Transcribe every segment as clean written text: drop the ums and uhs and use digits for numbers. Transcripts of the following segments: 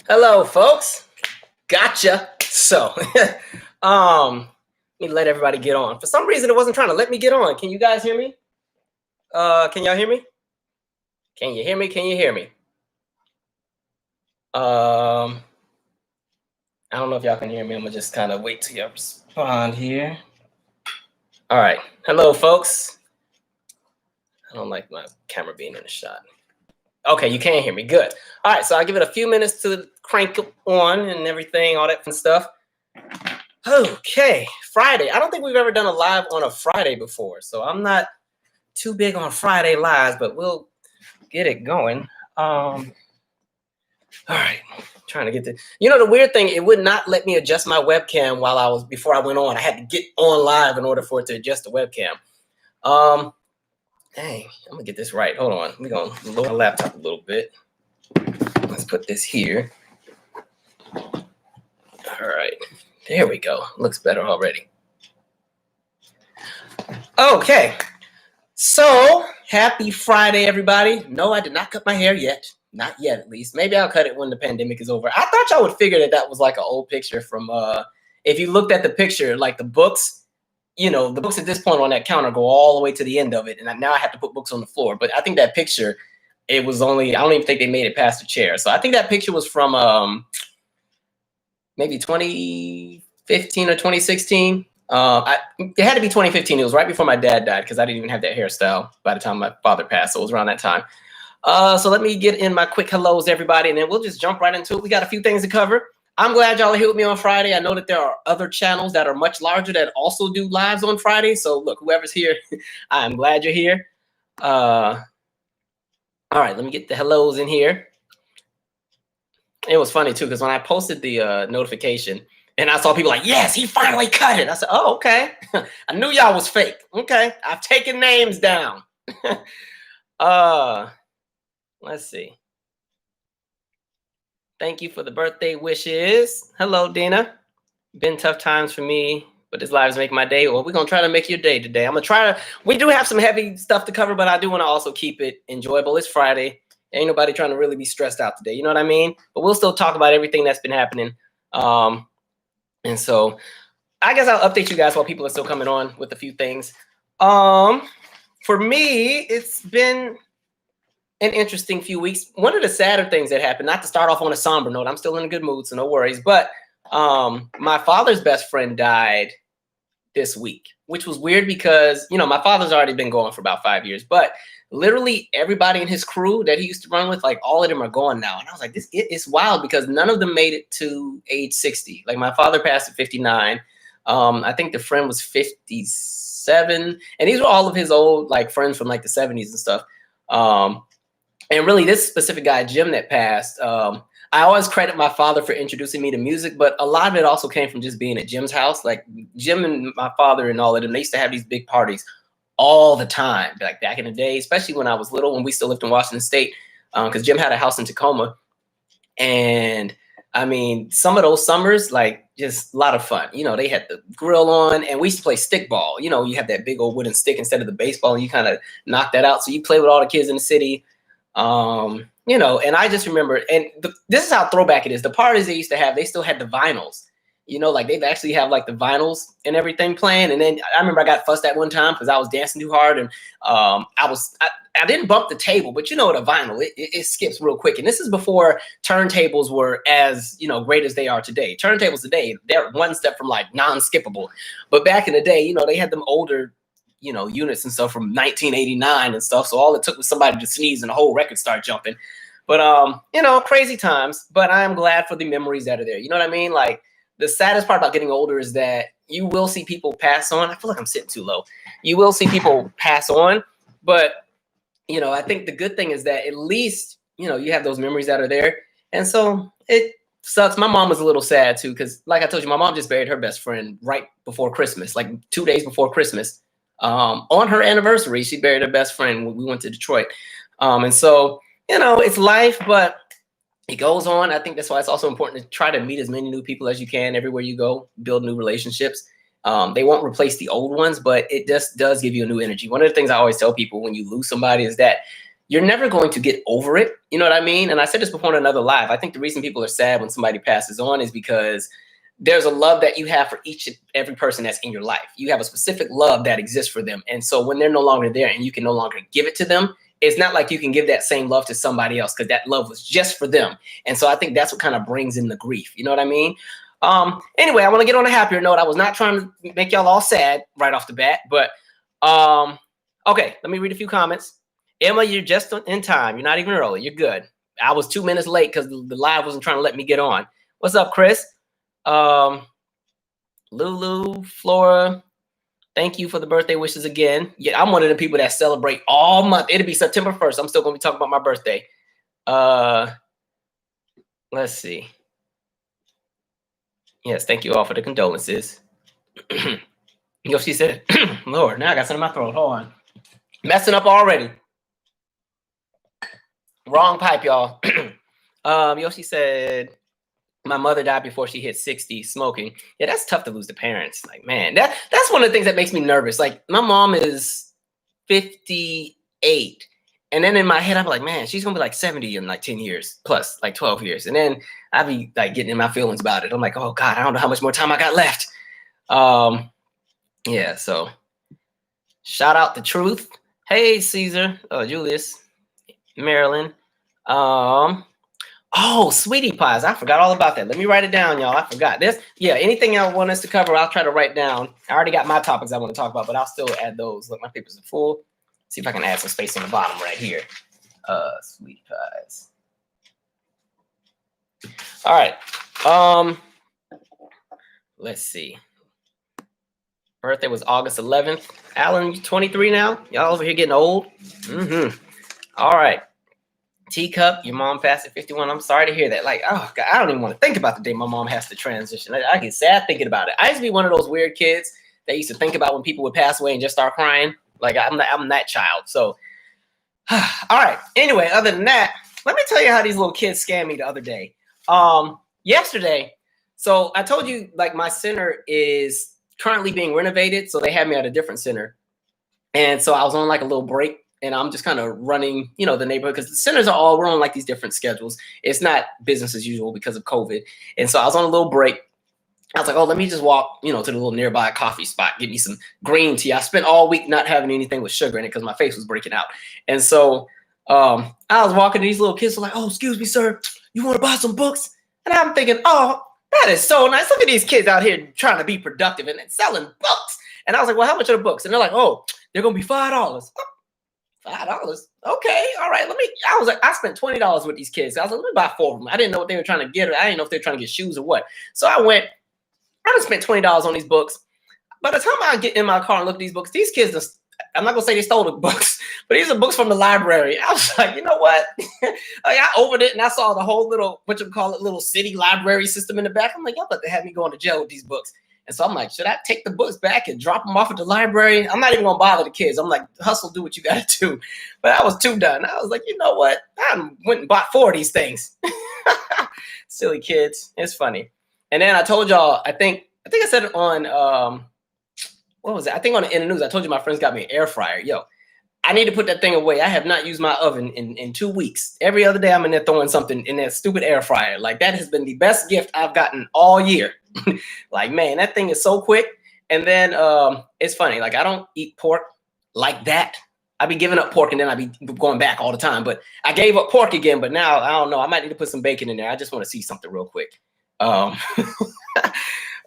Hello, folks. Gotcha. So, let me let everybody get on. For some reason, it wasn't trying to let me get on. Can you guys hear me? Can y'all hear me? Can you hear me? Can you hear me? I don't know if y'all can hear me. I'm gonna just kind of wait till y'all respond here. All right. Hello, folks. I don't like my camera being in the shot. Okay, you can hear me. Good. All right, so I'll give it a few minutes to crank on and everything, all that fun stuff. Okay, Friday. I don't think we've ever done a live on a Friday before, so I'm not too big on Friday lives, but we'll get it going. All right, trying to get the. You know, the weird thing, it would not let me adjust my webcam before I went on. I had to get on live in order for it to adjust the webcam. Dang, I'm gonna get this right. Hold on. We're gonna lower my laptop a little bit. Let's put this here. All right. There we go. Looks better already. Okay. So, happy Friday, everybody. No, I did not cut my hair yet. Not yet, at least. Maybe I'll cut it when the pandemic is over. I thought y'all would figure that was like an old picture from, if you looked at the picture, like the books, you know, the books at this point on that counter go all the way to the end of it. And now I have to put books on the floor. But I think that picture, it was only, I don't even think they made it past the chair. So I think that picture was from maybe 2015 or 2016. It had to be 2015. It was right before my dad died because I didn't even have that hairstyle by the time my father passed. So it was around that time. So let me get in my quick hellos, everybody, and then we'll just jump right into it. We got a few things to cover. I'm glad y'all are here with me on Friday. I know that there are other channels that are much larger that also do lives on Friday. So look, whoever's here, I'm glad you're here. All right, let me get the hellos in here. It was funny too, because when I posted the notification and I saw people like, yes, he finally cut it. I said, oh, okay. I knew y'all was fake. Okay, I've taken names down. Let's see. Thank you for the birthday wishes. Hello, Dina. Been tough times for me, but this live is making my day. Well, we're going to try to make your day today. I'm going to try to, we do have some heavy stuff to cover, but I do want to also keep it enjoyable. It's Friday. Ain't nobody trying to really be stressed out today. You know what I mean? But we'll still talk about everything that's been happening. And so I guess I'll update you guys while people are still coming on with a few things. For me, it's been an interesting few weeks. One of the sadder things that happened, not to start off on a somber note, I'm still in a good mood, so no worries. But my father's best friend died this week, which was weird because, you know, my father's already been going for about 5 years, but literally everybody in his crew that he used to run with, like all of them are gone now. And I was like, it's wild because none of them made it to age 60. Like my father passed at 59. I think the friend was 57. And these were all of his old like friends from like the 70s and stuff. And really this specific guy, Jim, that passed, I always credit my father for introducing me to music, but a lot of it also came from just being at Jim's house. Like Jim and my father and all of them, they used to have these big parties all the time, like back in the day, especially when I was little, when we still lived in Washington State, because Jim had a house in Tacoma. And I mean, some of those summers, like just a lot of fun. You know, they had the grill on and we used to play stickball. You know, you have that big old wooden stick instead of the baseball and you kind of knock that out. So you play with all the kids in the city. You know, and I just remember, and this is how throwback it is. The parties they used to have, they still had the vinyls, you know, like they've actually have like the vinyls and everything playing. And then I remember I got fussed at one time because I was dancing too hard and I didn't bump the table, but you know what, a vinyl, it skips real quick. And this is before turntables were as, you know, great as they are today. Turntables today, they're one step from like non-skippable. But back in the day, you know, they had them older, you know, units and stuff from 1989 and stuff. So all it took was somebody to sneeze and the whole record started jumping. But, you know, crazy times, but I'm glad for the memories that are there. You know what I mean? Like the saddest part about getting older is that you will see people pass on. I feel like I'm sitting too low. You will see people pass on, but, you know, I think the good thing is that at least, you know, you have those memories that are there. And so it sucks. My mom was a little sad too, because like I told you, my mom just buried her best friend right before Christmas, like 2 days before Christmas. On her anniversary, she buried her best friend when we went to Detroit. And so, you know, it's life, but it goes on. I think that's why it's also important to try to meet as many new people as you can everywhere you go, build new relationships. They won't replace the old ones, but it just does give you a new energy. One of the things I always tell people when you lose somebody is that you're never going to get over it. You know what I mean? And I said this before in another live. I think the reason people are sad when somebody passes on is because there's a love that you have for each and every person that's in your life. You have a specific love that exists for them. And so when they're no longer there and you can no longer give it to them, it's not like you can give that same love to somebody else because that love was just for them. And so I think that's what kind of brings in the grief. You know what I mean? Anyway, I want to get on a happier note. I was not trying to make y'all all sad right off the bat, but okay, let me read a few comments. Emma, you're just in time. You're not even early. You're good. I was 2 minutes late because the live wasn't trying to let me get on. What's up, Chris? Lulu, Flora, thank you for the birthday wishes again. Yeah, I'm one of the people that celebrate all month. It'll be September 1st. I'm still going to be talking about my birthday. Let's see. Yes, thank you all for the condolences. Yoshi said, Lord, now I got something in my throat. Hold on. Messing up already. Wrong pipe, y'all. Yoshi said, my mother died before she hit 60 smoking. Yeah, that's tough to lose to parents. Like, man, that's one of the things that makes me nervous. Like, my mom is 58. And then in my head, I'm like, man, she's going to be like 70 in like 10 years plus, like 12 years. And then I'd be like getting in my feelings about it. I'm like, oh, God, I don't know how much more time I got left. Yeah, so shout out to Truth. Hey, Caesar. Oh, Julius. Marilyn. Oh, sweetie pies. I forgot all about that. Let me write it down, y'all. I forgot this. Yeah, anything y'all want us to cover, I'll try to write down. I already got my topics I want to talk about, but I'll still add those. Look, my papers are full. See if I can add some space on the bottom right here. Sweetie pies. All right. Let's see. Birthday was August 11th. Alan, you 23 now? Y'all over here getting old? All right. Teacup, your mom passed at 51. I'm sorry to hear that. Like, oh, God, I don't even want to think about the day my mom has to transition. I get sad thinking about it. I used to be one of those weird kids that used to think about when people would pass away and just start crying. Like, I'm that child. So, all right. Anyway, other than that, let me tell you how these little kids scammed me the other day. Yesterday, so I told you, like, my center is currently being renovated. So they had me at a different center. And so I was on like a little break. And I'm just kind of running, you know, the neighborhood because the centers are we're on like these different schedules. It's not business as usual because of COVID. And so I was on a little break. I was like, oh, let me just walk, you know, to the little nearby coffee spot, get me some green tea. I spent all week not having anything with sugar in it because my face was breaking out. And so I was walking to these little kids were like, oh, excuse me, sir. You want to buy some books? And I'm thinking, oh, that is so nice. Look at these kids out here trying to be productive and selling books. And I was like, well, how much are the books? And they're like, oh, they're going to be $5. $5. Okay, all right. I spent $20 with these kids. I was like, let me buy 4 of them. I didn't know what they were trying to get. I didn't know if they were trying to get shoes or what. So I just spent $20 on these books. By the time I get in my car and look at these books, these kids, I'm not gonna say they stole the books, but these are books from the library. I was like, you know what? Like, I opened it and I saw the whole little, little city library system in the back. I'm like, y'all about to have me going to jail with these books. And so I'm like, should I take the books back and drop them off at the library? I'm not even going to bother the kids. I'm like, hustle, do what you got to do. But I was too done. I was like, you know what? I went and bought 4 of these things. Silly kids. It's funny. And then I told y'all, I think I said it on, what was it? I think in the news, I told you my friends got me an air fryer. Yo, I need to put that thing away. I have not used my oven in 2 weeks. Every other day I'm in there throwing something in that stupid air fryer. Like, that has been the best gift I've gotten all year. Like, man, that thing is so quick. And then it's funny. Like, I don't eat pork like that. I be giving up pork and then I be going back all the time. But I gave up pork again. But now, I don't know. I might need to put some bacon in there. I just want to see something real quick. And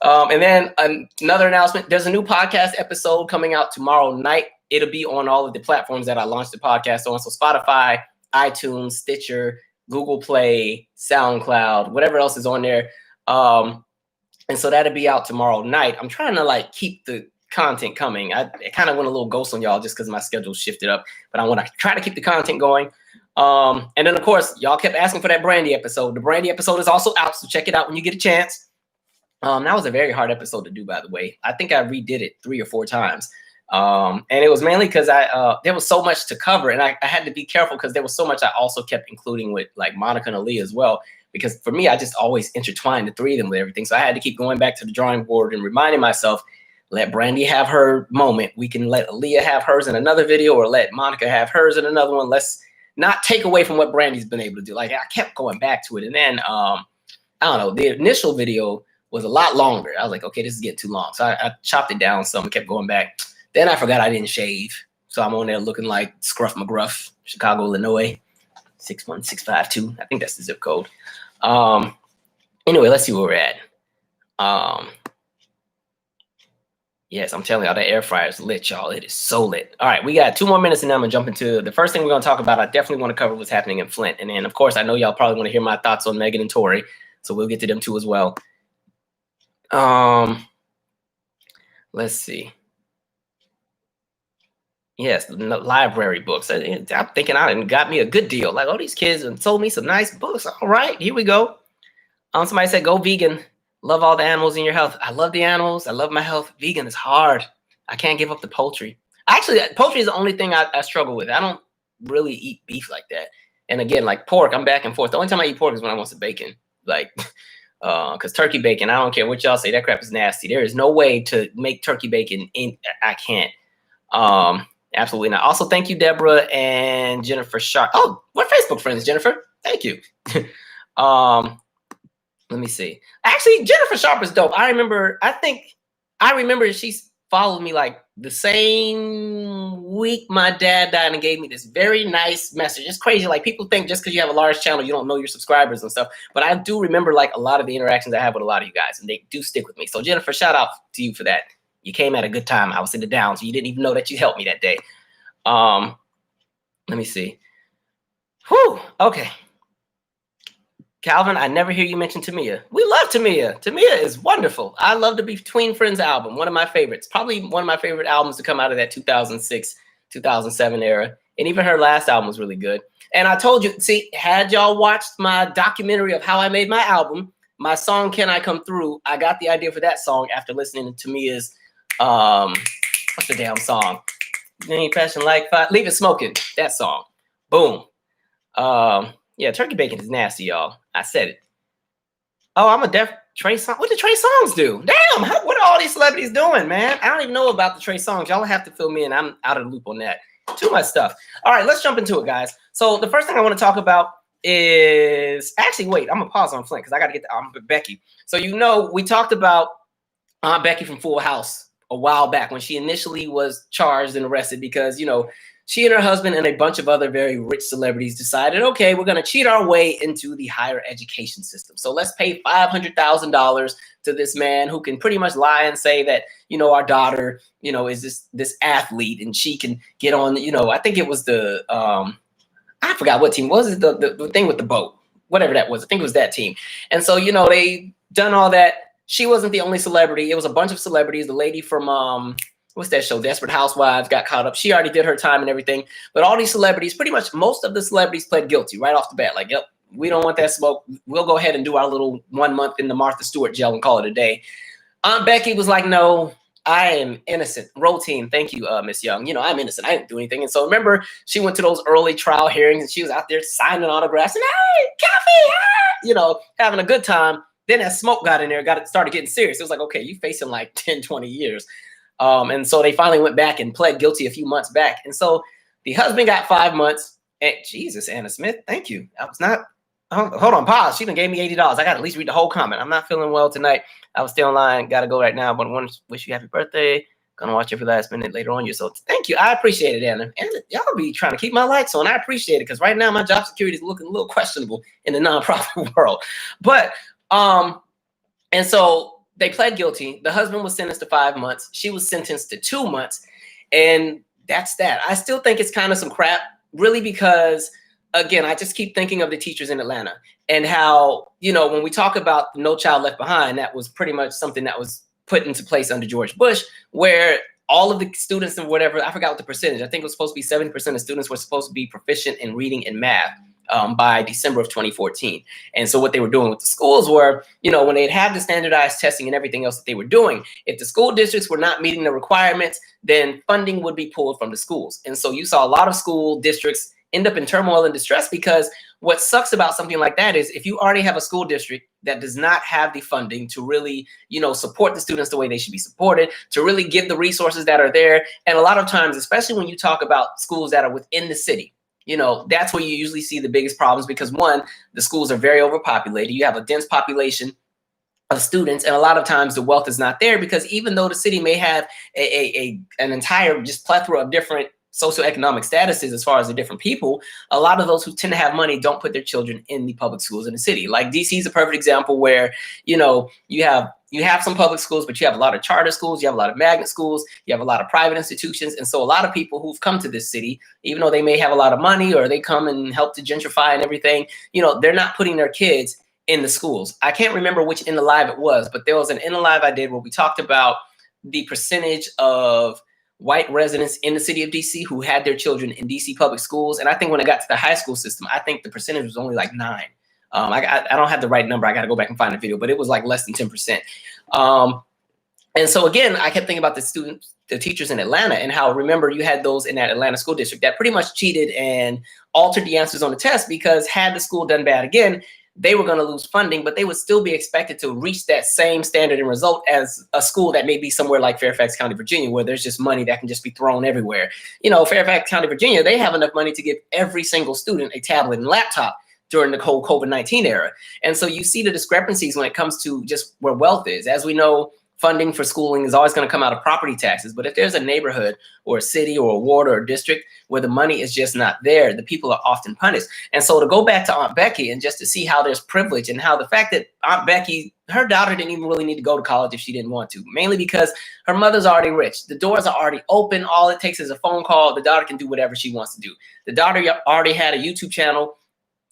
then another announcement. There's a new podcast episode coming out tomorrow night. It'll be on all of the platforms that I launched the podcast on. So Spotify, iTunes, Stitcher, Google Play, SoundCloud, whatever else is on there. And so that'll be out tomorrow night. I'm trying to like keep the content coming. I kind of went a little ghost on y'all just because my schedule shifted up, but I want to try to keep the content going. And then of course, y'all kept asking for that Brandy episode. The Brandy episode is also out, so check it out when you get a chance. That was a very hard episode to do, by the way. I think I redid it 3 or 4 times. And it was mainly because there was so much to cover, and I had to be careful because there was so much I also kept including with like Monica and Aaliyah as well. Because for me, I just always intertwined the 3 of them with everything. So I had to keep going back to the drawing board and reminding myself, let Brandy have her moment. We can let Aaliyah have hers in another video or let Monica have hers in another one. Let's not take away from what Brandy's been able to do. Like I kept going back to it. And then, I don't know, the initial video was a lot longer. I was like, okay, this is getting too long. So I chopped it down some and kept going back. Then I forgot I didn't shave. So I'm on there looking like Scruff McGruff, Chicago, Illinois, 61652. I think that's the zip code. Anyway, let's see where we're at. Yes, I'm telling y'all, that air fryer is lit, y'all. It is so lit. All right, we got 2 more minutes and then I'm gonna jump into the first thing we're gonna talk about. I definitely want to cover what's happening in Flint. And then, of course, I know y'all probably want to hear my thoughts on Megan and Tory. So we'll get to them too as well. Let's see. Yes, the library books. I'm thinking I got me a good deal. Like, oh, these kids and sold me some nice books. All right, here we go. Somebody said, go vegan. Love all the animals in your health. I love the animals. I love my health. Vegan is hard. I can't give up the poultry. Actually, poultry is the only thing I struggle with. I don't really eat beef like that. And again, like pork, I'm back and forth. The only time I eat pork is when I want some bacon. Like, because turkey bacon, I don't care what y'all say, that crap is nasty. There is no way to make turkey bacon. I can't. Absolutely not. Also, thank you, Deborah and Jennifer Sharp. Oh, we're Facebook friends, Jennifer. Thank you. Let me see. Actually, Jennifer Sharp is dope. I remember she's followed me like the same week my dad died and gave me this very nice message. It's crazy. Like people think just because you have a large channel, you don't know your subscribers and stuff. But I do remember like a lot of the interactions I have with a lot of you guys, and they do stick with me. So Jennifer, shout out to you for that. You came at a good time. I was in the down, so you didn't even know that you helped me that day. Let me see. Whew. Okay. Calvin, I never hear you mention Tamia. We love Tamia. Tamia is wonderful. I love the Between Friends album. One of my favorites. Probably one of my favorite albums to come out of that 2006, 2007 era. And even her last album was really good. And I told you, see, had y'all watched my documentary of how I made my album, my song Can I Come Through, I got the idea for that song after listening to Tamia's, what's the damn song? Any passion like fire? Leave It Smoking. That song. Boom. Yeah, turkey bacon is nasty, y'all. I said it. Oh, I'm a deaf Trey Songz. What did Trey Songz do? Damn, what are all these celebrities doing, man? I don't even know about the Trey Songz. Y'all have to fill me in. I'm out of the loop on that. Too much stuff. All right, let's jump into it, guys. So the first thing I want to talk about is actually, wait, I'm gonna pause on Flint because I got to get to Becky. So you know, we talked about Aunt Becky from Full House a while back when she initially was charged and arrested because, you know, she and her husband and a bunch of other very rich celebrities decided, okay, we're going to cheat our way into the higher education system. So let's pay $500,000 to this man who can pretty much lie and say that, you know, our daughter, you know, is this athlete and she can get on, you know, I think it was the, I forgot what team was it, the thing with the boat, whatever that was. I think it was that team. And so, you know, they done all that. She wasn't the only celebrity. It was a bunch of celebrities. The lady from, what's that show? Desperate Housewives got caught up. She already did her time and everything. But all these celebrities, pretty much most of the celebrities pled guilty right off the bat. Like, yep, we don't want that smoke. We'll go ahead and do our little 1 month in the Martha Stewart jail and call it a day. Aunt Becky was like, no, I am innocent. Roll team. Thank you, Miss Young. You know, I'm innocent. I didn't do anything. And so remember, she went to those early trial hearings and she was out there signing autographs and, hey, coffee, you know, having a good time. Then as smoke got in there, started getting serious. It was like, okay, you facing like 10, 20 years. And so they finally went back and pled guilty a few months back. And so the husband got 5 months. And Jesus, Anna Smith, thank you. I was not, hold on, pause. She done gave me $80. I got to at least read the whole comment. I'm not feeling well tonight. I was still online. Got to go right now, but I want to wish you happy birthday. Gonna watch every last minute later on. So thank you. I appreciate it, Anna. And y'all be trying to keep my lights on. I appreciate it because right now my job security is looking a little questionable in the nonprofit world. But, and so they pled guilty. The husband was sentenced to 5 months. She was sentenced to 2 months. And that's that. I still think it's kind of some crap, really, because, again, I just keep thinking of the teachers in Atlanta and how, you know, when we talk about No Child Left Behind, that was pretty much something that was put into place under George Bush, where all of the students and whatever, I forgot what the percentage, I think it was supposed to be 70% of students were supposed to be proficient in reading and math. By December of 2014. And so what they were doing with the schools were, you know, when they'd have the standardized testing and everything else that they were doing, if the school districts were not meeting the requirements, then funding would be pulled from the schools. And so you saw a lot of school districts end up in turmoil and distress because what sucks about something like that is if you already have a school district that does not have the funding to really, you know, support the students the way they should be supported, to really give the resources that are there. And a lot of times, especially when you talk about schools that are within the city, that's where you usually see the biggest problems because one, the schools are very overpopulated. You have a dense population of students, and a lot of times the wealth is not there because even though the city may have an entire just plethora of different socioeconomic statuses as far as the different people, a lot of those who tend to have money don't put their children in the public schools in the city. Like DC is a perfect example where, you have some public schools, but you have a lot of charter schools, you have a lot of magnet schools, you have a lot of private institutions. And so a lot of people who've come to this city, even though they may have a lot of money or they come and help to gentrify and everything, they're not putting their kids in the schools. I can't remember which In the Live it was, but there was an In the Live I did where we talked about the percentage of white residents in the city of DC who had their children in DC public schools. And I think when it got to the high school system, I think the percentage was only like 9. I don't have the right number. I got to go back and find the video, but it was like less than 10%. And so again, I kept thinking about the teachers in Atlanta and how, remember, you had those in that Atlanta school district that pretty much cheated and altered the answers on the test because had the school done bad again, they were going to lose funding, but they would still be expected to reach that same standard and result as a school that may be somewhere like Fairfax County, Virginia, where there's just money that can just be thrown everywhere. Fairfax County, Virginia, they have enough money to give every single student a tablet and laptop during the whole COVID-19 era. And so you see the discrepancies when it comes to just where wealth is. As we know, funding for schooling is always going to come out of property taxes. But if there's a neighborhood or a city or a ward or a district where the money is just not there, the people are often punished. And so to go back to Aunt Becky and just to see how there's privilege and how the fact that Aunt Becky, her daughter didn't even really need to go to college if she didn't want to, mainly because her mother's already rich. The doors are already open. All it takes is a phone call. The daughter can do whatever she wants to do. The daughter already had a YouTube channel,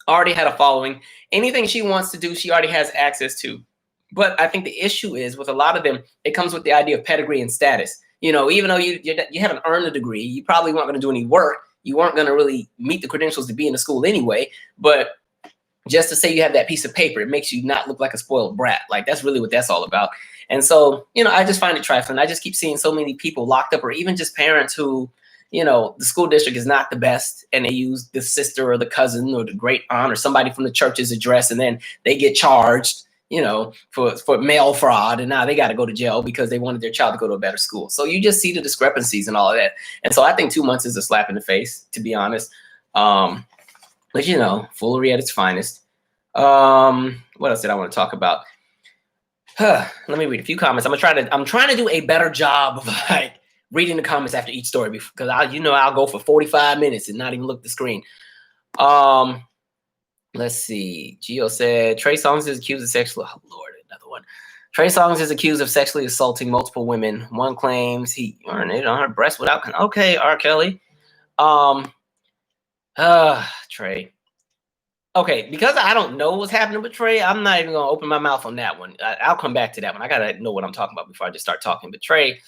already had a following. Anything she wants to do, she already has access to. But I think the issue is with a lot of them, it comes with the idea of pedigree and status. Even though you haven't earned a degree, you probably weren't going to do any work. You weren't going to really meet the credentials to be in the school anyway. But just to say you have that piece of paper, it makes you not look like a spoiled brat. Like that's really what that's all about. And so, I just find it trifling. I just keep seeing so many people locked up, or even just parents who, the school district is not the best and they use the sister or the cousin or the great aunt or somebody from the church's address, and then they get charged for mail fraud, and now they got to go to jail because they wanted their child to go to a better school. So you just see the discrepancies and all of that. And so I think 2 months is a slap in the face, to be honest. But foolery at its finest. What else did I want to talk about? Let me read a few comments. I'm trying to do a better job of like reading the comments after each story because I'll go for 45 minutes and not even look at the screen. Let's see. Gio said Trey Songz is accused of sexually. Oh Lord, another one. Trey Songz is accused of sexually assaulting multiple women. One claims he urinated on her breast without. Okay, R. Kelly. Trey. Okay, because I don't know what's happening with Trey, I'm not even gonna open my mouth on that one. I'll come back to that one. I gotta know what I'm talking about before I just start talking. But Trey,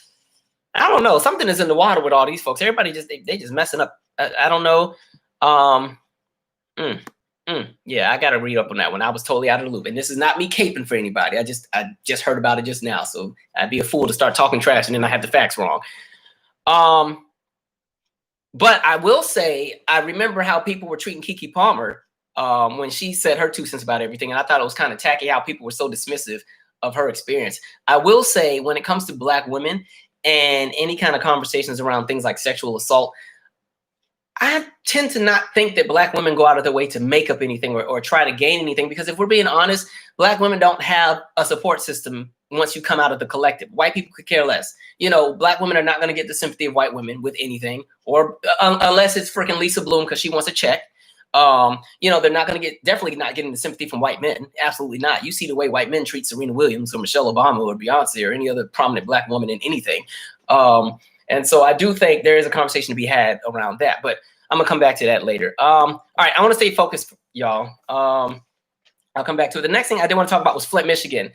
I don't know. Something is in the water with all these folks. Everybody they just messing up. I don't know. Yeah, I got to read up on that one. I was totally out of the loop. And this is not me caping for anybody. I just heard about it just now. So I'd be a fool to start talking trash and then I have the facts wrong. But I will say, I remember how people were treating Keke Palmer when she said her 2 cents about everything. And I thought it was kind of tacky how people were so dismissive of her experience. I will say, when it comes to Black women and any kind of conversations around things like sexual assault, I tend to not think that Black women go out of their way to make up anything or try to gain anything, because if we're being honest, Black women don't have a support system once you come out of the collective. White people could care less. Black women are not going to get the sympathy of white women with anything, or unless it's freaking Lisa Bloom because she wants a check. They're not going to definitely not getting the sympathy from white men. Absolutely not. You see the way white men treat Serena Williams or Michelle Obama or Beyonce or any other prominent Black woman in anything. And so I do think there is a conversation to be had around that, but I'm gonna come back to that later. All right, I want to stay focused, y'all. I'll come back to it. The next thing I did want to talk about was Flint, Michigan.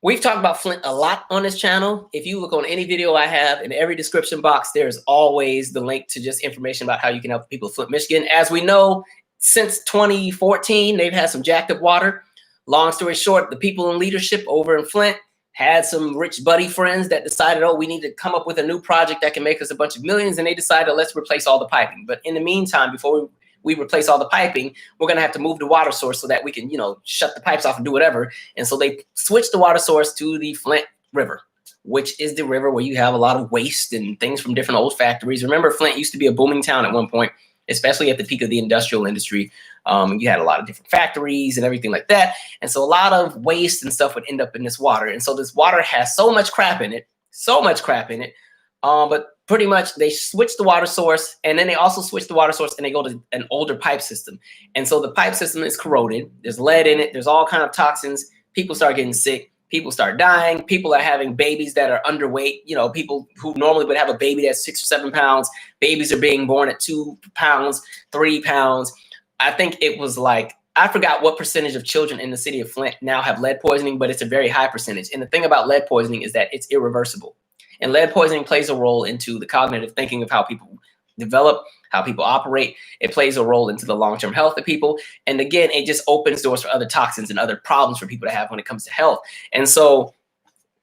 We've talked about Flint a lot on this channel. If you look on any video I have, in every description box, there's always the link to just information about how you can help people of Flint, Michigan. As we know, since 2014, they've had some jacked up water. Long story short, the people in leadership over in Flint had some rich buddy friends that decided, we need to come up with a new project that can make us a bunch of millions. And they decided, let's replace all the piping. But in the meantime, before we replace all the piping, we're going to have to move the water source so that we can, shut the pipes off and do whatever. And so they switched the water source to the Flint River, which is the river where you have a lot of waste and things from different old factories. Remember, Flint used to be a booming town at one point. especially at the peak of the industrial industry. You had a lot of different factories and everything like that. And so a lot of waste and stuff would end up in this water. And so this water has so much crap in it, but pretty much they switch the water source, and then they also switch the water source and they go to an older pipe system. And so the pipe system is corroded. There's lead in it. There's all kind of toxins. People start getting sick. People start dying. People are having babies that are underweight. You know, people who normally would have a baby that's 6 or 7 pounds. Babies are being born at 2 pounds, 3 pounds. I think it was like, I forgot what percentage of children in the city of Flint now have lead poisoning, but it's a very high percentage. And the thing about lead poisoning is that it's irreversible. And lead poisoning plays a role into the cognitive thinking of how people develop, how people operate. It plays a role into the long-term health of people. And again, it just opens doors for other toxins and other problems for people to have when it comes to health. And so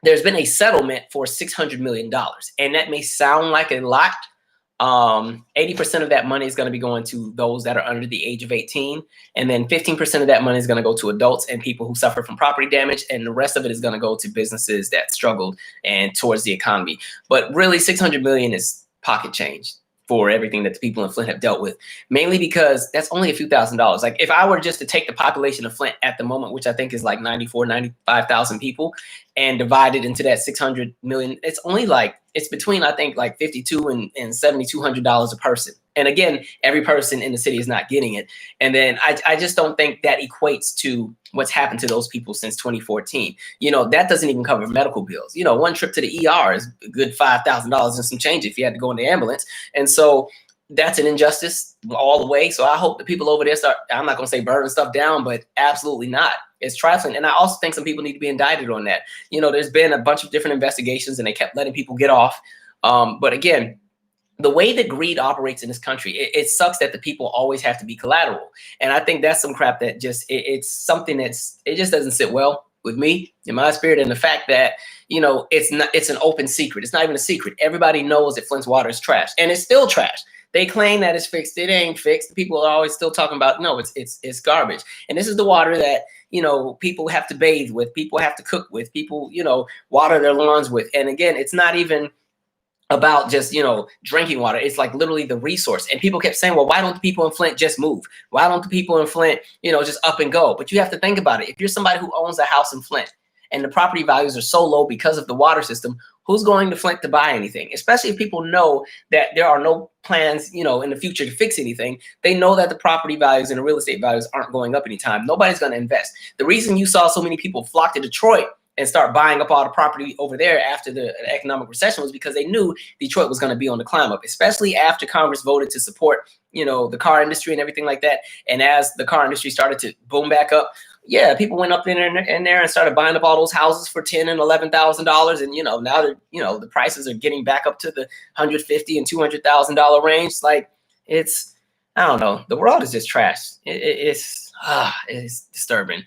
there's been a settlement for $600 million. And that may sound like a lot. 80% of that money is going to be going to those that are under the age of 18. And then 15% of that money is going to go to adults and people who suffer from property damage. And the rest of it is going to go to businesses that struggled and towards the economy. But really, 600 million is pocket change for everything that the people in Flint have dealt with, mainly because that's only a few $1,000s. Like if I were just to take the population of Flint at the moment, which I think is like 95,000 people, and divide it into that 600 million, it's only like, it's between, I think, like $5,200 and $7,200 a person. And again, every person in the city is not getting it. And then I just don't think that equates to what's happened to those people since 2014. You know, that doesn't even cover medical bills. You know, one trip to the ER is a good $5,000 and some change if you had to go in the ambulance. And so that's an injustice all the way. So I hope the people over there start, I'm not going to say burning stuff down, but absolutely not. It's trifling. And I also think some people need to be indicted on that. You know, there's been a bunch of different investigations and they kept letting people get off. But again, the way that greed operates in this country, it sucks that the people always have to be collateral. And I think that's some crap that just, it's something it just doesn't sit well with me, in my spirit. And the fact that, you know, it's an open secret. It's not even a secret. Everybody knows that Flint's water is trash, and it's still trash. They claim that it's fixed. It ain't fixed. People are always still talking about, no, it's garbage. And this is the water that, you know, people have to bathe with, people have to cook with, people, you know, water their lawns with. And again, it's not even about just, you know, drinking water. It's like literally the resource. And people kept saying, well, why don't the people in Flint just move? Why don't the people in Flint, you know, just up and go? But you have to think about it. If you're somebody who owns a house in Flint and the property values are so low because of the water system, who's going to Flint to buy anything? Especially if people know that there are no plans, you know, in the future to fix anything. They know that the property values and the real estate values aren't going up anytime. Nobody's going to invest. The reason you saw so many people flock to Detroit and start buying up all the property over there after the economic recession was because they knew Detroit was going to be on the climb up, especially after Congress voted to support, you know, the car industry and everything like that. And as the car industry started to boom back up, yeah, people went up in there and started buying up all those houses for $10,000 and $11,000. And, you know, now that, you know, the prices are getting back up to the $150,000 and $200,000 range. Like, it's, I don't know. The world is just trash. It's disturbing.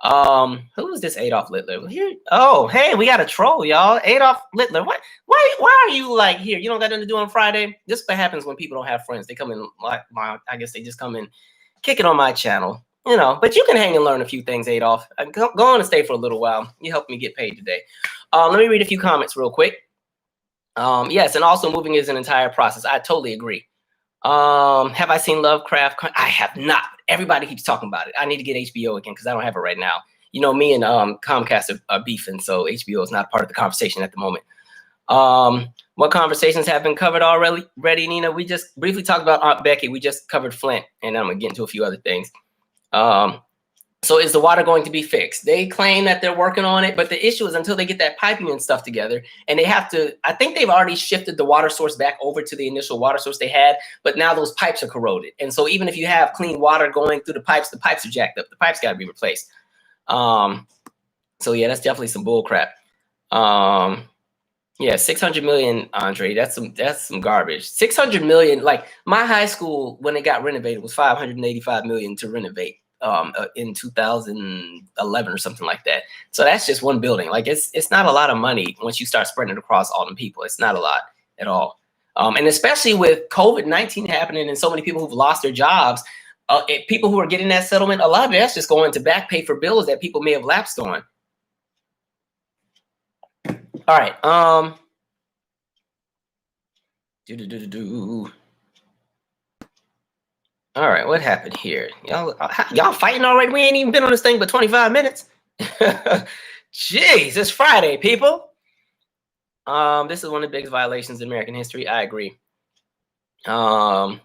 Who is this Adolf Littler? Here, oh, hey, we got a troll, y'all. Adolf Littler. Why are you like here? You don't got nothing to do on Friday? This is what happens when people don't have friends. They come in like I guess they just come in, kick it on my channel. You know, but you can hang and learn a few things, Adolf. Go on and stay for a little while. You helped me get paid today. Let me read a few comments real quick. Yes, and also moving is an entire process. I totally agree. Have I seen Lovecraft? I have not. Everybody keeps talking about it. I need to get HBO again because I don't have it right now. You know, me and Comcast are beefing, so HBO is not part of the conversation at the moment. What conversations have been covered already, Nina? We just briefly talked about Aunt Becky. We just covered Flint, and I'm gonna get into a few other things. So is the water going to be fixed? They claim that they're working on it, but the issue is until they get that piping and stuff together, and they have to, I think they've already shifted the water source back over to the initial water source they had, but now those pipes are corroded. And so even if you have clean water going through the pipes are jacked up. The pipes got to be replaced. So yeah, that's definitely some bull crap. Yeah, 600 million, Andre. That's some garbage. 600 million. Like my high school, when it got renovated, was 585 million to renovate in 2011 or something like that. So that's just one building. Like it's not a lot of money once you start spreading it across all them people. It's not a lot at all. And especially with COVID-19 happening and so many people who've lost their jobs, people who are getting that settlement, a lot of that's just going to back pay for bills that people may have lapsed on. All right. All right, what happened here? Y'all fighting already? We ain't even been on this thing but 25 minutes. Jeez, it's Friday, people. This is one of the biggest violations in American history. I agree. 10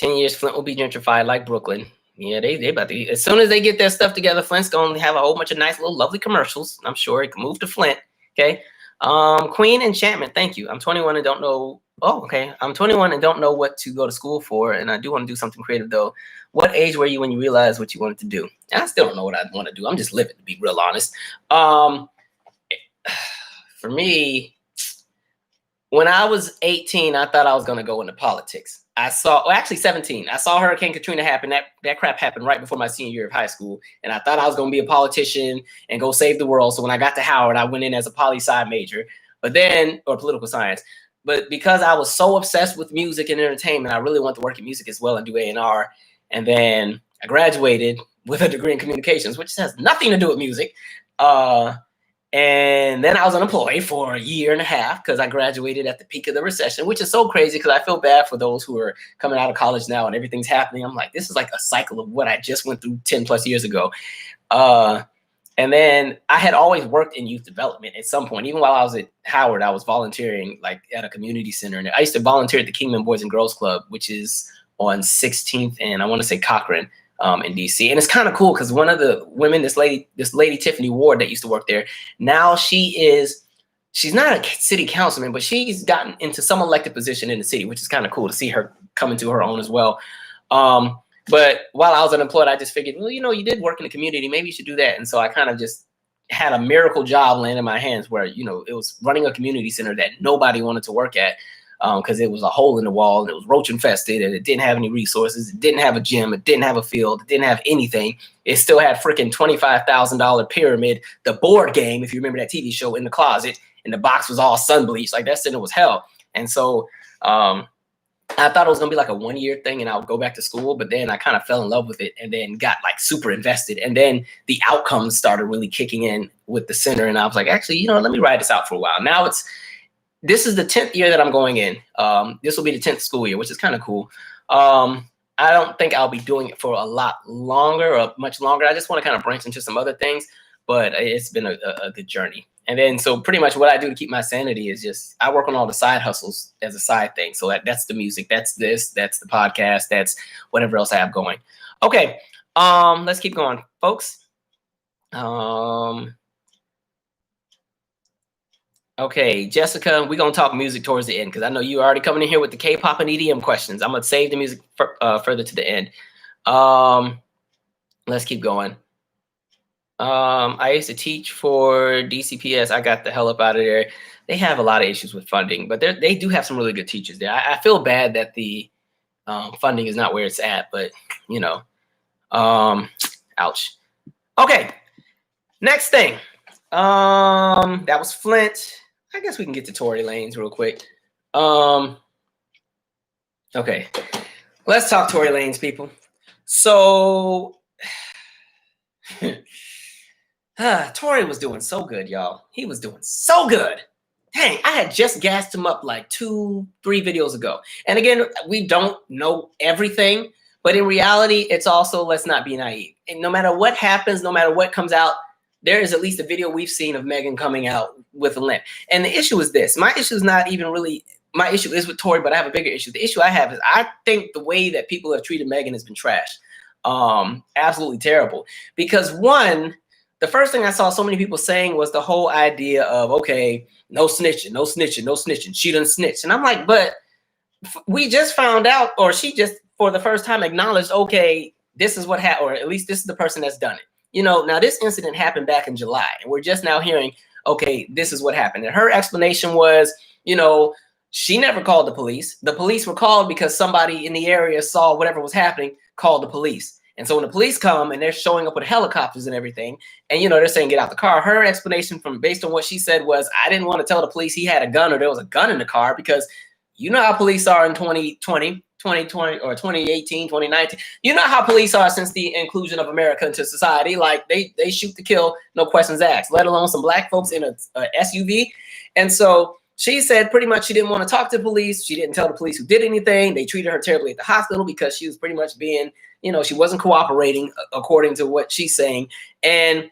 years, Flint will be gentrified like Brooklyn. Yeah, they about to. As soon as they get their stuff together, Flint's gonna have a whole bunch of nice little lovely commercials. I'm sure it can move to Flint. Okay. Queen Enchantment. Thank you. I'm 21 and don't know. Oh, okay. I'm 21 and don't know what to go to school for, and I do want to do something creative though. What age were you when you realized what you wanted to do? I still don't know what I want to do. I'm just living, to be real honest. For me, when I was 18, I thought I was going to go into politics. Actually 17. I saw Hurricane Katrina happen. That crap happened right before my senior year of high school. And I thought I was going to be a politician and go save the world. So when I got to Howard, I went in as a poli-sci major, or political science. But because I was so obsessed with music and entertainment, I really wanted to work in music as well and do A&R. And then I graduated with a degree in communications, which has nothing to do with music. And then I was unemployed for a year and a half because I graduated at the peak of the recession, which is so crazy because I feel bad for those who are coming out of college now and everything's happening. I'm like, this is like a cycle of what I just went through 10 plus years ago. And then I had always worked in youth development at some point. Even while I was at Howard, I was volunteering like at a community center. And I used to volunteer at the Kingman Boys and Girls Club, which is on 16th and I want to say Cochran. In DC. And it's kind of cool because one of the women, this lady Tiffany Ward that used to work there, now she's not a city councilman, but she's gotten into some elected position in the city, which is kind of cool to see her come into her own as well. But while I was unemployed, I just figured, well, you did work in the community, maybe you should do that. And so I kind of just had a miracle job land in my hands where, it was running a community center that nobody wanted to work at. Because it was a hole in the wall and it was roach infested and it didn't have any resources. It didn't have a gym. It didn't have a field. It didn't have anything. It still had freaking $25,000 pyramid, the board game, if you remember that TV show, in the closet. And the box was all sun bleached. Like that center was hell. And so I thought it was going to be like a 1-year thing and I would go back to school. But then I kind of fell in love with it and then got like super invested. And then the outcomes started really kicking in with the center. And I was like, actually, let me ride this out for a while. Now this is the 10th year that I'm going in. This will be the 10th school year, which is kind of cool. I don't think I'll be doing it for a lot longer or much longer. I just want to kind of branch into some other things, but it's been a good journey. And then, so pretty much what I do to keep my sanity is just, I work on all the side hustles as a side thing. So that's the music, that's this, that's the podcast, that's whatever else I have going. Okay. Let's keep going, folks. Okay, Jessica, we're going to talk music towards the end because I know you already coming in here with the K-pop and EDM questions. I'm going to save the music further to the end. Let's keep going. I used to teach for DCPS. I got the hell up out of there. They have a lot of issues with funding, but they do have some really good teachers there. I feel bad that the funding is not where it's at, but, ouch. Okay, next thing. That was Flint. I guess we can get to Tory Lanez real quick. Okay, let's talk Tory Lanez, people. So, Tory was doing so good, y'all. He was doing so good. Dang, I had just gassed him up like 2-3 videos ago. And again, we don't know everything, but in reality, it's also, let's not be naive. And no matter what happens, no matter what comes out, there is at least a video we've seen of Megan coming out with a limp. And the issue is this. My issue is not even really, my issue is with Tory, but I have a bigger issue. The issue I have is I think the way that people have treated Megan has been trash. Absolutely terrible. Because one, the first thing I saw so many people saying was the whole idea of, okay, no snitching, no snitching, no snitching. She done snitched. And I'm like, but we just found out, or she just for the first time acknowledged, okay, this is what happened, or at least this is the person that's done it. Now this incident happened back in July, and we're just now hearing, okay, this is what happened. And her explanation was, she never called the police. The police were called because somebody in the area saw whatever was happening, called the police. And so when the police come and they're showing up with helicopters and everything, and, they're saying, get out the car. Her explanation based on what she said was, I didn't want to tell the police he had a gun or there was a gun in the car because how police are in 2020 or 2018, 2019. How police are since the inclusion of America into society. Like they shoot to kill, no questions asked, let alone some black folks in a SUV. And so she said pretty much she didn't want to talk to the police. She didn't tell the police who did anything. They treated her terribly at the hospital because she was pretty much being, she wasn't cooperating according to what she's saying. And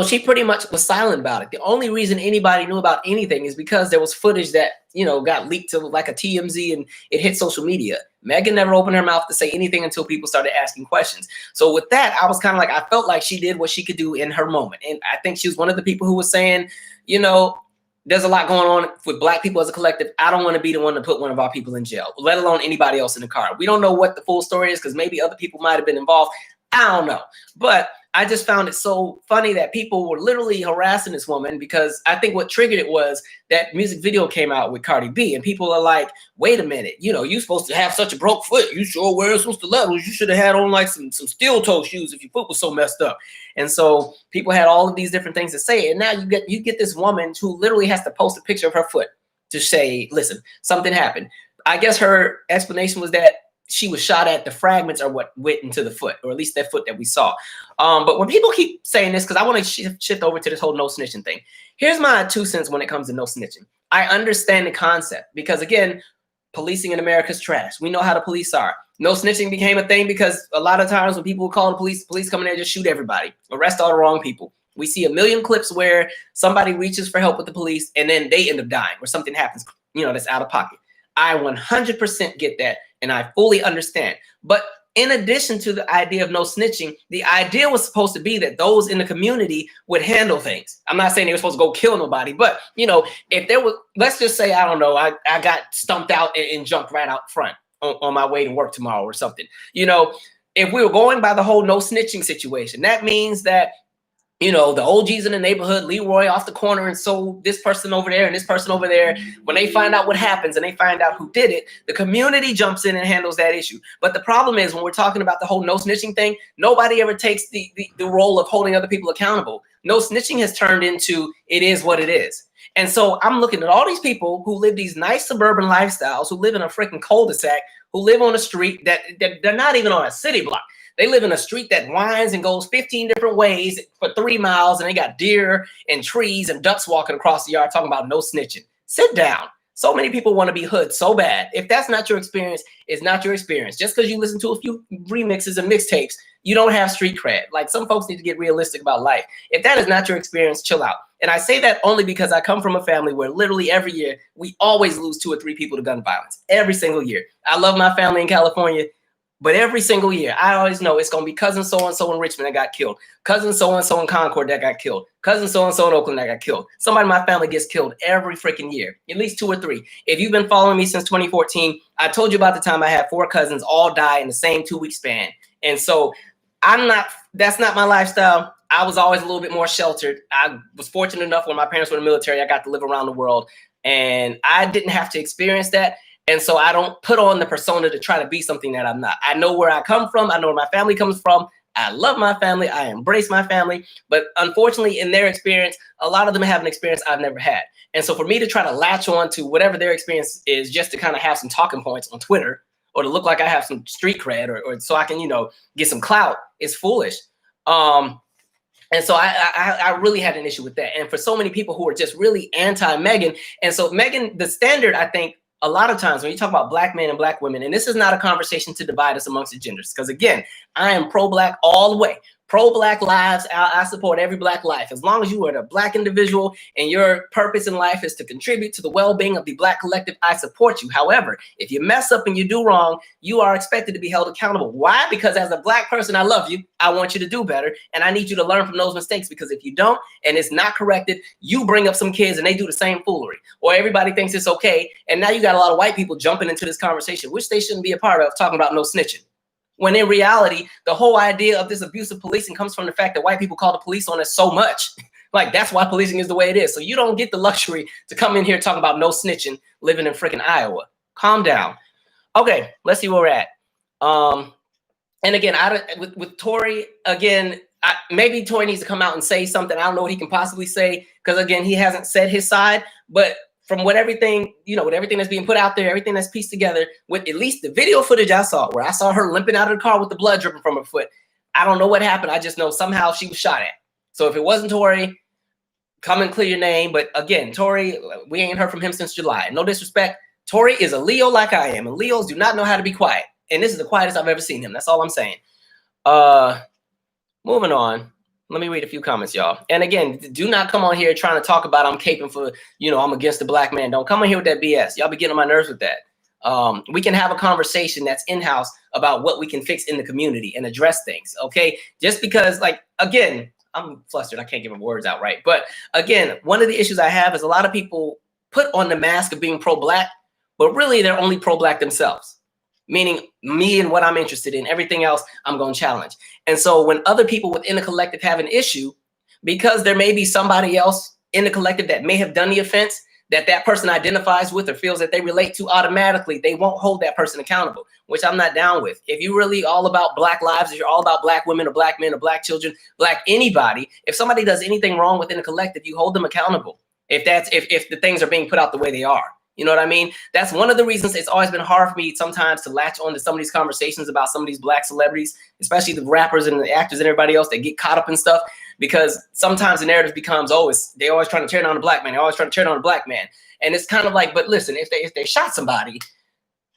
she pretty much was silent about it. The only reason anybody knew about anything is because there was footage that, got leaked to like a TMZ and it hit social media. Megan never opened her mouth to say anything until people started asking questions. So with that, I was kind of like, I felt like she did what she could do in her moment. And I think she was one of the people who was saying, there's a lot going on with Black people as a collective. I don't want to be the one to put one of our people in jail, let alone anybody else in the car. We don't know what the full story is because maybe other people might have been involved. I don't know. But I just found it so funny that people were literally harassing this woman because I think what triggered it was that music video came out with Cardi B and people are like, wait a minute, you're supposed to have such a broke foot. You sure wear some stilettos. You should have had on like some steel toe shoes if your foot was so messed up. And so people had all of these different things to say. And now you get this woman who literally has to post a picture of her foot to say, listen, something happened. I guess her explanation was that she was shot at. The fragments are what went into the foot, or at least that foot that we saw. But when people keep saying this, because I want to shift over to this whole no snitching thing. Here's my 2 cents when it comes to no snitching. I understand the concept because, again, policing in America is trash. We know how the police are. No snitching became a thing because a lot of times when people call the police come in there and just shoot everybody, arrest all the wrong people. We see a million clips where somebody reaches for help with the police and then they end up dying or something happens, that's out of pocket. I 100% get that. And I fully understand. But in addition to the idea of no snitching, the idea was supposed to be that those in the community would handle things. I'm not saying they were supposed to go kill nobody, but, if there was, let's just say, I don't know, I got stumped out and jumped right out front on my way to work tomorrow or something. If we were going by the whole no snitching situation, that means that, the OGs in the neighborhood, Leroy off the corner, and so this person over there and this person over there, when they find out what happens and they find out who did it, the community jumps in and handles that issue. But the problem is when we're talking about the whole no snitching thing, nobody ever takes the role of holding other people accountable. No snitching has turned into it is what it is. And so I'm looking at all these people who live these nice suburban lifestyles, who live in a freaking cul-de-sac, who live on a street that they're not even on a city block. They live in a street that winds and goes 15 different ways for 3 miles, and they got deer and trees and ducks walking across the yard talking about no snitching. Sit down. So many people want to be hood so bad. If that's not your experience, it's not your experience. Just because you listen to a few remixes and mixtapes, you don't have street cred. Like, some folks need to get realistic about life. If that is not your experience, chill out. And I say that only because I come from a family where literally every year we always lose 2 or 3 people to gun violence. Every single year. I love my family in California. But every single year, I always know it's going to be cousin so-and-so in Richmond that got killed. Cousin so-and-so in Concord that got killed. Cousin so-and-so in Oakland that got killed. Somebody in my family gets killed every freaking year. At least 2 or 3. If you've been following me since 2014, I told you about the time I had 4 cousins all die in the same 2-week span. And so that's not my lifestyle. I was always a little bit more sheltered. I was fortunate enough when my parents were in the military, I got to live around the world. And I didn't have to experience that. And so I don't put on the persona to try to be something that I'm not. I know where I come from. I know where my family comes from. I love my family. I embrace my family. But unfortunately, in their experience, a lot of them have an experience I've never had. And so for me to try to latch on to whatever their experience is just to kind of have some talking points on Twitter or to look like I have some street cred or so I can, get some clout is foolish. And so I really had an issue with that. And for so many people who are just really anti-Megan. And so Megan, the standard, I think, a lot of times when you talk about Black men and Black women, and this is not a conversation to divide us amongst the genders, because again, I am pro-Black all the way. Pro-Black lives, I support every Black life. As long as you are a Black individual and your purpose in life is to contribute to the well-being of the Black collective, I support you. However, if you mess up and you do wrong, you are expected to be held accountable. Why? Because as a Black person, I love you. I want you to do better. And I need you to learn from those mistakes, because if you don't, and it's not corrected, you bring up some kids and they do the same foolery, or everybody thinks it's okay. And now you got a lot of white people jumping into this conversation, which they shouldn't be a part of, talking about no snitching. When in reality, the whole idea of this abusive policing comes from the fact that white people call the police on us so much. Like, that's why policing is the way it is. So you don't get the luxury to come in here talking about no snitching living in freaking Iowa. Calm down. Okay, let's see where we're at. And again, with Tory, again, maybe Tory needs to come out and say something. I don't know what he can possibly say, because again, he hasn't said his side. But from what everything, with everything that's being put out there, everything that's pieced together, with at least the video footage I saw, where I saw her limping out of the car with the blood dripping from her foot. I don't know what happened. I just know somehow she was shot at. So if it wasn't Tory, come and clear your name. But again, Tory, we ain't heard from him since July. No disrespect. Tory is a Leo like I am, and Leos do not know how to be quiet. And this is the quietest I've ever seen him. That's all I'm saying. Moving on. Let me read a few comments, y'all. And again, do not come on here trying to talk about I'm caping for, I'm against the black man. Don't come on here with that BS. Y'all be getting on my nerves with that. We can have a conversation that's in-house about what we can fix in the community and address things, okay? Just because, again, I'm flustered. I can't give words out right. But again, one of the issues I have is a lot of people put on the mask of being pro-black, but really they're only pro-black themselves. Meaning me and what I'm interested in, everything else I'm going to challenge. And so when other people within the collective have an issue, because there may be somebody else in the collective that may have done the offense that person identifies with or feels that they relate to, automatically, they won't hold that person accountable, which I'm not down with. If you're really all about black lives, if you're all about black women or black men or black children, black anybody, if somebody does anything wrong within the collective, you hold them accountable. If the things are being put out the way they are. You know what I mean? That's one of the reasons it's always been hard for me sometimes to latch on to some of these conversations about some of these black celebrities, especially the rappers and the actors and everybody else that get caught up in stuff, because sometimes the narrative becomes, they always trying to tear down the black man. They're always trying to tear down the black man. And it's kind of like, but listen, if they shot somebody,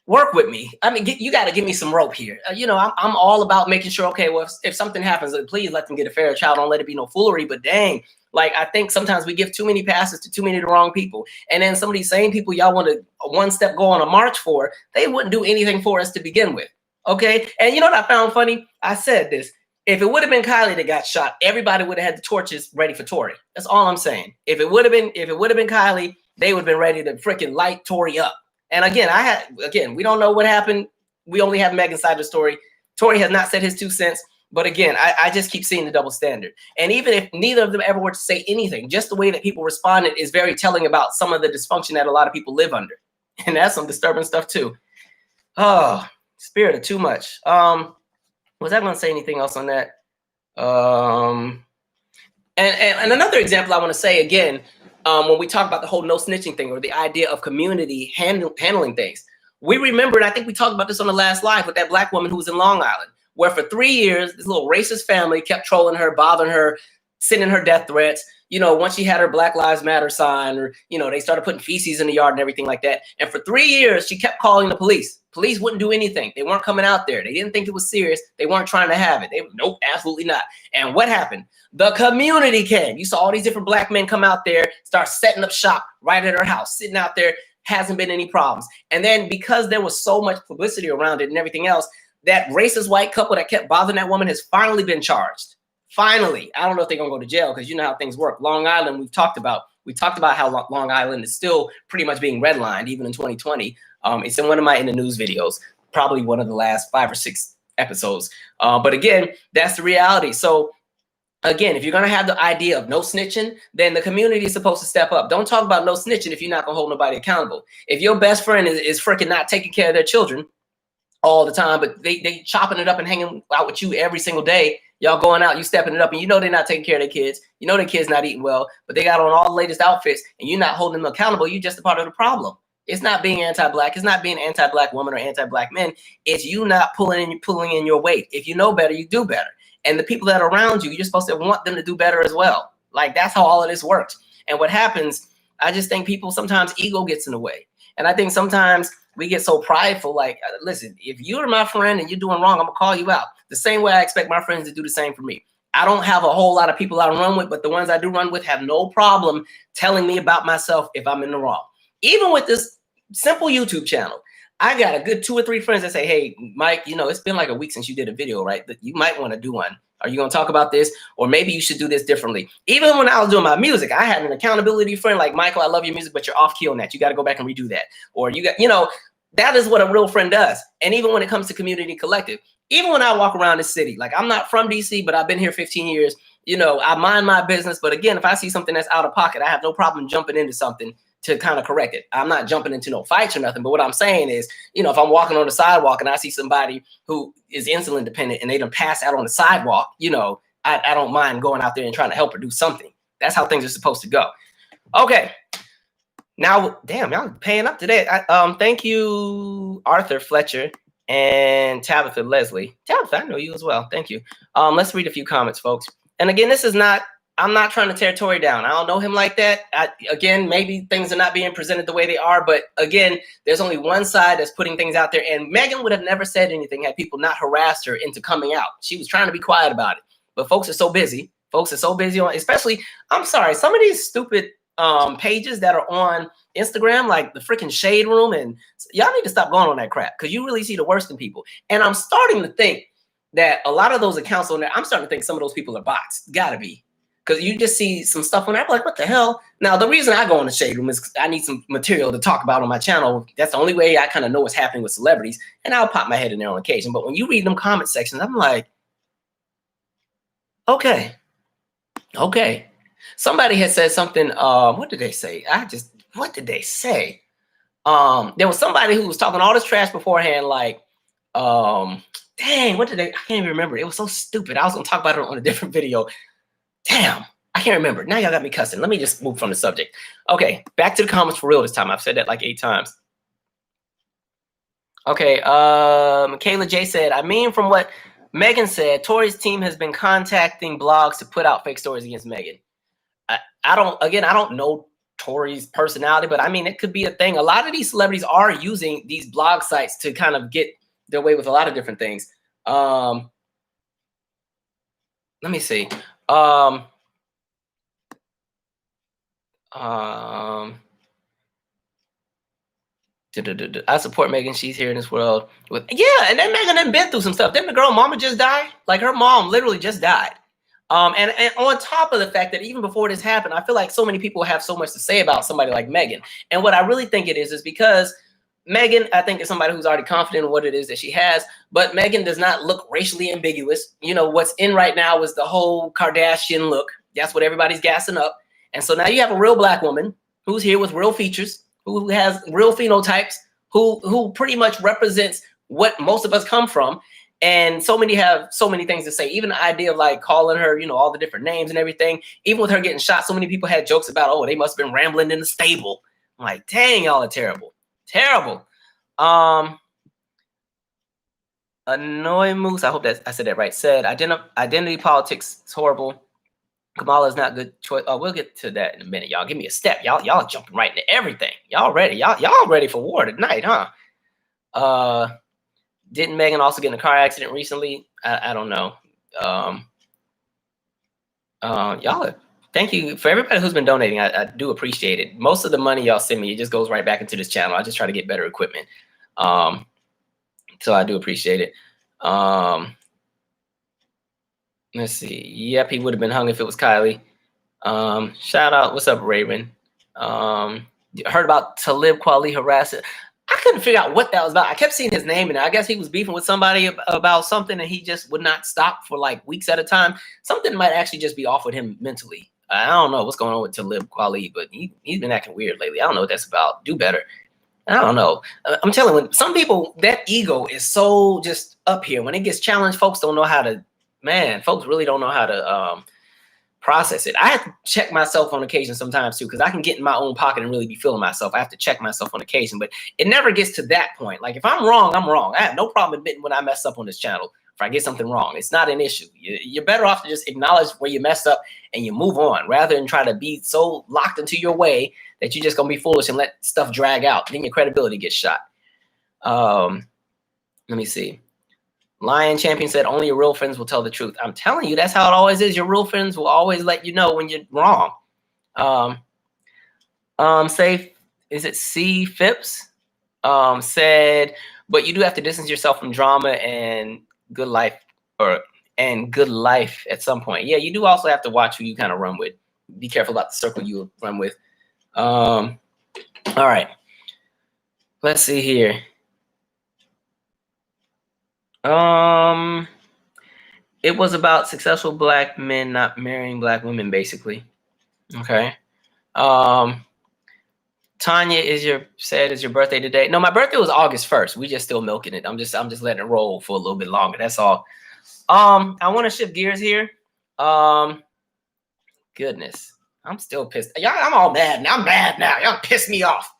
work with me. I mean, you got to give me some rope here. I'm all about making sure, okay, well, if something happens, please let them get a fair trial. Don't let it be no foolery. But dang, I think sometimes we give too many passes to too many of the wrong people. And then some of these same people y'all want to one step go on a march for, they wouldn't do anything for us to begin with. Okay. And you know what I found funny? I said this. If it would have been Kylie that got shot, everybody would have had the torches ready for Tory. That's all I'm saying. If it would have been Kylie, they would have been ready to freaking light Tory up. And again, we don't know what happened. We only have Megan's side of the story. Tory has not said his 2 cents. But again, I just keep seeing the double standard. And even if neither of them ever were to say anything, just the way that people responded is very telling about some of the dysfunction that a lot of people live under. And that's some disturbing stuff too. Oh, spirit of too much. Was I going to say anything else on that? And another example I want to say again, when we talk about the whole no snitching thing or the idea of community handling things, we remember, and I think we talked about this on the last live with that black woman who was in Long Island, where for 3 years, this little racist family kept trolling her, bothering her, sending her death threats. Once she had her Black Lives Matter sign, or, they started putting feces in the yard and everything like that. And for 3 years, she kept calling the police. Police wouldn't do anything. They weren't coming out there. They didn't think it was serious. They weren't trying to have it. Nope, absolutely not. And what happened? The community came. You saw all these different black men come out there, start setting up shop right at her house, sitting out there, hasn't been any problems. And then because there was so much publicity around it and everything else, that racist white couple that kept bothering that woman has finally been charged. Finally. I don't know if they're going to go to jail because you know how things work. Long Island, we talked about how Long Island is still pretty much being redlined, even in 2020. It's in one of my In the News videos, probably one of the last 5 or 6 episodes. But again, that's the reality. So again, if you're going to have the idea of no snitching, then the community is supposed to step up. Don't talk about no snitching if you're not going to hold nobody accountable. If your best friend is freaking not taking care of their children all the time, but they chopping it up and hanging out with you every single day. Y'all going out, you stepping it up, and they're not taking care of their kids. Their kids not eating well, but they got on all the latest outfits, and you're not holding them accountable. You're just a part of the problem. It's not being anti-black. It's not being anti-black woman or anti-black men. It's you not pulling in your weight. If you know better, you do better. And the people that are around you, you're supposed to want them to do better as well. That's how all of this works. And what happens, I just think people sometimes ego gets in the way. And I think sometimes we get so prideful, listen, if you're my friend and you're doing wrong, I'm going to call you out. The same way I expect my friends to do the same for me. I don't have a whole lot of people I run with, but the ones I do run with have no problem telling me about myself if I'm in the wrong. Even with this simple YouTube channel, I got a good 2 or 3 friends that say, hey, Mike, it's been like a week since you did a video, right? But you might want to do one. Are you going to talk about this? Or maybe you should do this differently. Even when I was doing my music, I had an accountability friend like, Michael, I love your music, but you're off key on that. You got to go back and redo that. Or that is what a real friend does. And even when it comes to community collective, even when I walk around the city, I'm not from DC, but I've been here 15 years. I mind my business. But again, if I see something that's out of pocket, I have no problem jumping into something to kind of correct it. I'm not jumping into no fights or nothing. But what I'm saying is, if I'm walking on the sidewalk and I see somebody who is insulin dependent and they done pass out on the sidewalk, I don't mind going out there and trying to help her do something. That's how things are supposed to go. Okay. Now, damn, y'all paying up today. Thank you, Arthur Fletcher and Tabitha Leslie. Tabitha, I know you as well. Thank you. Let's read a few comments, folks. And again, this is not I'm not trying to tear Tory down. I don't know him like that. Again, maybe things are not being presented the way they are, but again, there's only one side that's putting things out there. And Megan would have never said anything had people not harassed her into coming out. She was trying to be quiet about it, but folks are so busy. Folks are so busy on, especially, I'm sorry, some of these stupid pages that are on Instagram, like the freaking Shade Room, and y'all need to stop going on that crap because you really see the worst in people. And I'm starting to think that a lot of those accounts on there, I'm starting to think some of those people are bots. Gotta be. Because you just see some stuff on there, I'm like, what the hell? Now, the reason I go in the Shade Room is I need some material to talk about on my channel. That's the only way I kind of know what's happening with celebrities, and I'll pop my head in there on occasion. But when you read them comment sections, I'm like, okay. Somebody had said something, what did they say? What did they say? There was somebody who was talking all this trash beforehand, like, dang, what did they, I can't even remember. It was so stupid. I was gonna talk about it on a different video. Damn, I can't remember. Now y'all got me cussing. Let me just move from the subject. Okay, back to the comments for real this time. I've said that like 8 times. Okay, Michaela J said, I mean, from what Megan said, Tory's team has been contacting blogs to put out fake stories against Megan. I don't know Tory's personality, but I mean, it could be a thing. A lot of these celebrities are using these blog sites to kind of get their way with a lot of different things. Let me see. I support Megan. She's here in this world. And then Megan done been through some stuff. Didn't the girl mama just die? Like her mom literally just died. And on top of the fact that even before this happened, I feel like so many people have so much to say about somebody like Megan. And what I really think it is because Megan, I think, is somebody who's already confident in what it is that she has. But Megan does not look racially ambiguous. You know, what's in right now is the whole Kardashian look. That's what everybody's gassing up. And so now you have a real black woman who's here with real features, who has real phenotypes, who pretty much represents what most of us come from. And so many have so many things to say. Even the idea of like calling her, you know, all the different names and everything. Even with her getting shot, so many people had jokes about, oh, they must have been rambling in the stable. I'm like, dang, y'all are terrible. Terrible. Annoy Moose, I hope that I said that right, said identity politics is horrible. Kamala is not good choice. Oh, we'll get to that in a minute, y'all. Give me a step. Y'all jumping right into everything. Y'all ready? Y'all ready for war tonight, huh? Didn't Megan also get in a car accident recently? I don't know. Y'all, thank you for everybody who's been donating. I do appreciate it. Most of the money y'all send me, it just goes right back into this channel. I just try to get better equipment. So I do appreciate it. Let's see. Yep, he would have been hung if it was Kylie. Shout out. What's up, Raven? Heard about Talib Kweli harassing. I couldn't figure out what that was about. I kept seeing his name, and I guess he was beefing with somebody about something, and he just would not stop for like weeks at a time. Something might actually just be off with him mentally. I don't know what's going on with Talib Kweli, but he's been acting weird lately. I don't know what that's about. Do better. I don't know. I'm telling you, some people, that ego is so just up here. When it gets challenged, folks don't know how to, folks really don't know how to process it. I have to check myself on occasion sometimes too, because I can get in my own pocket and really be feeling myself. I have to check myself on occasion, but it never gets to that point. Like if I'm wrong, I'm wrong. I have no problem admitting when I mess up on this channel. If I get something wrong, it's not an issue. You're better off to just acknowledge where you messed up and you move on, rather than try to be so locked into your way that you're just gonna be foolish and let stuff drag out. Then your credibility gets shot. Let me see. Lion Champion said, only your real friends will tell the truth. I'm telling you, that's how it always is. Your real friends will always let you know when you're wrong. Say, is it C. Phipps? Said, but you do have to distance yourself from drama and good life good life at some point. Yeah, you do also have to watch who you kind of run with. Be careful about the circle you run with. All right. Let's see here. It was about successful black men not marrying black women, basically. Okay. Tanya, is your birthday today? No, my birthday was August 1st. We just still milking it. I'm just letting it roll for a little bit longer. That's all. I want to shift gears here. Goodness. I'm still pissed. Y'all, I'm all mad now. I'm mad now. Y'all pissed me off.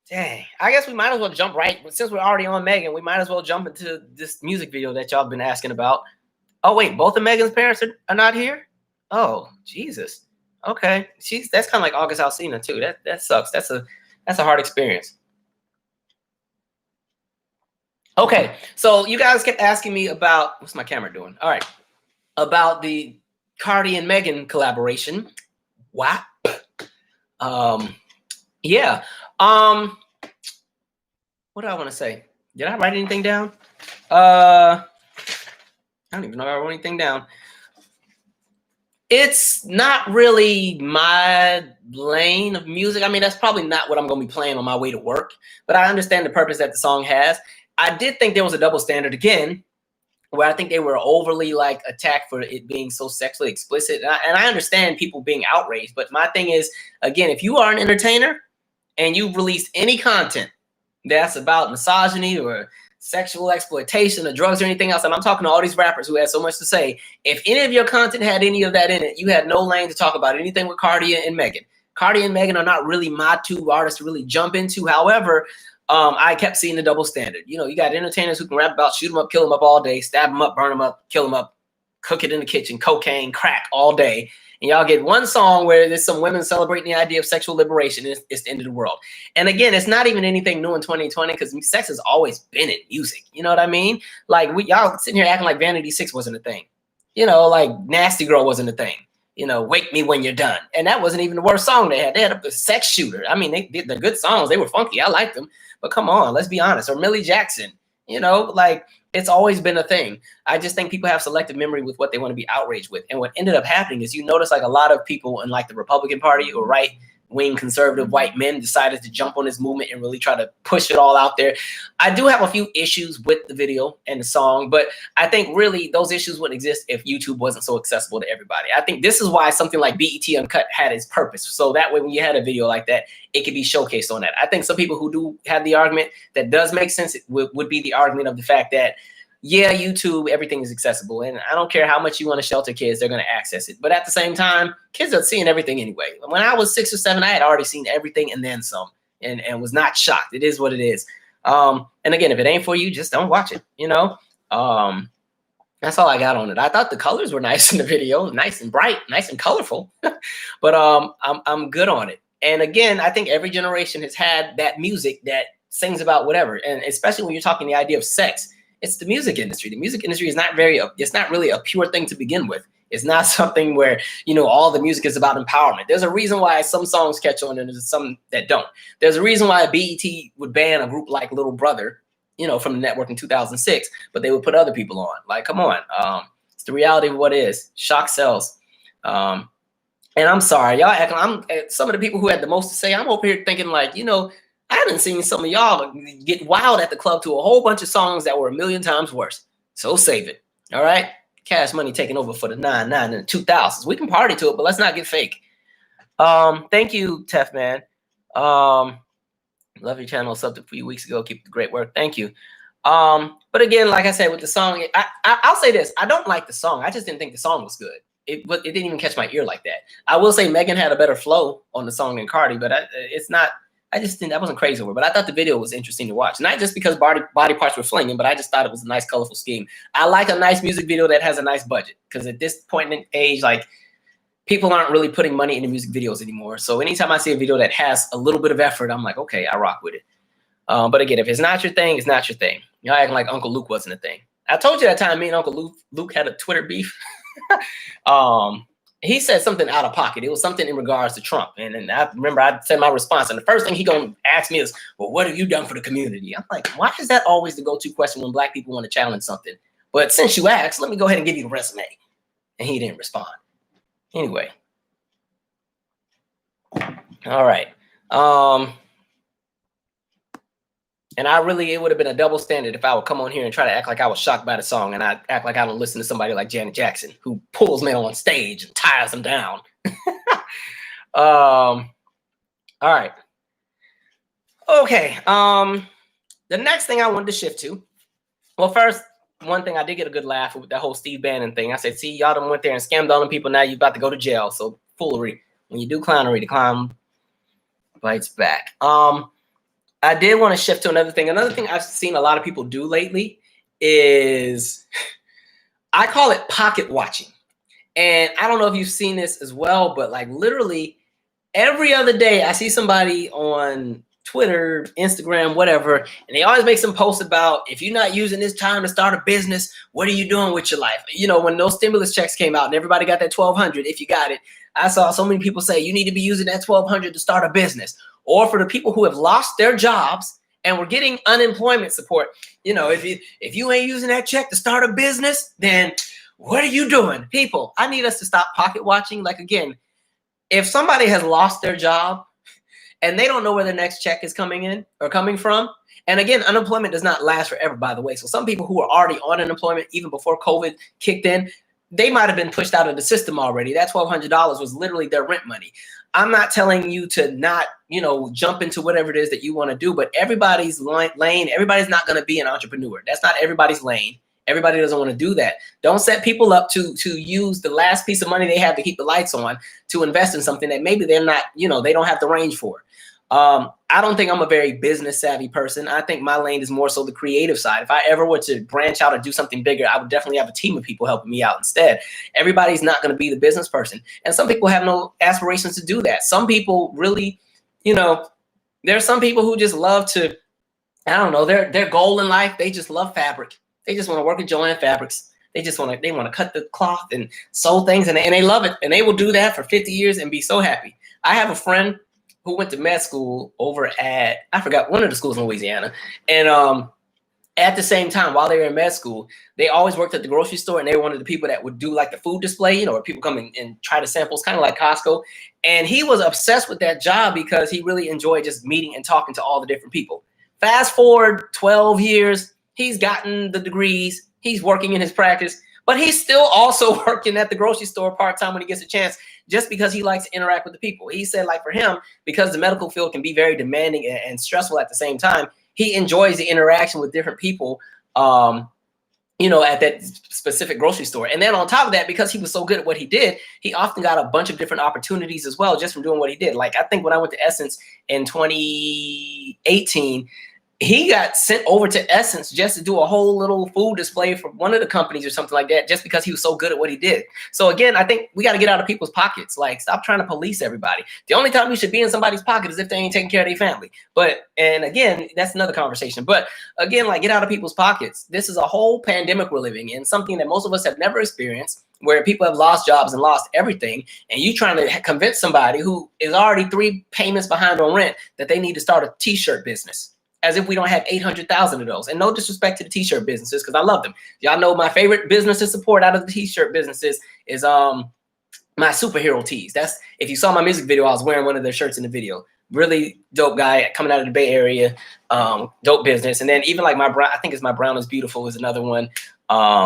Dang. I guess we might as well jump right. Since we're already on Megan, we might as well jump into this music video that y'all been asking about. Oh wait, both of Megan's parents are not here. Oh Jesus. Okay, that's kind of like August Alsina too. That sucks. That's a hard experience. Okay, so you guys kept asking me about what's my camera doing? All right, about the Cardi and Megan collaboration. What? Yeah. What do I want to say? Did I write anything down? I don't even know if I wrote anything down. It's not really my lane of music. I mean, that's probably not what I'm going to be playing on my way to work, but I understand the purpose that the song has. I did think there was a double standard again, where I think they were overly like attacked for it being so sexually explicit. And I understand people being outraged, but my thing is, again, if you are an entertainer and you release any content that's about misogyny or sexual exploitation or drugs or anything else, and I'm talking to all these rappers who had so much to say, if any of your content had any of that in it, you had no lane to talk about anything with Cardi and Megan. Cardi and Megan are not really my two artists to really jump into. However, I kept seeing the double standard. You know, you got entertainers who can rap about shoot them up, kill them up all day, stab them up, burn them up, kill them up, cook it in the kitchen, cocaine, crack all day. And y'all get one song where there's some women celebrating the idea of sexual liberation. It's the end of the world. And again, it's not even anything new in 2020 because sex has always been in music. You know what I mean? Like y'all sitting here acting like Vanity 6 wasn't a thing. You know, like Nasty Girl wasn't a thing. You know, Wake Me When You're Done. And that wasn't even the worst song they had. They had a sex shooter. I mean, they did the good songs. They were funky. I liked them. But come on, let's be honest. Or Millie Jackson. You know, like it's always been a thing. I just think people have selective memory with what they want to be outraged with. And what ended up happening is you notice like a lot of people in like the Republican Party or right-wing conservative white men decided to jump on this movement and really try to push it all out there. I do have a few issues with the video and the song, but I think really those issues wouldn't exist if YouTube wasn't so accessible to everybody. I think this is why something like BET Uncut had its purpose. So that way when you had a video like that, it could be showcased on that. I think some people who do have the argument that does make sense would be the argument of the fact that, yeah, YouTube, everything is accessible. And I don't care how much you want to shelter kids, they're going to access it. But at the same time, kids are seeing everything anyway. When I was 6 or 7, I had already seen everything and then some and was not shocked. It is what it is. And again, if it ain't for you, just don't watch it, you know? That's all I got on it. I thought the colors were nice in the video, nice and bright, nice and colorful. But I'm good on it. And again, I think every generation has had that music that sings about whatever. And especially when you're talking the idea of sex, it's the music industry. The music industry is not it's not really a pure thing to begin with. It's not something where, you know, all the music is about empowerment. There's a reason why some songs catch on and there's some that don't. There's a reason why BET would ban a group like Little Brother, you know, from the network in 2006, but they would put other people on. Like, come on. It's the reality of what is. Shock sells. And I'm sorry, y'all. Some of the people who had the most to say, I'm over here thinking like, you know, I haven't seen some of y'all get wild at the club to a whole bunch of songs that were a million times worse. So save it. All right. Cash Money taking over for the 99 and the 2000s. We can party to it, but let's not get fake. Thank you, Tef, man. Love your channel. Subbed a few weeks ago. Keep the great work. Thank you. But again, like I said, with the song, I'll say this. I don't like the song. I just didn't think the song was good. It didn't even catch my ear like that. I will say Megan had a better flow on the song than Cardi, but it's not. I just didn't. I wasn't crazy over it, but I thought the video was interesting to watch. Not just because body parts were flinging, but I just thought it was a nice, colorful scheme. I like a nice music video that has a nice budget because at this point in age, like people aren't really putting money into music videos anymore. So anytime I see a video that has a little bit of effort, I'm like, okay, I rock with it. But again, if it's not your thing, it's not your thing. Y'all acting like Uncle Luke wasn't a thing. I told you that time me and Uncle Luke had a Twitter beef. He said something out of pocket. It was something in regards to Trump. And I remember I said my response. And the first thing he going to ask me is, well, what have you done for the community? I'm like, why is that always the go-to question when black people want to challenge something? But since you asked, let me go ahead and give you the resume. And he didn't respond. Anyway. All right. And it would have been a double standard if I would come on here and try to act like I was shocked by the song and I act like I don't listen to somebody like Janet Jackson who pulls men on stage and ties them down. All right. Okay. The next thing I wanted to shift to. Well, first, one thing I did get a good laugh with that whole Steve Bannon thing. I said, see, y'all done went there and scammed all them people. Now you're about to go to jail. So foolery. When you do clownery, the clown bites back. I did want to shift to another thing. Another thing I've seen a lot of people do lately is I call it pocket watching. And I don't know if you've seen this as well, but like literally every other day I see somebody on Twitter, Instagram, whatever, and they always make some posts about if you're not using this time to start a business, what are you doing with your life? You know, when those stimulus checks came out and everybody got that $1,200, if you got it, I saw so many people say you need to be using that $1,200 to start a business. Or for the people who have lost their jobs and we're getting unemployment support, you know, if you ain't using that check to start a business, then what are you doing? People, I need us to stop pocket watching. Like, again, if somebody has lost their job and they don't know where their next check is coming in or coming from, and again, unemployment does not last forever, by the way. So some people who are already on unemployment, even before COVID kicked in, they might have been pushed out of the system already. That $1,200 was literally their rent money. I'm not telling you to not, you know, jump into whatever it is that you want to do, but everybody's lane, everybody's not going to be an entrepreneur. That's not everybody's lane. Everybody doesn't want to do that. Don't set people up to use the last piece of money they have to keep the lights on to invest in something that maybe they're not, you know, they don't have the range for. I don't think I'm a very business savvy person. I think my lane is more so the creative side. If I ever were to branch out or do something bigger, I would definitely have a team of people helping me out instead. Everybody's not going to be the business person. And some people have no aspirations to do that. Some people really, you know, there are some people who just love to, I don't know, their goal in life, they just love fabric. They just want to work at Joanne Fabrics. They want to cut the cloth and sew things, and they love it. And they will do that for 50 years and be so happy. I have a friend who went to med school over at, I forgot, one of the schools in Louisiana. And at the same time, while they were in med school, they always worked at the grocery store, and they were one of the people that would do like the food display, you know, where people come in and try the samples, kind of like Costco. And he was obsessed with that job because he really enjoyed just meeting and talking to all the different people. Fast forward 12 years, he's gotten the degrees, he's working in his practice, but he's still also working at the grocery store part-time when he gets a chance, just because he likes to interact with the people. He said, like, for him, because the medical field can be very demanding and stressful at the same time, he enjoys the interaction with different people, you know, at that specific grocery store. And then on top of that, because he was so good at what he did, he often got a bunch of different opportunities as well, just from doing what he did. Like, I think when I went to Essence in 2018, he got sent over to Essence just to do a whole little food display for one of the companies or something like that, just because he was so good at what he did. So again, I think we got to get out of people's pockets. Like, stop trying to police everybody. The only time you should be in somebody's pocket is if they ain't taking care of their family. And again, that's another conversation. But again, like, get out of people's pockets. This is a whole pandemic we're living in, something that most of us have never experienced, where people have lost jobs and lost everything. And you trying to convince somebody who is already 3 payments behind on rent that they need to start a t-shirt business, as if we don't have 800,000 of those. And no disrespect to the t-shirt businesses, because I love them. Y'all know my favorite business to support out of the t-shirt businesses is my superhero tees. That's, if you saw my music video, I was wearing one of their shirts in the video. Really dope guy coming out of the Bay Area, dope business. And then even like I think it's My Brown is Beautiful is another one.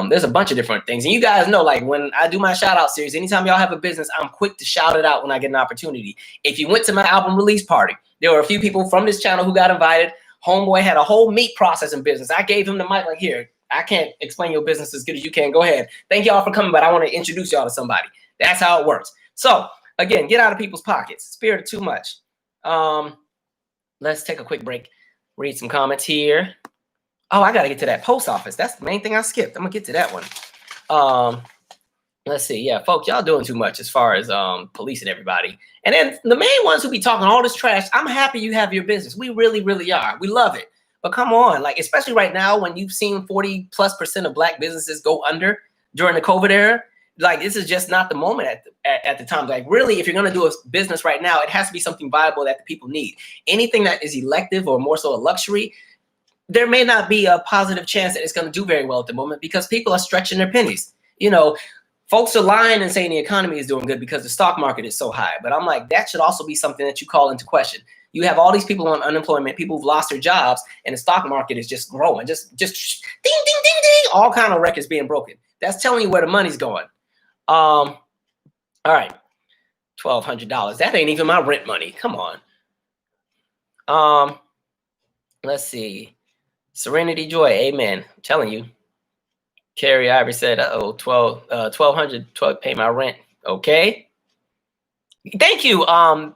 There's a bunch of different things. And you guys know, like, when I do my shout out series, anytime y'all have a business, I'm quick to shout it out when I get an opportunity. If you went to my album release party, there were a few people from this channel who got invited. Homeboy had a whole meat processing business. I gave him the mic, like, here, I can't explain your business as good as you can. Go ahead. Thank y'all for coming, but I want to introduce y'all to somebody. That's how it works. So again, get out of people's pockets. Spirit too much. Let's take a quick break. Read some comments here. Oh, I got to get to that post office. That's the main thing I skipped. I'm going to get to that one. Let's see. Yeah, folks, y'all doing too much as far as policing everybody. And then the main ones who be talking all this trash, I'm happy you have your business. We really, really are. We love it. But come on, like, especially right now when you've seen 40+% of Black businesses go under during the COVID era, like, this is just not the moment at the time. Like, really, if you're going to do a business right now, it has to be something viable that the people need. Anything that is elective or more so a luxury, there may not be a positive chance that it's going to do very well at the moment, because people are stretching their pennies. You know, folks are lying and saying the economy is doing good because the stock market is so high. But I'm like, that should also be something that you call into question. You have all these people on unemployment, people who've lost their jobs, and the stock market is just growing. Just ding, ding, ding, ding, all kind of records being broken. That's telling you where the money's going. All right, $1,200. That ain't even my rent money. Come on. Let's see. Serenity Joy, amen. I'm telling you. Carrie Ivory said, 1,200 pay my rent. Okay. Thank you.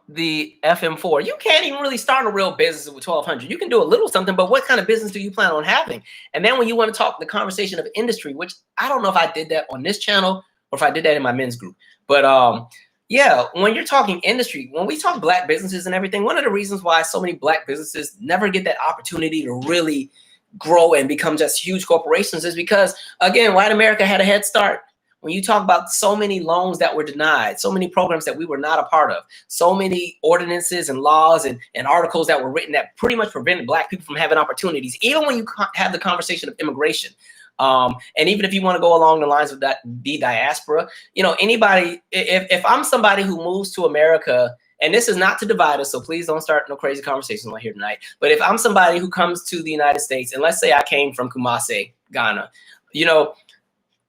The FM4. You can't even really start a real business with 1,200. You can do a little something, but what kind of business do you plan on having? And then when you want to talk the conversation of industry, which I don't know if I did that on this channel or if I did that in my men's group, but yeah, when you're talking industry, when we talk black businesses and everything, one of the reasons why so many black businesses never get that opportunity to really grow and become just huge corporations is because, again, white America had a head start. When you talk about so many loans that were denied, so many programs that we were not a part of, so many ordinances and laws and articles that were written that pretty much prevented black people from having opportunities, even when you have the conversation of immigration. And even if you want to go along the lines of that, the diaspora, you know, anybody, if I'm somebody who moves to America, and this is not to divide us, so please don't start no crazy conversations right here tonight. But if I'm somebody who comes to the United States, and let's say I came from Kumasi, Ghana, you know,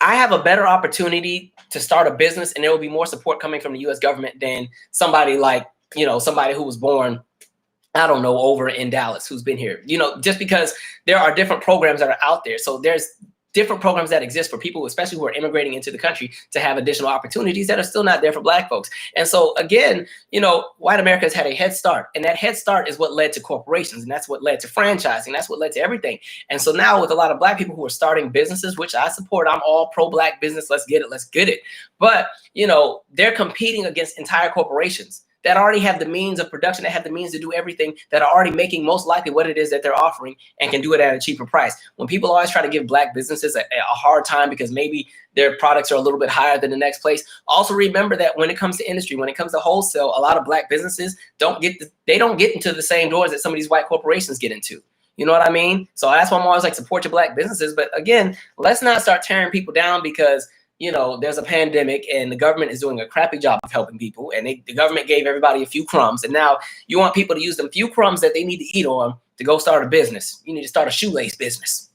I have a better opportunity to start a business, and there will be more support coming from the U.S. government than somebody like, you know, somebody who was born, I don't know, over in Dallas, who's been here, you know, just because there are different programs that are out there. So there's different programs that exist for people, especially who are immigrating into the country, to have additional opportunities that are still not there for black folks. And so again, you know, white America has had a head start, and that head start is what led to corporations, and that's what led to franchising. That's what led to everything. And so now with a lot of black people who are starting businesses, which I support, I'm all pro black business. Let's get it. Let's get it. But, you know, they're competing against entire corporations that already have the means of production, that have the means to do everything, that are already making most likely what it is that they're offering and can do it at a cheaper price. When people always try to give black businesses a hard time because maybe their products are a little bit higher than the next place, also remember that when it comes to industry, when it comes to wholesale, a lot of black businesses don't get into the same doors that some of these white corporations get into. You know what I mean? So that's why I'm always like, support your black businesses. But again, let's not start tearing people down because, you know, there's a pandemic and the government is doing a crappy job of helping people, and the government gave everybody a few crumbs, and now you want people to use them few crumbs that they need to eat on to go start a business. You need to start a shoelace business.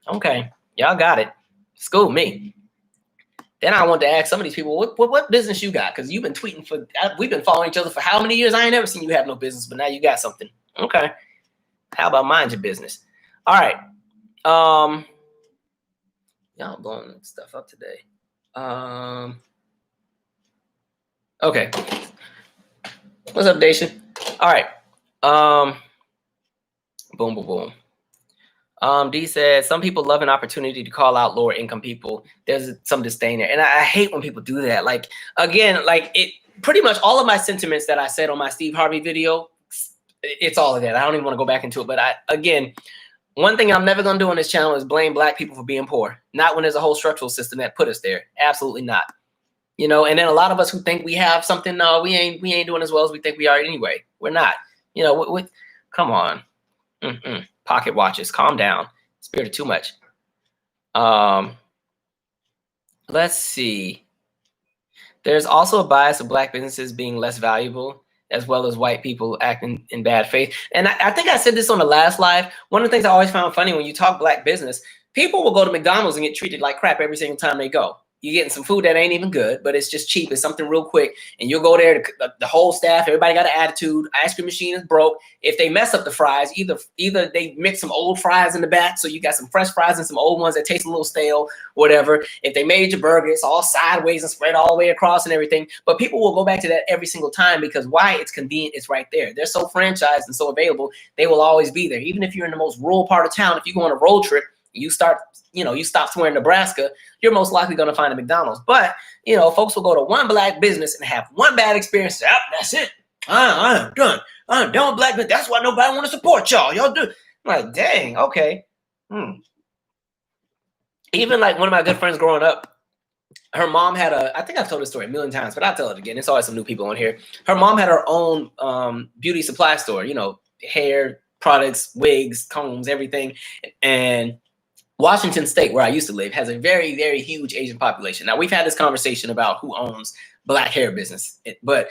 Okay, y'all got it. School me. Then I want to ask some of these people, what business you got? Because you've been tweeting we've been following each other for how many years? I ain't never seen you have no business, but now you got something. Okay, how about mind your business? All right. Y'all blowing stuff up today. Okay. What's up, Dacian? All right. Boom, boom, boom. D said, some people love an opportunity to call out lower income people. There's some disdain there. And I hate when people do that. Like, again, like it pretty much all of my sentiments that I said on my Steve Harvey video, it's all of that. I don't even want to go back into it. But again, one thing I'm never going to do on this channel is blame black people for being poor. Not when there's a whole structural system that put us there. Absolutely not. You know, and then a lot of us who think we have something, no, we ain't doing as well as we think we are anyway. We're not. You know, come on. Pocket watches. Calm down. Spirited too much. Let's see. There's also a bias of black businesses being less valuable, as well as white people acting in bad faith. And I think I said this on the last live. One of the things I always found funny when you talk black business, people will go to McDonald's and get treated like crap every single time they go. You're getting some food that ain't even good, but it's just cheap. It's something real quick. And you'll go there, the whole staff, everybody got an attitude. Ice cream machine is broke. If they mess up the fries, either they mix some old fries in the back, so you got some fresh fries and some old ones that taste a little stale, whatever. If they made your burger, it's all sideways and spread all the way across and everything. But people will go back to that every single time because why? It's convenient. It's right there. They're so franchised and so available. They will always be there. Even if you're in the most rural part of town, if you go on a road trip, you stop somewhere in Nebraska, you're most likely going to find a McDonald's. But, you know, folks will go to one black business and have one bad experience. Yep, that's it. I'm done. I'm done with black business. That's why nobody want to support y'all. Y'all do. I'm like, dang, okay. Even like one of my good friends growing up, her mom had I think I've told this story a million times, but I'll tell it again. It's always some new people on here. Her mom had her own beauty supply store, you know, hair products, wigs, combs, everything. And Washington State, where I used to live, has a very, very huge Asian population. Now, we've had this conversation about who owns black hair business, but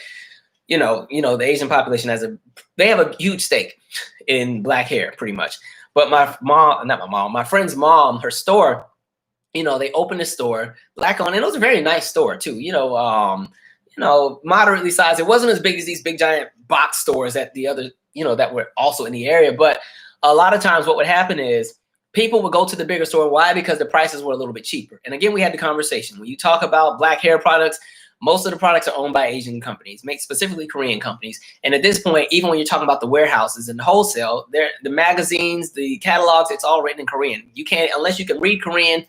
you know, the Asian population they have a huge stake in black hair, pretty much. But my friend's mom, her store, you know, they opened a store, black owned, and it was a very nice store too. You know, moderately sized. It wasn't as big as these big giant box stores at the other, you know, that were also in the area. But a lot of times, what would happen is people would go to the bigger store. Why? Because the prices were a little bit cheaper. And again, we had the conversation. When you talk about black hair products, most of the products are owned by Asian companies, specifically Korean companies. And at this point, even when you're talking about the warehouses and the wholesale, the magazines, the catalogs, it's all written in Korean. You can't, unless you can read Korean,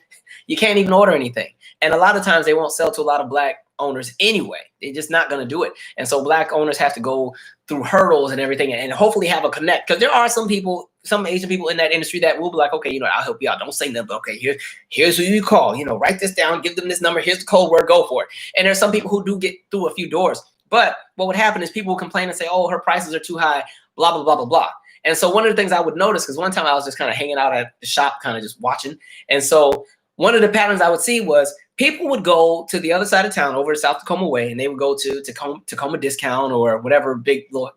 you can't even order anything. And a lot of times they won't sell to a lot of Black owners anyway. They're just not going to do it. And so Black owners have to go through hurdles and everything and hopefully have a connect. Because there are some people, some Asian people in that industry that will be like, okay, I'll help you out. Don't say nothing, but okay, here's who you call. Write this down, give them this number. Here's the code word, go for it. And there's some people who do get through a few doors. But what would happen is people would complain and say, oh, her prices are too high, blah, blah, blah, blah, blah. And so one of the things I would notice, because one time I was just kind of hanging out at the shop, kind of just watching. And so one of the patterns I would see was people would go to the other side of town over South Tacoma Way, and they would go to Tacoma Discount or whatever big little,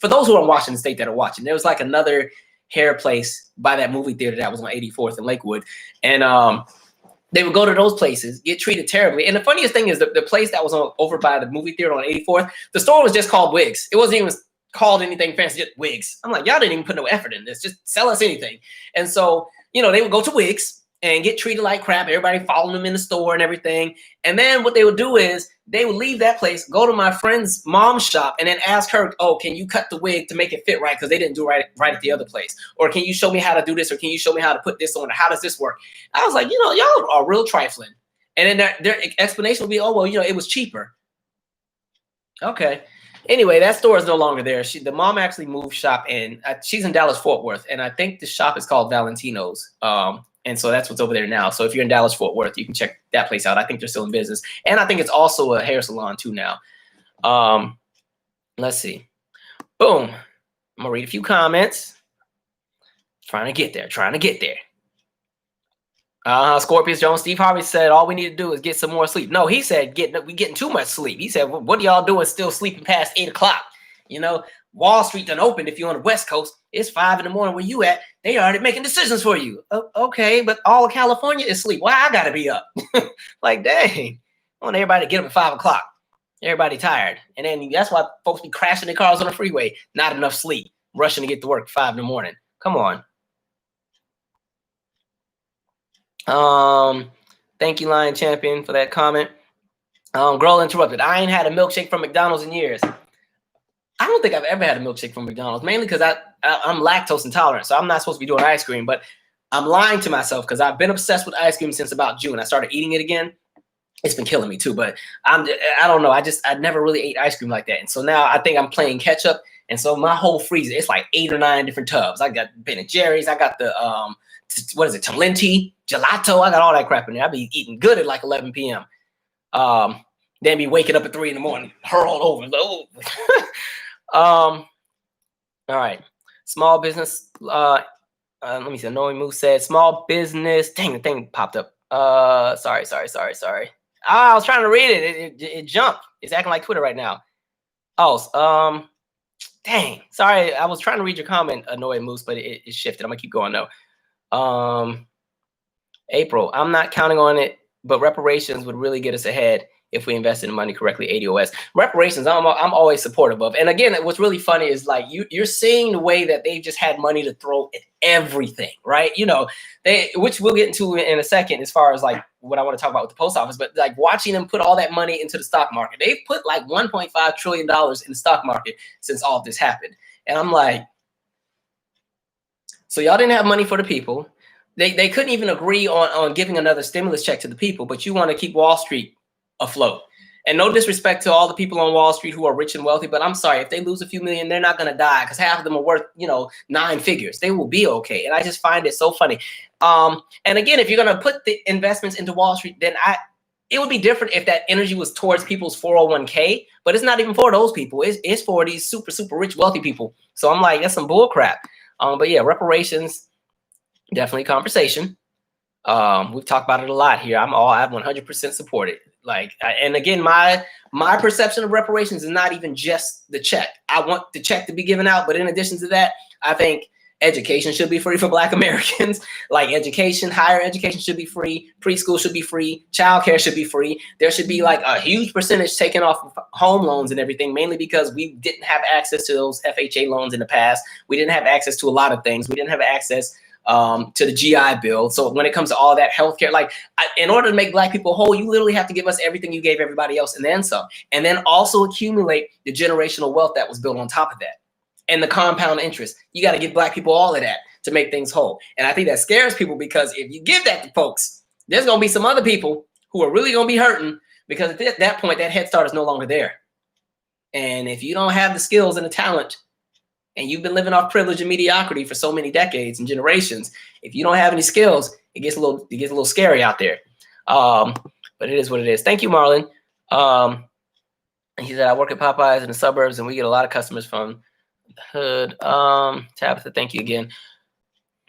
for those who are in Washington State that are watching, there was like another hair place by that movie theater that was on 84th and Lakewood. And they would go to those places, get treated terribly. And the funniest thing is the place that was over by the movie theater on 84th, the store was just called Wigs. It wasn't even called anything fancy, just Wigs. I'm like, y'all didn't even put no effort in this. Just sell us anything. And so, they would go to Wigs and get treated like crap. Everybody following them in the store and everything. And then what they would do is they would leave that place, go to my friend's mom's shop, and then ask her, oh, can you cut the wig to make it fit right? Because they didn't do right at the other place. Or can you show me how to do this? Or can you show me how to put this on? Or how does this work? I was like, y'all are real trifling. And then their explanation would be, oh, well, it was cheaper. Okay. Anyway, that store is no longer there. The mom actually moved shop, and she's in Dallas-Fort Worth. And I think the shop is called Valentino's. And so that's what's over there now. So if you're in Dallas-Fort Worth, you can check that place out. I think they're still in business. And I think it's also a hair salon too now. Let's see. Boom. I'm going to read a few comments. Trying to get there. Scorpius Jones, Steve Harvey said, all we need to do is get some more sleep. No, he said, we getting too much sleep. He said, what are y'all doing still sleeping past 8 o'clock? Wall Street done opened. If you're on the West Coast, it's 5 in the morning where you at. They already making decisions for you. Okay, but all of California is asleep. Why I gotta be up? Like, dang. I want everybody to get up at 5 o'clock. Everybody tired. And then that's why folks be crashing their cars on the freeway. Not enough sleep. Rushing to get to work at 5 in the morning. Come on. Thank you, Lion Champion, for that comment. Girl interrupted. I ain't had a milkshake from McDonald's in years. I don't think I've ever had a milkshake from McDonald's, mainly because I'm lactose intolerant, so I'm not supposed to be doing ice cream, but I'm lying to myself because I've been obsessed with ice cream since about June. I started eating it again. It's been killing me too, but I don't know. I never really ate ice cream like that. And so now I think I'm playing catch up. And so my whole freezer, it's like 8 or 9 different tubs. I got Ben & Jerry's. I got the, Talenti, gelato. I got all that crap in there. I be eating good at like 11 p.m. Then be waking up at 3 in the morning, hurled over. All right. Small business. Let me see. Annoying Moose said small business. Dang, the thing popped up. Sorry. I was trying to read it. It jumped. It's acting like Twitter right now. Oh, dang. Sorry. I was trying to read your comment, Annoying Moose, but it shifted. I'm gonna keep going though. April. I'm not counting on it, but reparations would really get us ahead if we invested in money correctly. ADOS reparations, I'm always supportive of. And again, what's really funny is like you're seeing the way that they've just had money to throw at everything, right? Which we'll get into in a second as far as like what I want to talk about with the post office, but like watching them put all that money into the stock market. They've put like $1.5 trillion in the stock market since all of this happened. And I'm like, so y'all didn't have money for the people. They couldn't even agree on giving another stimulus check to the people, but you want to keep Wall Street afloat. And no disrespect to all the people on Wall Street who are rich and wealthy, but I'm sorry, if they lose a few million, they're not going to die because half of them are worth, 9 figures. They will be okay. And I just find it so funny. And again, if you're going to put the investments into Wall Street, then it would be different if that energy was towards people's 401k, but it's not even for those people. It's for these super, super rich, wealthy people. So I'm like, that's some bull crap. But yeah, reparations, definitely conversation. We've talked about it a lot here. I 100% support it. And again, my perception of reparations is not even just the check. I want the check to be given out, but in addition to that, I think education should be free for Black Americans. Like education, higher education should be free. Preschool should be free. Childcare should be free. There should be like a huge percentage taken off of home loans and everything, mainly because we didn't have access to those FHA loans in the past. We didn't have access to a lot of things. We didn't have access to the GI Bill. So when it comes to all that healthcare, like in order to make Black people whole, you literally have to give us everything you gave everybody else and then some, and then also accumulate the generational wealth that was built on top of that and the compound interest. You got to give Black people all of that to make things whole. And I think that scares people, because if you give that to folks, there's going to be some other people who are really going to be hurting, because at that point, that head start is no longer there. And if you don't have the skills and the talent, and you've been living off privilege and mediocrity for so many decades and generations, if you don't have any skills, it gets a little scary out there. But it is what it is. Thank you, Marlon. He said, I work at Popeyes in the suburbs, and we get a lot of customers from the hood. Tabitha, thank you again.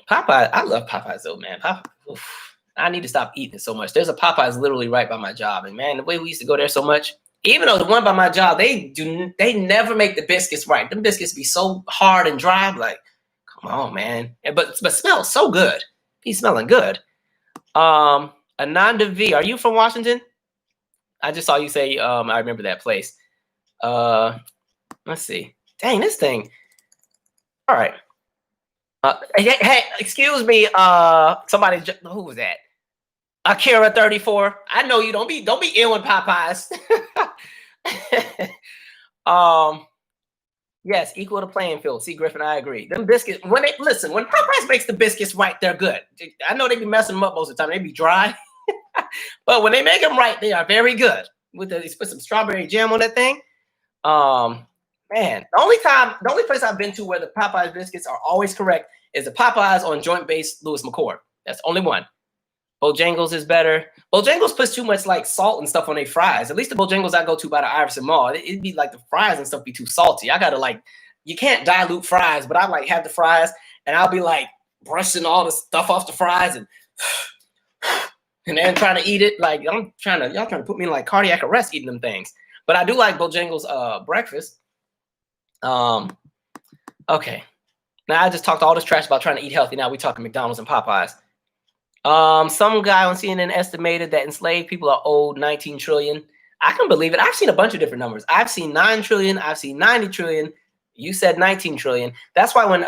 Popeyes, I love Popeyes though, man. I need to stop eating it so much. There's a Popeyes literally right by my job, and man, the way we used to go there so much. Even though the one by my job, they never make the biscuits right. Them biscuits be so hard and dry. I'm like, come on, man. But smells so good. He's smelling good. Ananda V, are you from Washington? I just saw you say, I remember that place. Let's see. Dang, this thing. All right. Hey, excuse me. Somebody, who was that? Akira 34. I know you don't be ill in Popeyes. Yes, equal the playing field. See, Griffin, I agree. Them biscuits, when Popeyes makes the biscuits right, they're good. I know they be messing them up most of the time. They be dry. But when they make them right, they are very good. They put some strawberry jam on that thing. Man, the only place I've been to where the Popeyes biscuits are always correct is the Popeyes on Joint Base Lewis McCord. That's the only one. Bojangles is better. Bojangles puts too much like salt and stuff on their fries. At least the Bojangles I go to by the Iverson Mall, it'd be like the fries and stuff be too salty. I gotta like, you can't dilute fries, but I like have the fries and I'll be like brushing all the stuff off the fries and then trying to eat it. Like y'all trying to put me in like cardiac arrest eating them things. But I do like Bojangles breakfast. Okay. Now I just talked all this trash about trying to eat healthy. Now we talking McDonald's and Popeyes. Some guy on CNN estimated that enslaved people are owed 19 trillion. I can believe it. I've seen a bunch of different numbers. I've seen 9 trillion. I've seen 90 trillion. You said 19 trillion. That's why when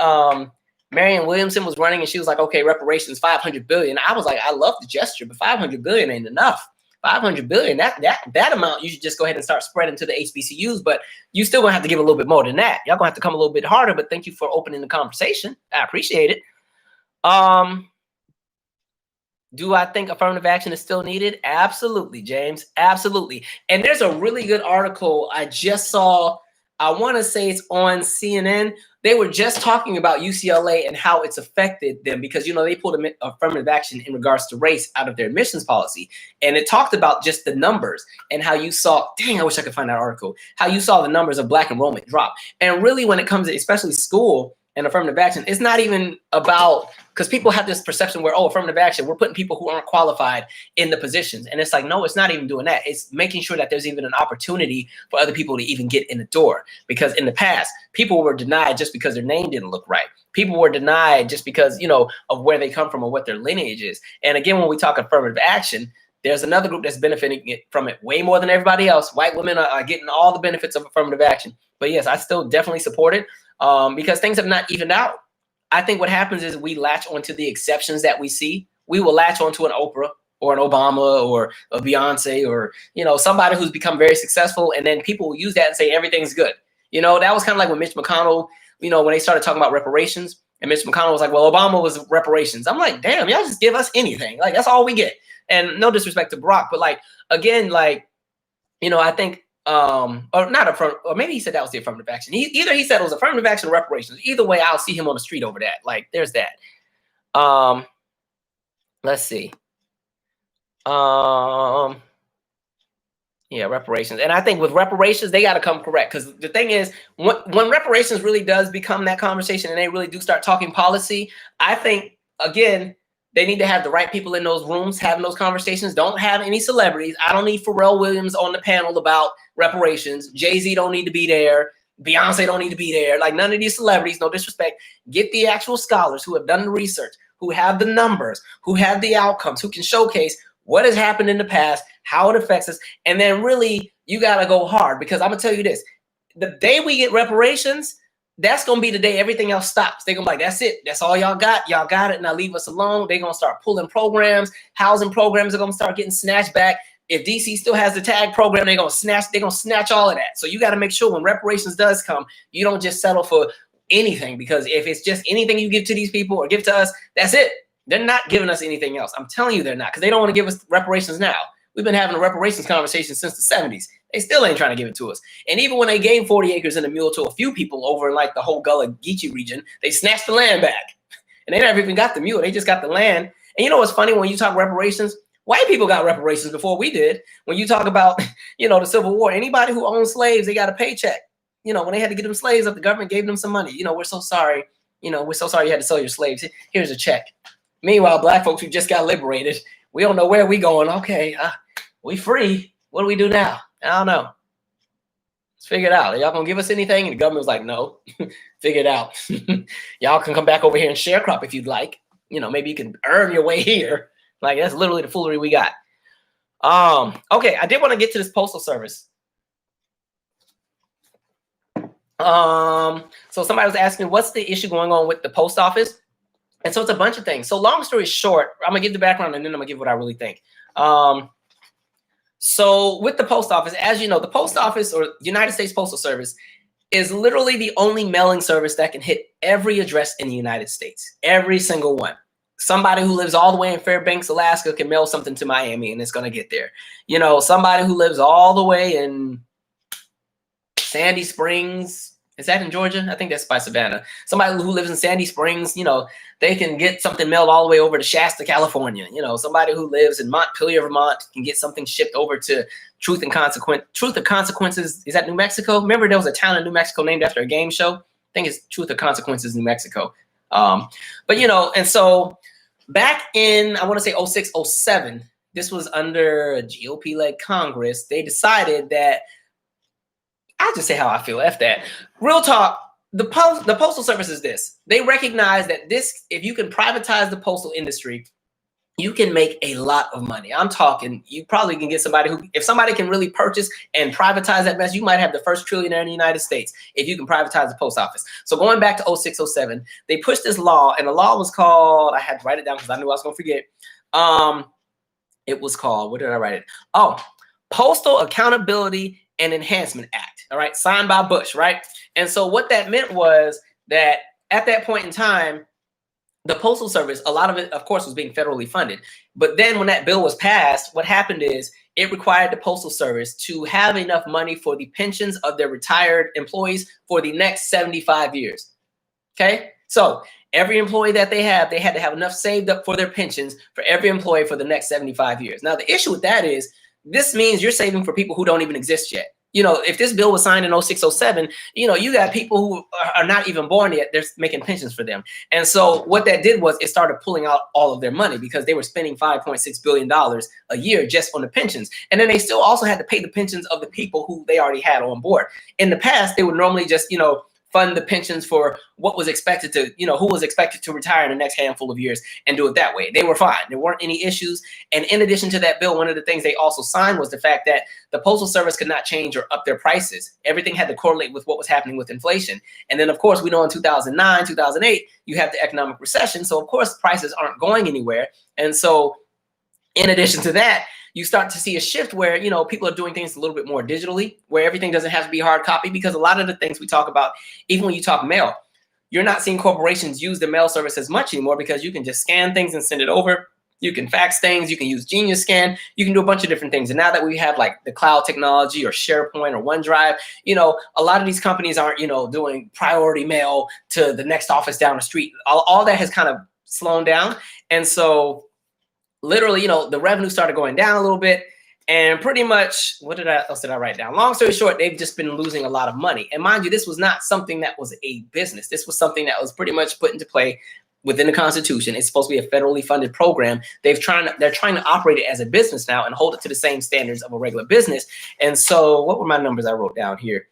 Marianne Williamson was running and she was like, okay, reparations, 500 billion. I was like, I love the gesture, but 500 billion ain't enough. 500 billion, that amount, you should just go ahead and start spreading to the HBCUs, but you still gonna have to give a little bit more than that. Y'all gonna have to come a little bit harder, but thank you for opening the conversation. I appreciate it. Do I think affirmative action is still needed? Absolutely, James. Absolutely. And there's a really good article I just saw. I want to say it's on CNN. They were just talking about UCLA and how it's affected them because, you know, they pulled affirmative action in regards to race out of their admissions policy. And it talked about just the numbers and how you saw, dang, I wish I could find that article, how you saw the numbers of Black enrollment drop. And really when it comes to especially school and affirmative action, it's not even about, because people have this perception where, oh, affirmative action, we're putting people who aren't qualified in the positions. And it's like, no, it's not even doing that. It's making sure that there's even an opportunity for other people to even get in the door. Because in the past, people were denied just because their name didn't look right. People were denied just because, you know, of where they come from or what their lineage is. And again, when we talk affirmative action, there's another group that's benefiting from it way more than everybody else. White women are getting all the benefits of affirmative action. But yes, I still definitely support it because things have not evened out. I think what happens is we latch onto the exceptions that we see. We will latch onto an Oprah or an Obama or a Beyonce or, you know, somebody who's become very successful. And then people will use that and say everything's good. You know, that was kind of like when Mitch McConnell, you know, when they started talking about reparations and Mitch McConnell was like, well, Obama was reparations. I'm like, damn, y'all just give us anything. Like, that's all we get. And no disrespect to Barack, but like, again, like, you know, I think, or not affirmative, or maybe he said that was the affirmative action. Either he said it was affirmative action or reparations. Either way, I'll see him on the street over that. Like, there's that. Let's see. Yeah, reparations. And I think with reparations, they got to come correct. Because the thing is, when reparations really does become that conversation and they really do start talking policy, I think, again, they need to have the right people in those rooms having those conversations. Don't have any celebrities. I don't need Pharrell Williams on the panel about reparations. Jay-Z don't need to be there. Beyonce don't need to be there. Like, none of these celebrities, no disrespect. Get the actual scholars who have done the research, who have the numbers, who have the outcomes, who can showcase what has happened in the past, how it affects us. And then really, you got to go hard because I'm going to tell you this. The day we get reparations, that's going to be the day everything else stops. They're going to be like, that's it. That's all y'all got. Y'all got it. Now leave us alone. They're going to start pulling programs. Housing programs are going to start getting snatched back. If DC still has the tag program, they're going to snatch all of that. So you got to make sure when reparations does come, you don't just settle for anything, because if it's just anything you give to these people or give to us, that's it. They're not giving us anything else. I'm telling you they're not, because they don't want to give us reparations now. We've been having a reparations conversation since the 70s. They still ain't trying to give it to us. And even when they gave 40 acres and a mule to a few people over in like the whole Gullah Geechee region, they snatched the land back. And they never even got the mule. They just got the land. And you know what's funny? When you talk reparations, white people got reparations before we did. When you talk about, the Civil War, anybody who owned slaves, they got a paycheck. When they had to get them slaves up, the government gave them some money. We're so sorry. We're so sorry you had to sell your slaves. Here's a check. Meanwhile, black folks who just got liberated, we don't know where we going. Okay, we free. What do we do now? I don't know. Let's figure it out. Are y'all gonna give us anything? And the government was like, no, figure it out. Y'all can come back over here and sharecrop if you'd like. Maybe you can earn your way here. Like, that's literally the foolery we got. Okay, I did want to get to this Postal Service. So somebody was asking, what's the issue going on with the post office? And so it's a bunch of things. So long story short, I'm gonna give the background and then I'm gonna give what I really think. So with the post office, as you know, the post office or United States Postal Service is literally the only mailing service that can hit every address in the United States, every single one. Somebody who lives all the way in Fairbanks, Alaska can mail something to Miami and it's gonna get there. Somebody who lives all the way in Sandy Springs, is that in Georgia? I think that's by Savannah. Somebody who lives in Sandy Springs, they can get something mailed all the way over to Shasta, California. Somebody who lives in Montpelier, Vermont can get something shipped over to Truth of Consequences. Is that New Mexico? Remember there was a town in New Mexico named after a game show? I think it's Truth of Consequences, New Mexico. And so back in, I want to say 06, 07, this was under a GOP-led Congress. They decided that, I'll just say how I feel. F that. Real talk. The Postal Service is this. They recognize that if you can privatize the postal industry, you can make a lot of money. I'm talking, you probably can get somebody if somebody can really purchase and privatize that mess, you might have the first trillionaire in the United States if you can privatize the post office. So going back to 06, 07, they pushed this law, and the law was called, I had to write it down because I knew I was going to forget. It was called, what did I write it? Oh, Postal Accountability and Enhancement Act, all right, signed by Bush, right? And so what that meant was that at that point in time, the Postal Service, a lot of it, of course, was being federally funded. But then when that bill was passed, what happened is it required the Postal Service to have enough money for the pensions of their retired employees for the next 75 years, okay? So every employee that they had to have enough saved up for their pensions for every employee for the next 75 years. Now, the issue with that is, this means you're saving for people who don't even exist yet. If this bill was signed in 06, 07, you got people who are not even born yet. They're making pensions for them. And so what that did was it started pulling out all of their money because they were spending $5.6 billion a year just on the pensions. And then they still also had to pay the pensions of the people who they already had on board. In the past, they would normally just, fund the pensions for what was expected to, who was expected to retire in the next handful of years and do it that way. They were fine. There weren't any issues. And in addition to that bill, one of the things they also signed was the fact that the Postal Service could not change or up their prices. Everything had to correlate with what was happening with inflation. And then, of course, we know in 2009, 2008, you have the economic recession. So, of course, prices aren't going anywhere. And so in addition to that, you start to see a shift where, people are doing things a little bit more digitally, where everything doesn't have to be hard copy, because a lot of the things we talk about, even when you talk mail, you're not seeing corporations use the mail service as much anymore because you can just scan things and send it over. You can fax things. You can use Genius Scan. You can do a bunch of different things. And now that we have like the cloud technology or SharePoint or OneDrive, a lot of these companies aren't, doing priority mail to the next office down the street. All that has kind of slowed down. And so literally, the revenue started going down a little bit, and pretty much, what else did I write down? Long story short, they've just been losing a lot of money. And mind you, this was not something that was a business. This was something that was pretty much put into play within the Constitution. It's supposed to be a federally funded program. They're trying to operate it as a business now and hold it to the same standards of a regular business. And so, what were my numbers I wrote down here?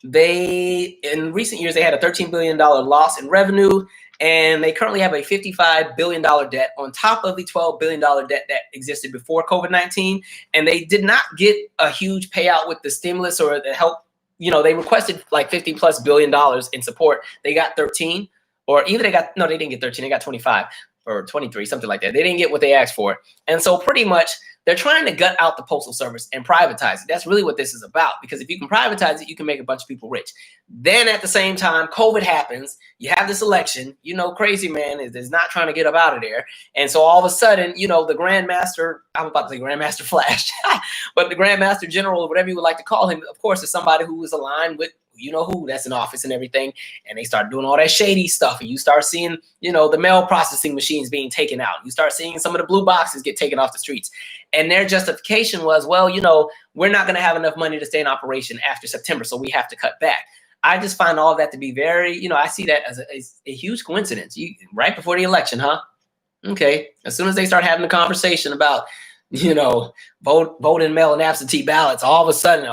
They, in recent years, they had a $13 billion loss in revenue. And they currently have a $55 billion debt on top of the $12 billion debt that existed before COVID-19. And they did not get a huge payout with the stimulus or the help they requested like $50+ billion in support. They got 13, or even they didn't get 13. They got 25 or 23, something like that. They didn't get what they asked for. And so pretty much they're trying to gut out the Postal Service and privatize it. That's really what this is about, because if you can privatize it, you can make a bunch of people rich. Then at the same time, COVID happens. You have this election. Crazy man is not trying to get up out of there. And so all of a sudden, the Grandmaster, I'm about to say Grandmaster Flash, but the Grandmaster General, or whatever you would like to call him, of course, is somebody who is aligned with who that's in office and everything. And they start doing all that shady stuff. And you start seeing, the mail processing machines being taken out. You start seeing some of the blue boxes get taken off the streets. And their justification was, well, we're not going to have enough money to stay in operation after September, so we have to cut back. I just find all of that to be very, I see that as a huge coincidence. Right before the election, huh? Okay. As soon as they start having a conversation about, vote in mail and absentee ballots, all of a sudden,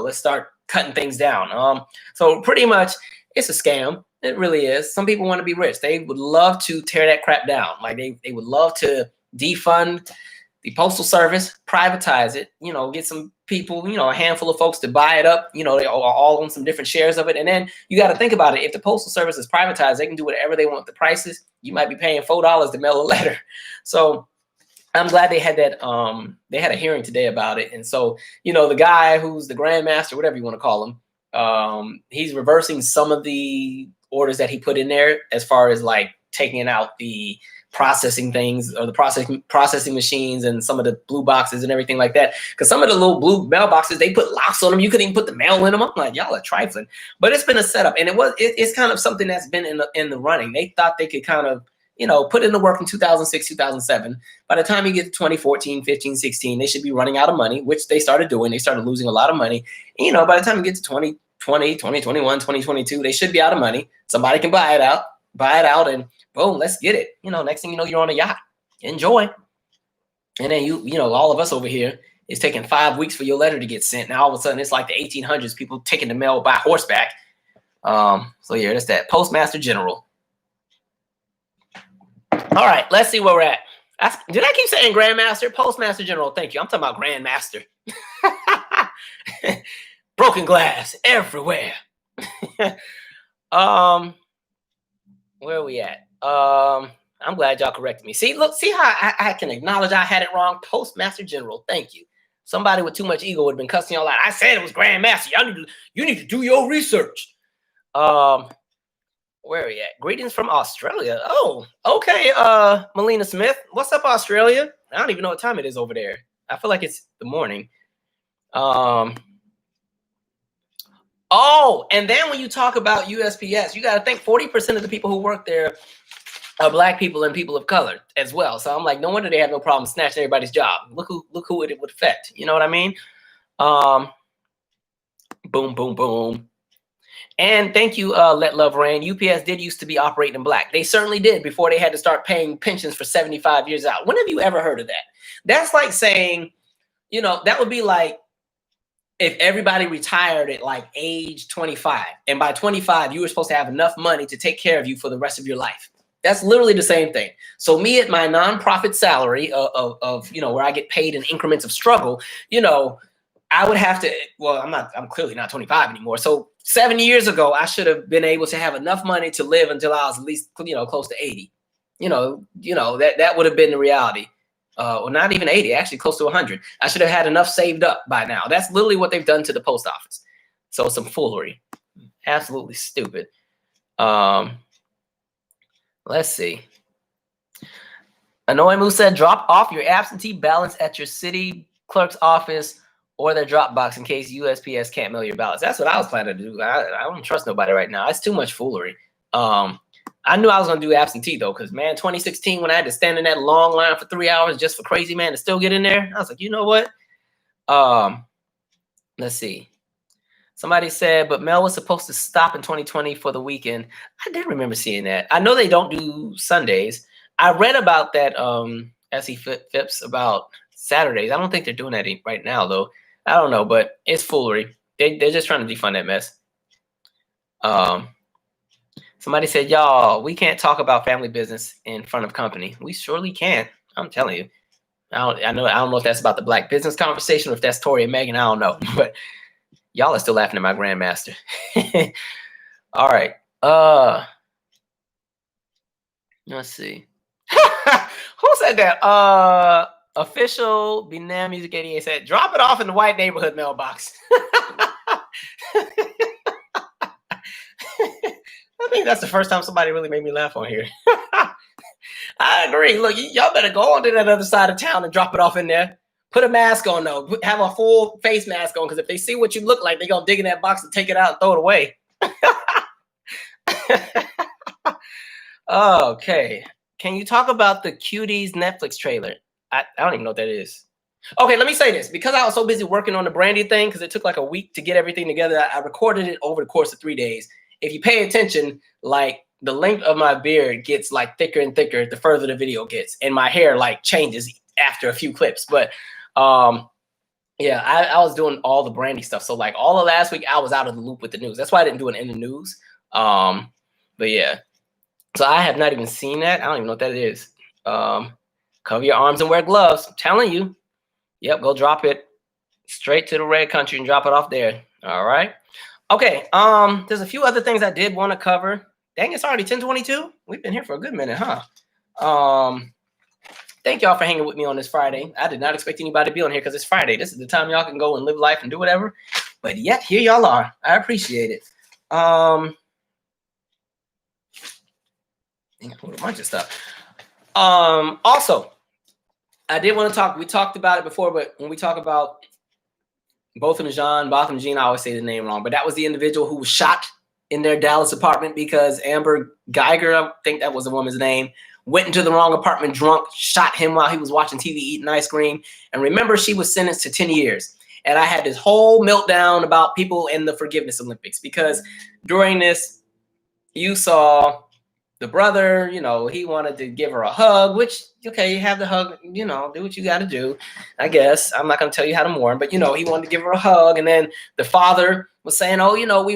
let's start cutting things down. So pretty much it's a scam. It really is. Some people want to be rich. They would love to tear that crap down. Like they would love to defund the Postal Service, privatize it, get some people, a handful of folks to buy it up. They all own some different shares of it. And then you got to think about it. If the Postal Service is privatized, they can do whatever they want with the prices. You might be paying $4 to mail a letter. So I'm glad they had that. They had a hearing today about it. And so, the guy who's the Grandmaster, whatever you want to call him, he's reversing some of the orders that he put in there, as far as like taking out the processing things, or the processing machines, and some of the blue boxes and everything like that. Because some of the little blue mailboxes, they put locks on them. You couldn't even put the mail in them. I'm like, y'all are trifling. But it's been a setup, and it's kind of something that's been in the running. They thought they could kind of put in the work in 2006, 2007. By the time you get to 2014, 15, 16, they should be running out of money, which they started doing. They started losing a lot of money. And, by the time you get to 2020, 2021, 2022, they should be out of money. Somebody can buy it out, and boom, let's get it. Next thing you know, you're on a yacht. Enjoy. And then all of us over here, it's taking 5 weeks for your letter to get sent. Now all of a sudden it's like the 1800s, people taking the mail by horseback. So yeah, that's that. Postmaster General. All right, let's see where we're at. Did I keep saying Grandmaster? Postmaster General, thank you. I'm talking about Grandmaster. Broken glass everywhere. Where are we at? I'm glad y'all corrected me. See how I can acknowledge I had it wrong. Postmaster General, thank you. Somebody with too much ego would have been cussing y'all out. I said it was Grandmaster. You need to do your research. Where are we at? Greetings from Australia. Oh, okay. Melina Smith. What's up, Australia? I don't even know what time it is over there. I feel like it's the morning. Oh, and then when you talk about USPS, you got to think 40% of the people who work there are Black people and people of color as well. So I'm like, no wonder they have no problem snatching everybody's job. Look who it would affect. You know what I mean? Boom, boom, boom. And thank you, Let Love Rain. UPS did used to be operating in Black. They certainly did before they had to start paying pensions for 75 years out. When have you ever heard of that? That's like saying, that would be like if everybody retired at like age 25, and by 25, you were supposed to have enough money to take care of you for the rest of your life. That's literally the same thing. So me at my nonprofit salary of where I get paid in increments of struggle, I would have to, I'm clearly not 25 anymore. So 7 years ago, I should have been able to have enough money to live until I was at least, close to 80. That would have been the reality. Or not even 80, actually close to 100. I should have had enough saved up by now. That's literally what they've done to the post office. So some foolery. Absolutely stupid. Let's see. Anoimu said, drop off your absentee ballots at your city clerk's office or their drop box in case USPS can't mail your ballots. That's what I was planning to do. I don't trust nobody right now. It's too much foolery. I knew I was going to do absentee, though, because, man, 2016, when I had to stand in that long line for 3 hours just for crazy man to still get in there, I was like, you know what? Let's see. Somebody said, but Mel was supposed to stop in 2020 for the weekend. I did remember seeing that. I know they don't do Sundays. I read about that SE Phipps about Saturdays. I don't think they're doing that right now, though. I don't know, but it's foolery. They're just trying to defund that mess. Somebody said, y'all, we can't talk about family business in front of company. We surely can. I'm telling you. I don't know if that's about the Black business conversation or if that's Tory and Megan. I don't know. But Y'all are still laughing at my grandmaster. All right. Let's see. Who said that? Official Binam Music 88 said, drop it off in the white neighborhood mailbox. I think that's the first time somebody really made me laugh on here. I agree. Look, y'all better go on to that other side of town and drop it off in there. Put a mask on, though. Have a full face mask on, because if they see what you look like, they're going to dig in that box and take it out and throw it away. Okay. Can you talk about the Cuties Netflix trailer? I don't even know what that is. Okay, let me say this. Because I was so busy working on the Brandy thing, because it took like a week to get everything together, I recorded it over the course of 3 days. If you pay attention, like the length of my beard gets like thicker and thicker the further the video gets, and my hair like changes after a few clips. But yeah, I was doing all the Brandy stuff. So like all of last week, I was out of the loop with the news. That's why I didn't do it in the news. But yeah, so I have not even seen that. I don't even know what that is. Cover your arms and wear gloves. I'm telling you. Yep, go drop it straight to the red country and drop it off there. All right. Okay. There's a few other things I did want to cover. Dang, it's already 10:22. We've been here for a good minute, huh? Thank y'all for hanging with me on this Friday. I did not expect anybody to be on here because it's Friday. This is the time y'all can go and live life and do whatever. But yet, here y'all are. I appreciate it. A bunch of stuff. Also, I did want to talk. We talked about it before, but when we talk about Botham Jean, I always say the name wrong. But that was the individual who was shot in their Dallas apartment because Amber Geiger, I think that was the woman's name, went into the wrong apartment drunk, shot him while he was watching TV eating ice cream. And remember, she was sentenced to 10 years. And I had this whole meltdown about people in the Forgiveness Olympics, because during this, you saw the brother, you know, he wanted to give her a hug, which, okay, you have the hug, you know, do what you got to do, I guess. I'm not going to tell you how to mourn, but, you know, he wanted to give her a hug. And then the father was saying, oh, you know,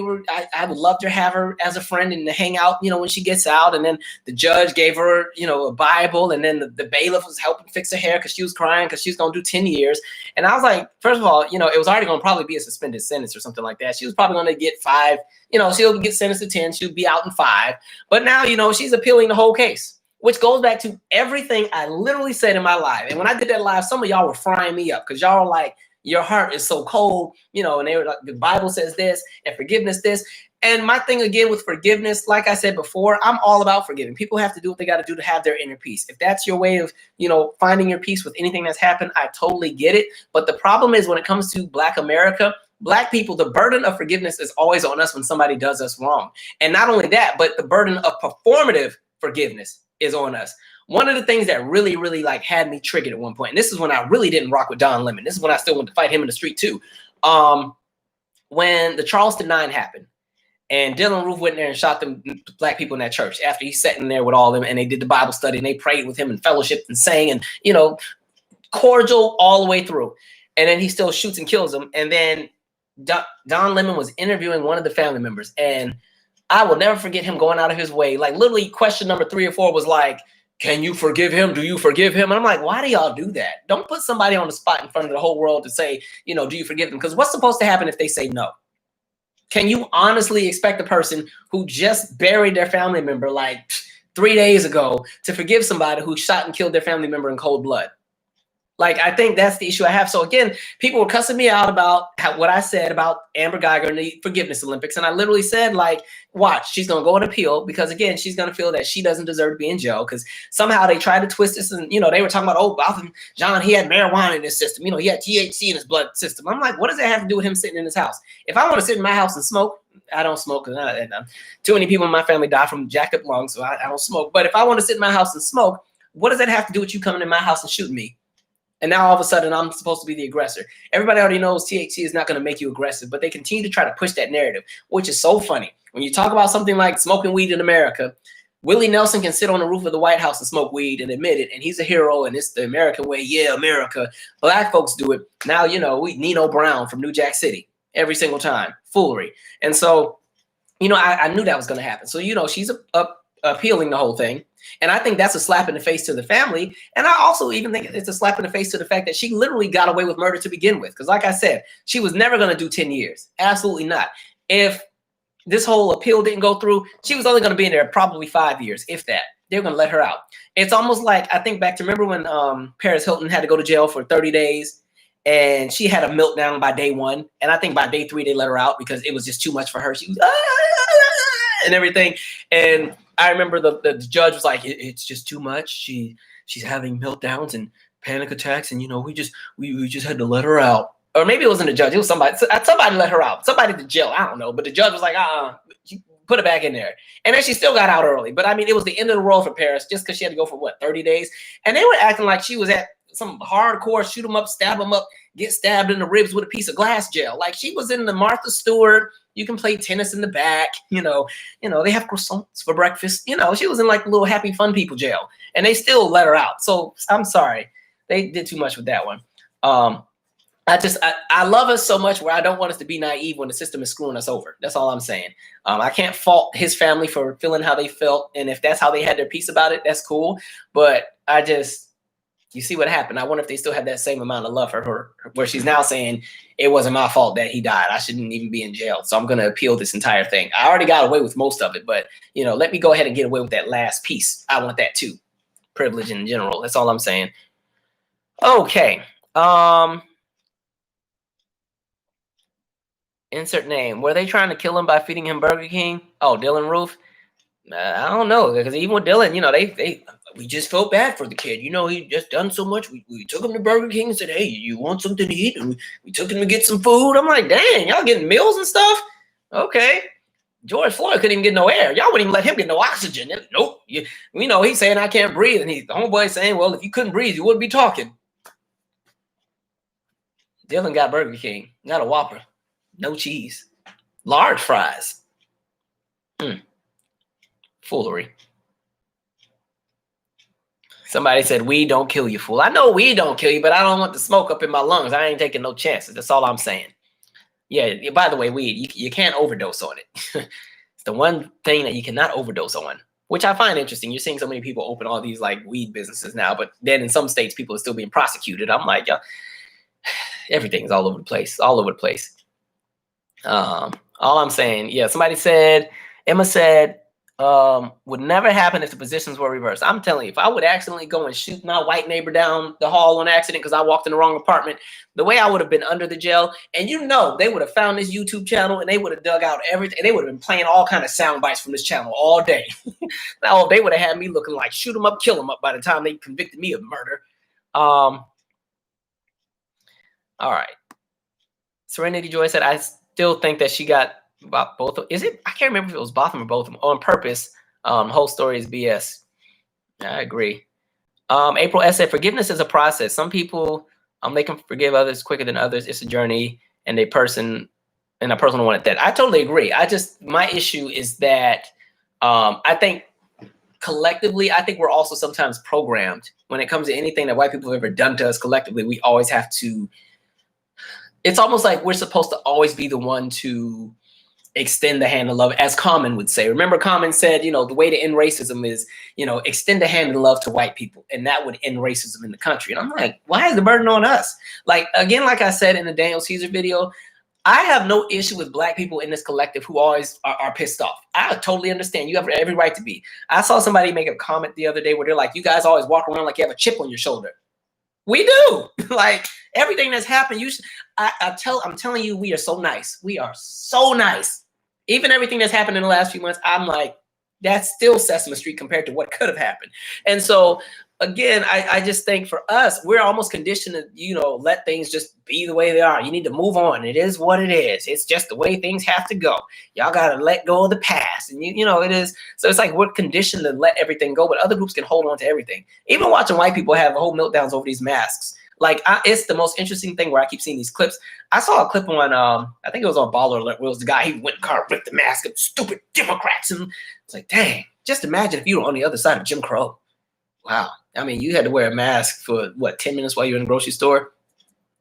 I would love to have her as a friend and to hang out, you know, when she gets out. And then the judge gave her, you know, a Bible. And then the bailiff was helping fix her hair because she was crying because she was going to do 10 years. And I was like, first of all, you know, it was already going to probably be a suspended sentence or something like that. She was probably going to get 5, you know, she'll get sentenced to 10. She'll be out in 5. But now, you know, she's appealing the whole case, which goes back to everything I literally said in my live. And when I did that live, some of y'all were frying me up because y'all were like, your heart is so cold, you know, and they were like, the Bible says this and forgiveness this. And my thing again with forgiveness, like I said before, I'm all about forgiving. People have to do what they got to do to have their inner peace. If that's your way of, you know, finding your peace with anything that's happened, I totally get it. But the problem is when it comes to Black America, Black people, the burden of forgiveness is always on us when somebody does us wrong. And not only that, but the burden of performative forgiveness is on us. One of the things that really, really like had me triggered at one point, and this is when I really didn't rock with Don Lemon. This is when I still went to fight him in the street too. When the Charleston 9 happened and Dylan Roof went there and shot them Black people in that church after he sat in there with all of them and they did the Bible study and they prayed with him and fellowship and sang and, you know, cordial all the way through. And then he still shoots and kills them. And then Don Lemon was interviewing one of the family members, and I will never forget him going out of his way. Like literally question number 3 or 4 was like, can you forgive him? Do you forgive him? And I'm like, why do y'all do that? Don't put somebody on the spot in front of the whole world to say, you know, do you forgive them? Because what's supposed to happen if they say no? Can you honestly expect a person who just buried their family member like 3 days ago to forgive somebody who shot and killed their family member in cold blood? Like, I think that's the issue I have. So again, people were cussing me out about what I said about Amber Geiger and the Forgiveness Olympics. And I literally said, like, watch, she's going to go and appeal because, again, she's going to feel that she doesn't deserve to be in jail because somehow they tried to twist this. And, you know, they were talking about, oh, Botham Jean, he had marijuana in his system. You know, he had THC in his blood system. I'm like, what does that have to do with him sitting in his house? If I want to sit in my house and smoke, I don't smoke because too many people in my family die from jacked up lungs, so I don't smoke. But if I want to sit in my house and smoke, what does that have to do with you coming in my house and shooting me? And now all of a sudden I'm supposed to be the aggressor. Everybody already knows THC is not going to make you aggressive, but they continue to try to push that narrative, which is so funny. When you talk about something like smoking weed in America, Willie Nelson can sit on the roof of the White House and smoke weed and admit it, and he's a hero, and it's the American way. Yeah, America. Black folks do it. Now, you know, we Nino Brown from New Jack City every single time. Foolery. And so, you know, I knew that was going to happen. So, you know, she's appealing the whole thing. And I think that's a slap in the face to the family. And I also even think it's a slap in the face to the fact that she literally got away with murder to begin with. Because like I said, she was never going to do 10 years. Absolutely not. If this whole appeal didn't go through, she was only going to be in there probably 5 years, if that. They're going to let her out. It's almost like, I think back to, remember when Paris Hilton had to go to jail for 30 days and she had a meltdown by day 1. And I think by day 3, they let her out because it was just too much for her. She was and everything. And I remember the judge was like, it's just too much. She's having meltdowns and panic attacks. And, you know, we just had to let her out. Or maybe it wasn't a judge. It was somebody. Somebody let her out. Somebody at the jail. I don't know. But the judge was like, put it back in there. And then she still got out early. But I mean, it was the end of the world for Paris just because she had to go for what, 30 days. And they were acting like she was at some hardcore shoot 'em up, stab 'em up, get stabbed in the ribs with a piece of glass jail. Like she was in the Martha Stewart. You can play tennis in the back. You know, they have croissants for breakfast. You know, she was in like the little happy fun people jail. And they still let her out. So I'm sorry. They did too much with that one. I love us so much where I don't want us to be naive when the system is screwing us over. That's all I'm saying. I can't fault his family for feeling how they felt. And if that's how they had their piece about it, that's cool. But you see what happened. I wonder if they still have that same amount of love for her, where she's now saying it wasn't my fault that he died. I shouldn't even be in jail. So I'm going to appeal this entire thing. I already got away with most of it, but you know, let me go ahead and get away with that last piece. I want that too. Privilege in general. That's all I'm saying. Okay. Insert name. Were they trying to kill him by feeding him Burger King? Oh, Dylan Roof. I don't know, because even with Dylan, you know, we just felt bad for the kid. You know, he just done so much. We took him to Burger King and said, hey, you want something to eat? And we took him to get some food. I'm like, dang, y'all getting meals and stuff? Okay. George Floyd couldn't even get no air. Y'all wouldn't even let him get no oxygen. Nope. We know he's saying I can't breathe. And the homeboy saying, well, if you couldn't breathe, you wouldn't be talking. Dylan got Burger King. Got a Whopper. No cheese. Large fries. Foolery. Somebody said, weed don't kill you, fool. I know weed don't kill you, but I don't want the smoke up in my lungs. I ain't taking no chances. That's all I'm saying. Yeah, by the way, weed, you can't overdose on it. It's the one thing that you cannot overdose on, which I find interesting. You're seeing so many people open all these like weed businesses now, but then in some states, people are still being prosecuted. I'm like, yo, everything's all over the place, all over the place. All I'm saying, yeah, somebody said, Emma said, would never happen if the positions were reversed. I'm telling you, if I would accidentally go and shoot my white neighbor down the hall on accident because I walked in the wrong apartment, the way I would have been under the jail, and you know, they would have found this YouTube channel and they would have dug out everything. They would have been playing all kind of sound bites from this channel all day. Now they would have had me looking like shoot 'em up, kill 'em up by the time they convicted me of murder. All right. Serenity Joy said, I still think that she got about both of, is it? I can't remember if it was Botham or both of them on purpose. Whole story is BS. I agree. April S said, forgiveness is a process. Some people they can forgive others quicker than others. It's a journey, and a person wanted that. I totally agree. My issue is that I think collectively, I think we're also sometimes programmed when it comes to anything that white people have ever done to us collectively. We always have to. It's almost like we're supposed to always be the one to extend the hand of love, as Common would say. Remember, Common said, you know, the way to end racism is, you know, extend the hand of love to white people, and that would end racism in the country. And I'm like, why is the burden on us? Like, again, like I said in the Daniel Caesar video, I have no issue with black people in this collective who always are pissed off. I totally understand. You have every right to be. I saw somebody make a comment the other day where they're like, you guys always walk around like you have a chip on your shoulder. We do. Like, everything that's happened, I'm telling you, we are so nice. We are so nice. Even everything that's happened in the last few months, I'm like, that's still Sesame Street compared to what could have happened. And so, again, I just think for us, we're almost conditioned to, you know, let things just be the way they are. You need to move on. It is what it is. It's just the way things have to go. Y'all got to let go of the past. And, you know, it is. So it's like we're conditioned to let everything go, but other groups can hold on to everything. Even watching white people have whole meltdowns over these masks. Like, it's the most interesting thing where I keep seeing these clips. I saw a clip on, I think it was on Baller Alert, where it was the guy, he went in the car, ripped the mask of stupid Democrats. And it's like, dang, just imagine if you were on the other side of Jim Crow. Wow. I mean, you had to wear a mask for, 10 minutes while you were in the grocery store?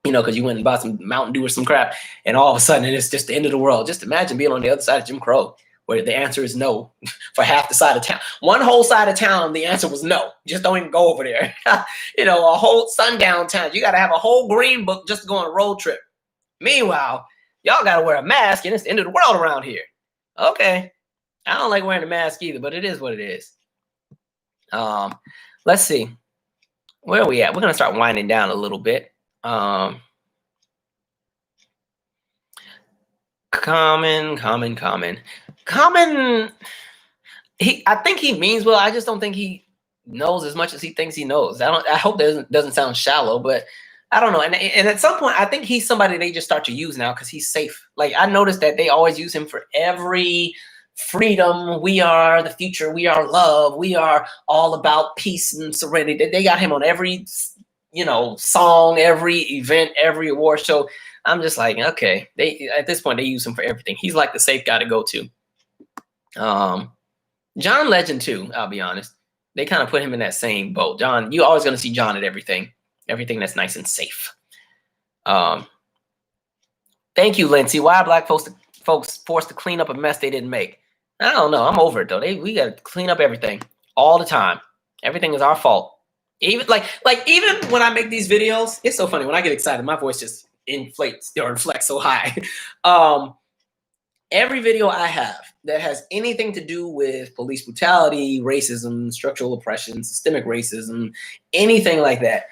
You know, because you went and bought some Mountain Dew or some crap, and all of a sudden it's just the end of the world. Just imagine being on the other side of Jim Crow. where the answer is no for half the side of town. One whole side of town, the answer was no. Just don't even go over there. You know, a whole sundown town. You got to have a whole green book just to go on a road trip. Meanwhile, y'all got to wear a mask and it's the end of the world around here. Okay. I don't like wearing a mask either, but it is what it is. Let's see. Where are we at? We're going to start winding down a little bit. Common. I think he means well. I just don't think he knows as much as he thinks he knows. I hope that doesn't sound shallow, but I don't know. And at some point, I think he's somebody they just start to use now because he's safe. Like I noticed that they always use him for every freedom. We are the future. We are love. We are all about peace and serenity. They got him on every, song, every event, every award show. I'm just like, okay. At this point, they use him for everything. He's like the safe guy to go to. John Legend too. I'll be honest. They kind of put him in that same boat. John, you're always going to see John at everything that's nice and safe. Thank you, Lindsay. Why are black folks forced to clean up a mess they didn't make? I don't know. I'm over it though. We got to clean up everything all the time. Everything is our fault. Even even when I make these videos, it's so funny. When I get excited, my voice just inflates or inflects so high. Every video I have that has anything to do with police brutality, racism, structural oppression, systemic racism, anything like that.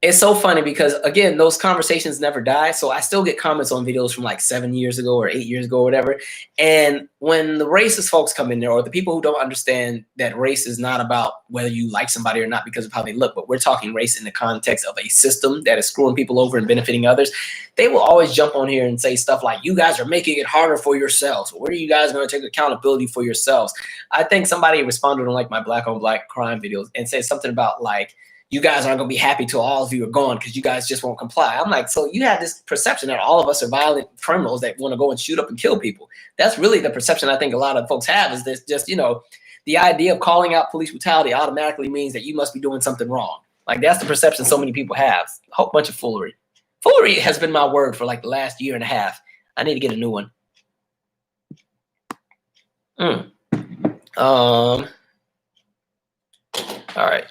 It's so funny because, again, those conversations never die. So I still get comments on videos from like 7 years ago or 8 years ago or whatever. And when the racist folks come in there, or the people who don't understand that race is not about whether you like somebody or not because of how they look, but we're talking race in the context of a system that is screwing people over and benefiting others, they will always jump on here and say stuff like, you guys are making it harder for yourselves. Where are you guys going to take accountability for yourselves? I think somebody responded on like my black on black crime videos and said something about like, you guys aren't going to be happy till all of you are gone because you guys just won't comply. I'm like, so you have this perception that all of us are violent criminals that want to go and shoot up and kill people. That's really the perception I think a lot of folks have, is this just, the idea of calling out police brutality automatically means that you must be doing something wrong. Like that's the perception so many people have. A whole bunch of foolery. Foolery has been my word for like the last year and a half. I need to get a new one. All right.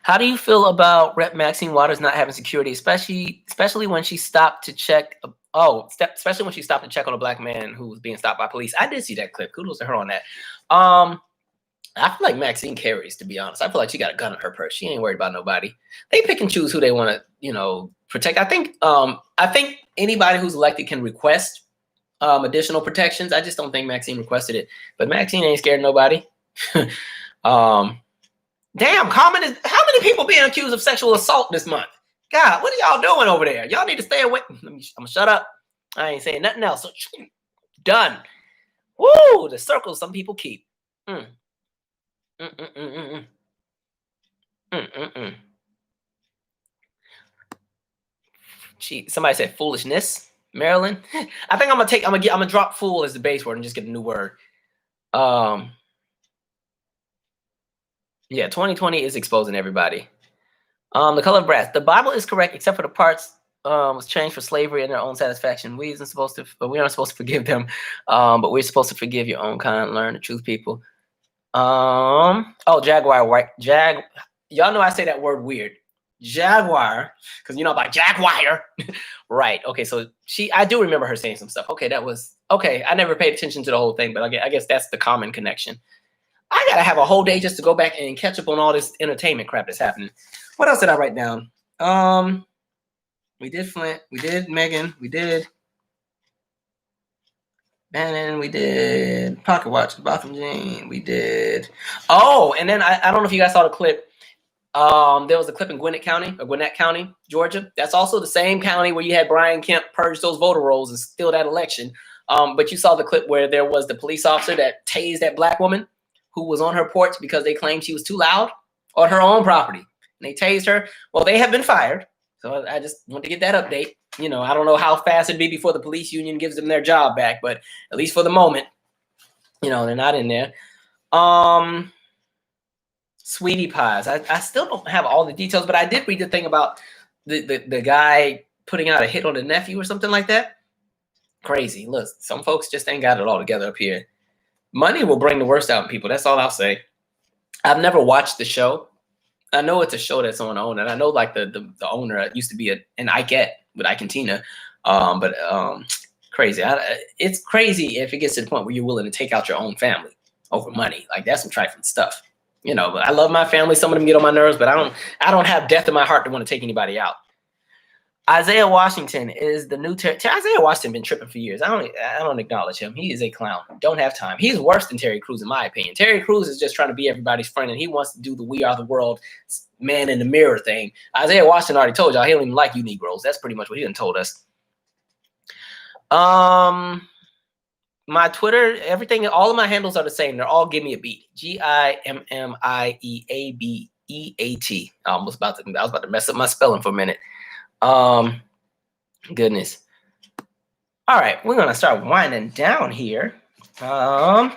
How do you feel about Rep. Maxine Waters not having security, especially when she stopped to check? Especially when she stopped to check on a black man who was being stopped by police. I did see that clip. Kudos to her on that. I feel like Maxine carries, to be honest. I feel like she got a gun in her purse. She ain't worried about nobody. They pick and choose who they want to, protect. I think anybody who's elected can request additional protections. I just don't think Maxine requested it. But Maxine ain't scared of nobody. Damn, how many people being accused of sexual assault this month? God, what are y'all doing over there? Y'all need to stay away. I'm gonna shut up. I ain't saying nothing else. So, done. Woo, the circle some people keep. Gee, somebody said foolishness. Maryland. I think I'm gonna drop fool as the base word and just get a new word. Yeah, 2020 is exposing everybody. The color of brass. The Bible is correct, except for the parts was changed for slavery and their own satisfaction. We aren't supposed to forgive them, but we're supposed to forgive your own kind, learn the truth, people. Jaguar, white y'all know I say that word weird. Jaguar, because about Jaguar. Right. Okay, so I do remember her saying some stuff. Okay, I never paid attention to the whole thing, but I guess that's the common connection. I gotta have a whole day just to go back and catch up on all this entertainment crap that's happening. What else did I write down? We did Flint, we did Megan, we did Bannon, we did Pocket Watch, Botham Jean, we did. Oh, and then I don't know if you guys saw the clip. There was a clip in Gwinnett County, Georgia. That's also the same county where you had Brian Kemp purge those voter rolls and steal that election. But you saw the clip where there was the police officer that tased that black woman who was on her porch because they claimed she was too loud on her own property. And they tased her. Well, they have been fired. So I just want to get that update. I don't know how fast it'd be before the police union gives them their job back, but at least for the moment, they're not in there. Sweetie pies. I still don't have all the details, but I did read the thing about the guy putting out a hit on the nephew or something like that. Crazy. Look, some folks just ain't got it all together up here. Money will bring the worst out in people. That's all I'll say. I've never watched the show. I know it's a show that's on OWN, and I know like the owner used to be an Ikette with Ike and Tina. But crazy. It's crazy if it gets to the point where you're willing to take out your own family over money. Like that's some trifling stuff. You know, but I love my family. Some of them get on my nerves, but I don't have death in my heart to want to take anybody out. Isaiah Washington is the new Isaiah Washington been tripping for years. I don't acknowledge him. He is a clown. Don't have time. He's worse than Terry Crews in my opinion. Terry Crews is just trying to be everybody's friend, and he wants to do the "We Are the World" man in the mirror thing. Isaiah Washington already told y'all he don't even like you Negroes. That's pretty much what he done told us. My Twitter, everything, all of my handles are the same. They're all Gimmieabeat. GIMMIEABEAT. I was about to mess up my spelling for a minute. Goodness. All right, we're gonna start winding down here. I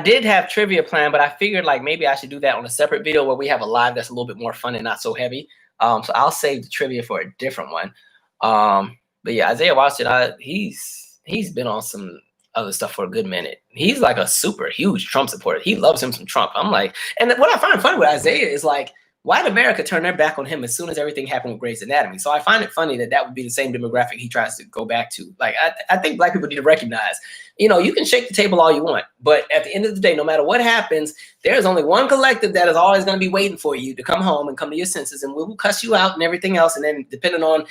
did have trivia planned, but I figured like maybe I should do that on a separate video where we have a live that's a little bit more fun and not so heavy. So I'll save the trivia for a different one. But yeah, Isaiah Washington, he's been on some other stuff for a good minute. He's like a super huge Trump supporter. He loves him some Trump. I'm like, and what I find funny with Isaiah is like, why did America turn their back on him as soon as everything happened with Grey's Anatomy? So I find it funny that would be the same demographic he tries to go back to. Like, I think black people need to recognize, you know, you can shake the table all you want, but at the end of the day, no matter what happens, there's only one collective that is always going to be waiting for you to come home and come to your senses, and we'll cuss you out and everything else. And then depending on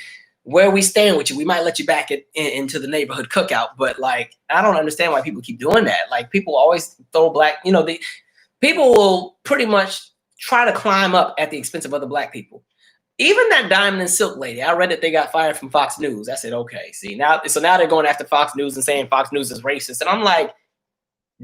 where we stand with you, we might let you back into the neighborhood cookout. But like, I don't understand why people keep doing that. Like, people always throw black, you know, people will pretty much try to climb up at the expense of other black people. Even that Diamond and Silk lady, I read that they got fired from Fox News. I said, okay, see now they're going after Fox News and saying Fox News is racist. And I'm like,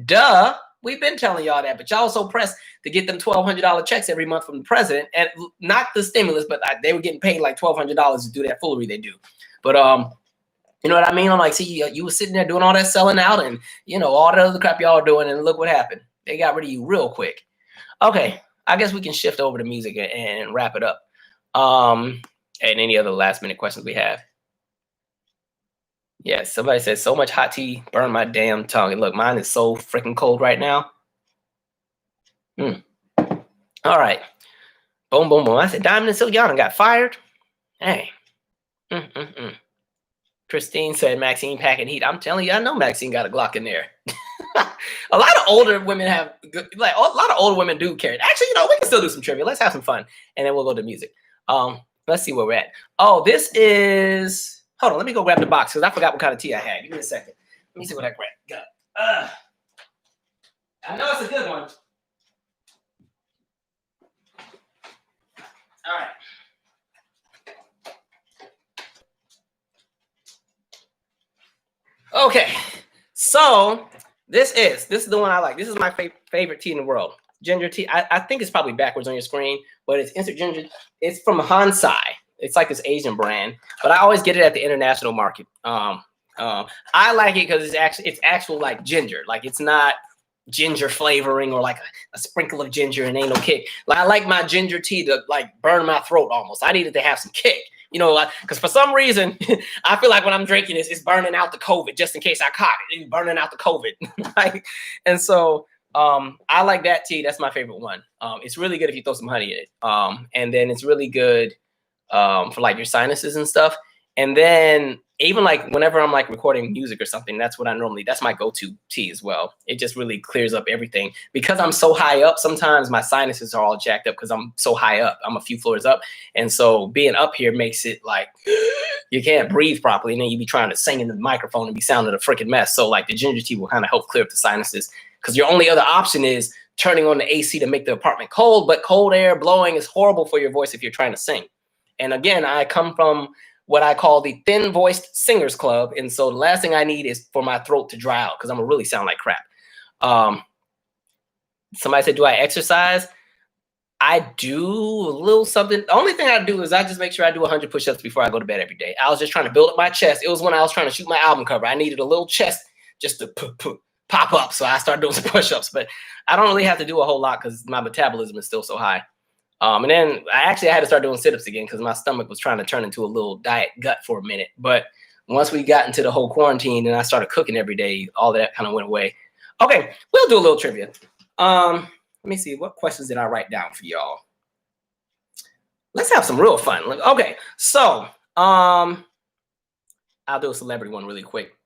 duh, we've been telling y'all that, but y'all so pressed to get them $1,200 checks every month from the president, and not the stimulus, but they were getting paid like $1,200 to do that foolery they do. But you know what I mean? I'm like, see, you were sitting there doing all that selling out and, you know, all the other crap y'all are doing, and look what happened. They got rid of you real quick. Okay, I guess we can shift over to music and wrap it up. And any other last minute questions we have? Yeah, somebody said so much hot tea burned my damn tongue. And look, mine is so freaking cold right now. All right. Boom, boom, boom. I said Diamond and Silk Yana got fired. Hey. Christine said Maxine packing heat. I'm telling you, I know Maxine got a Glock in there. A lot of older women have good, like a lot of older women do carry it. Actually, you know, we can still do some trivia. Let's have some fun, and then we'll go to music. Let's see where we're at. Oh, this is. Hold on, let me go grab the box because I forgot what kind of tea I had. Give me a second. Let me see what I got. I know it's a good one. All right. Okay, so this is the one I like. This is my favorite tea in the world. Ginger tea. I think it's probably backwards on your screen, but it's instant ginger. It's from Hansai. It's like this Asian brand, but I always get it at the international market. I like it because it's actual like ginger. Like, it's not ginger flavoring or like a sprinkle of ginger and ain't no kick. Like, I like my ginger tea to like burn my throat almost. I need it to have some kick. You know, because for some reason, I feel like when I'm drinking this, it's burning out the COVID just in case I caught it. It's burning out the COVID. And so I like that tea. That's my favorite one. It's really good if you throw some honey in it. And then it's really good for like your sinuses and stuff. And then even like whenever I'm like recording music or something, that's my go-to tea as well. It just really clears up everything. Because I'm so high up, sometimes my sinuses are all jacked up because I'm so high up. I'm a few floors up. And so being up here makes it like you can't breathe properly. And then you be trying to sing in the microphone and be sounding a freaking mess. So like the ginger tea will kind of help clear up the sinuses, because your only other option is turning on the AC to make the apartment cold. But cold air blowing is horrible for your voice if you're trying to sing. And again, I come from what I call the thin-voiced singers club. And so the last thing I need is for my throat to dry out because I'm going to really sound like crap. Somebody said, do I exercise? I do a little something. The only thing I do is I just make sure I do 100 push-ups before I go to bed every day. I was just trying to build up my chest. It was when I was trying to shoot my album cover. I needed a little chest just to pop up. So I started doing some push-ups. But I don't really have to do a whole lot because my metabolism is still so high. And then I had to start doing sit-ups again because my stomach was trying to turn into a little diet gut for a minute. But once we got into the whole quarantine and I started cooking every day, all that kind of went away. Okay, we'll do a little trivia. Let me see, what questions did I write down for y'all? Let's have some real fun. Okay, so I'll do a celebrity one really quick.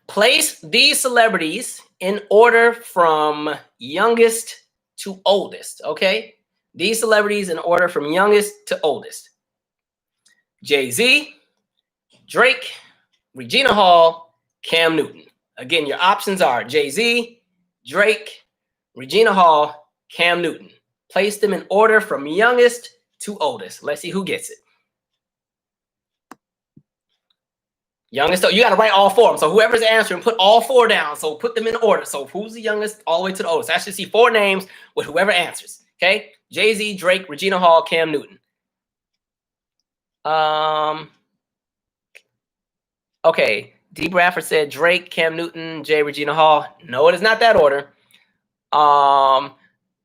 Place these celebrities in order from youngest to oldest, okay? These celebrities in order from youngest to oldest. Jay-Z, Drake, Regina Hall, Cam Newton. Again, your options are Jay-Z, Drake, Regina Hall, Cam Newton. Place them in order from youngest to oldest. Let's see who gets it. Youngest, you got to write all four of them. So whoever's answering, put all four down. So put them in order. So who's the youngest all the way to the oldest? I should see four names with whoever answers. Okay? Jay-Z, Drake, Regina Hall, Cam Newton. Okay. D. Bradford said Drake, Cam Newton, Jay, Regina Hall. No, it is not that order.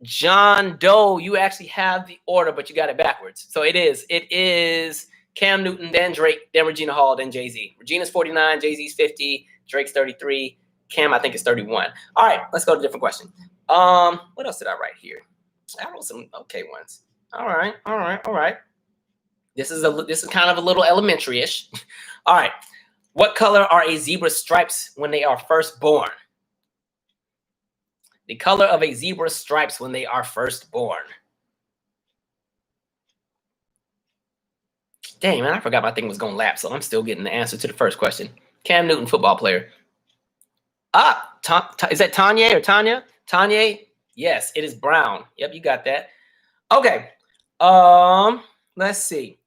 John Doe, you actually have the order, but you got it backwards. So it is Cam Newton, then Drake, then Regina Hall, then Jay-Z. Regina's 49, Jay-Z's 50, Drake's 33, Cam, I think, is 31. All right, let's go to a different question. What else did I write here? I wrote some okay ones. All right. This is kind of a little elementary-ish. All right. What color are a zebra's stripes when they are first born? The color of a zebra's stripes when they are first born. Dang, man, I forgot my thing was going to lapse, so I'm still getting the answer to the first question. Cam Newton, football player. Is that Tanya or Tanya? Tanya? Yes, it is brown. Yep, you got that. Okay. Let's see.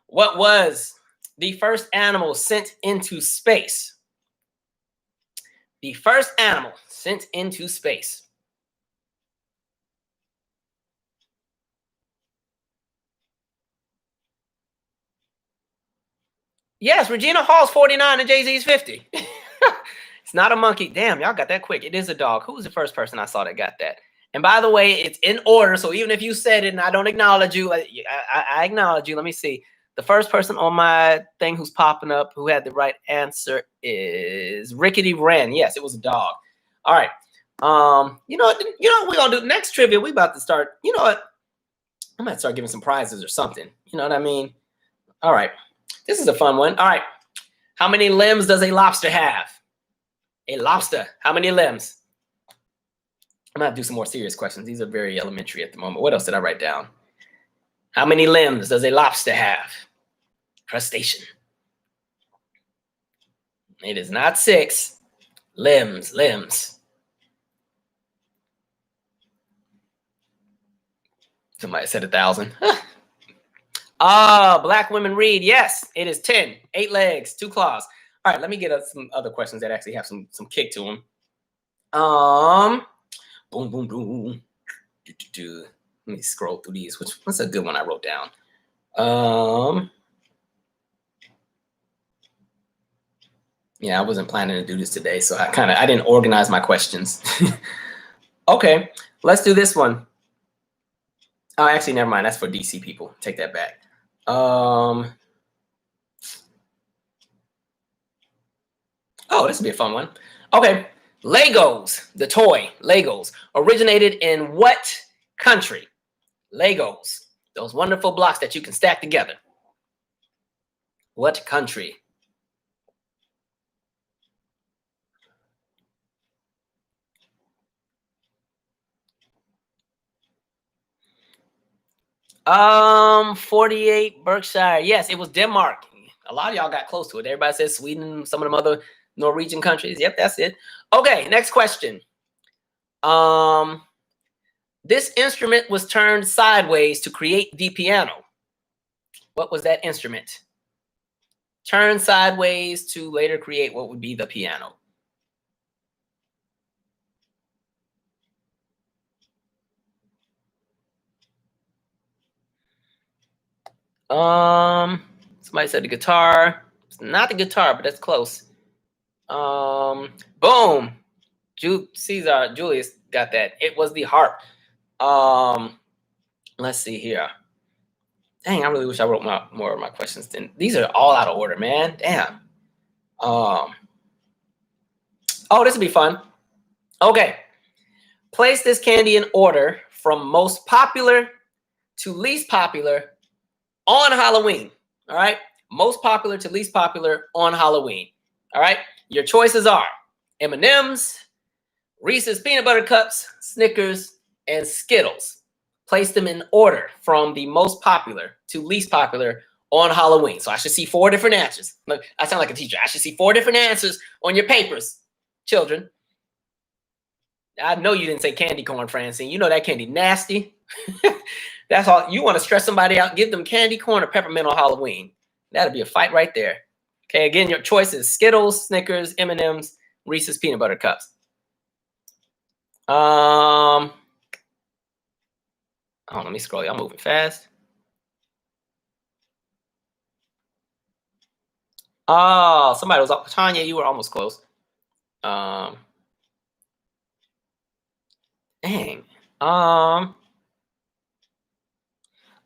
What was the first animal sent into space? The first animal sent into space. Yes, Regina Hall's 49 and Jay-Z's 50. It's not a monkey. Damn, y'all got that quick. It is a dog. Who was the first person I saw that got that? And by the way, it's in order. So even if you said it and I don't acknowledge you, I acknowledge you. Let me see. The first person on my thing who's popping up who had the right answer is Rickety Wren. Yes, it was a dog. All right. You know what we're going to do? Next trivia, we about to start. You know what? I might start giving some prizes or something. You know what I mean? All right. This is a fun one. All right. How many limbs does a lobster have? A lobster. How many limbs? I'm going to do some more serious questions. These are very elementary at the moment. What else did I write down? How many limbs does a lobster have? Crustacean. It is not 6. Limbs. Somebody said 1,000. Black women read. Yes, it is 10. 8 legs, 2 claws. All right, let me get some other questions that actually have some kick to them. Boom. Let me scroll through these. What's a good one I wrote down? Yeah, I wasn't planning to do this today, so I didn't organize my questions. Okay, let's do this one. Oh, actually, never mind. That's for DC people. Take that back. Oh, this would be a fun one. Okay. Legos, the toy, Legos, originated in what country? Legos, those wonderful blocks that you can stack together. What country? Um, 48 Berkshire. Yes, it was Denmark. A lot of y'all got close to it. Everybody says Sweden, some of them other Norwegian countries. Yep, that's it. Okay, next question. This instrument was turned sideways to create the piano. What was that instrument? Turned sideways to later create what would be the piano. Somebody said the guitar. It's not the guitar, but that's close. Boom. Julius got that. It was the harp. Let's see here. Dang, I really wish I wrote more of my questions. These are all out of order, man. Damn. Oh, this would be fun. Okay. Place this candy in order from most popular to least popular on Halloween. All right. Most popular to least popular on Halloween. All right. Your choices are M&M's, Reese's Peanut Butter Cups, Snickers, and Skittles. Place them in order from the most popular to least popular on Halloween. So I should see 4 different answers. Look, I sound like a teacher. I should see 4 different answers on your papers, children. I know you didn't say candy corn, Francine. You know that candy nasty. That's all. You want to stress somebody out, give them candy corn or peppermint on Halloween. That'll be a fight right there. Okay, again, your choices: Skittles, Snickers, M&M's, Reese's Peanut Butter Cups. Oh, let me scroll. Y'all moving fast. Oh, somebody was up. Tanya, you were almost close. Dang.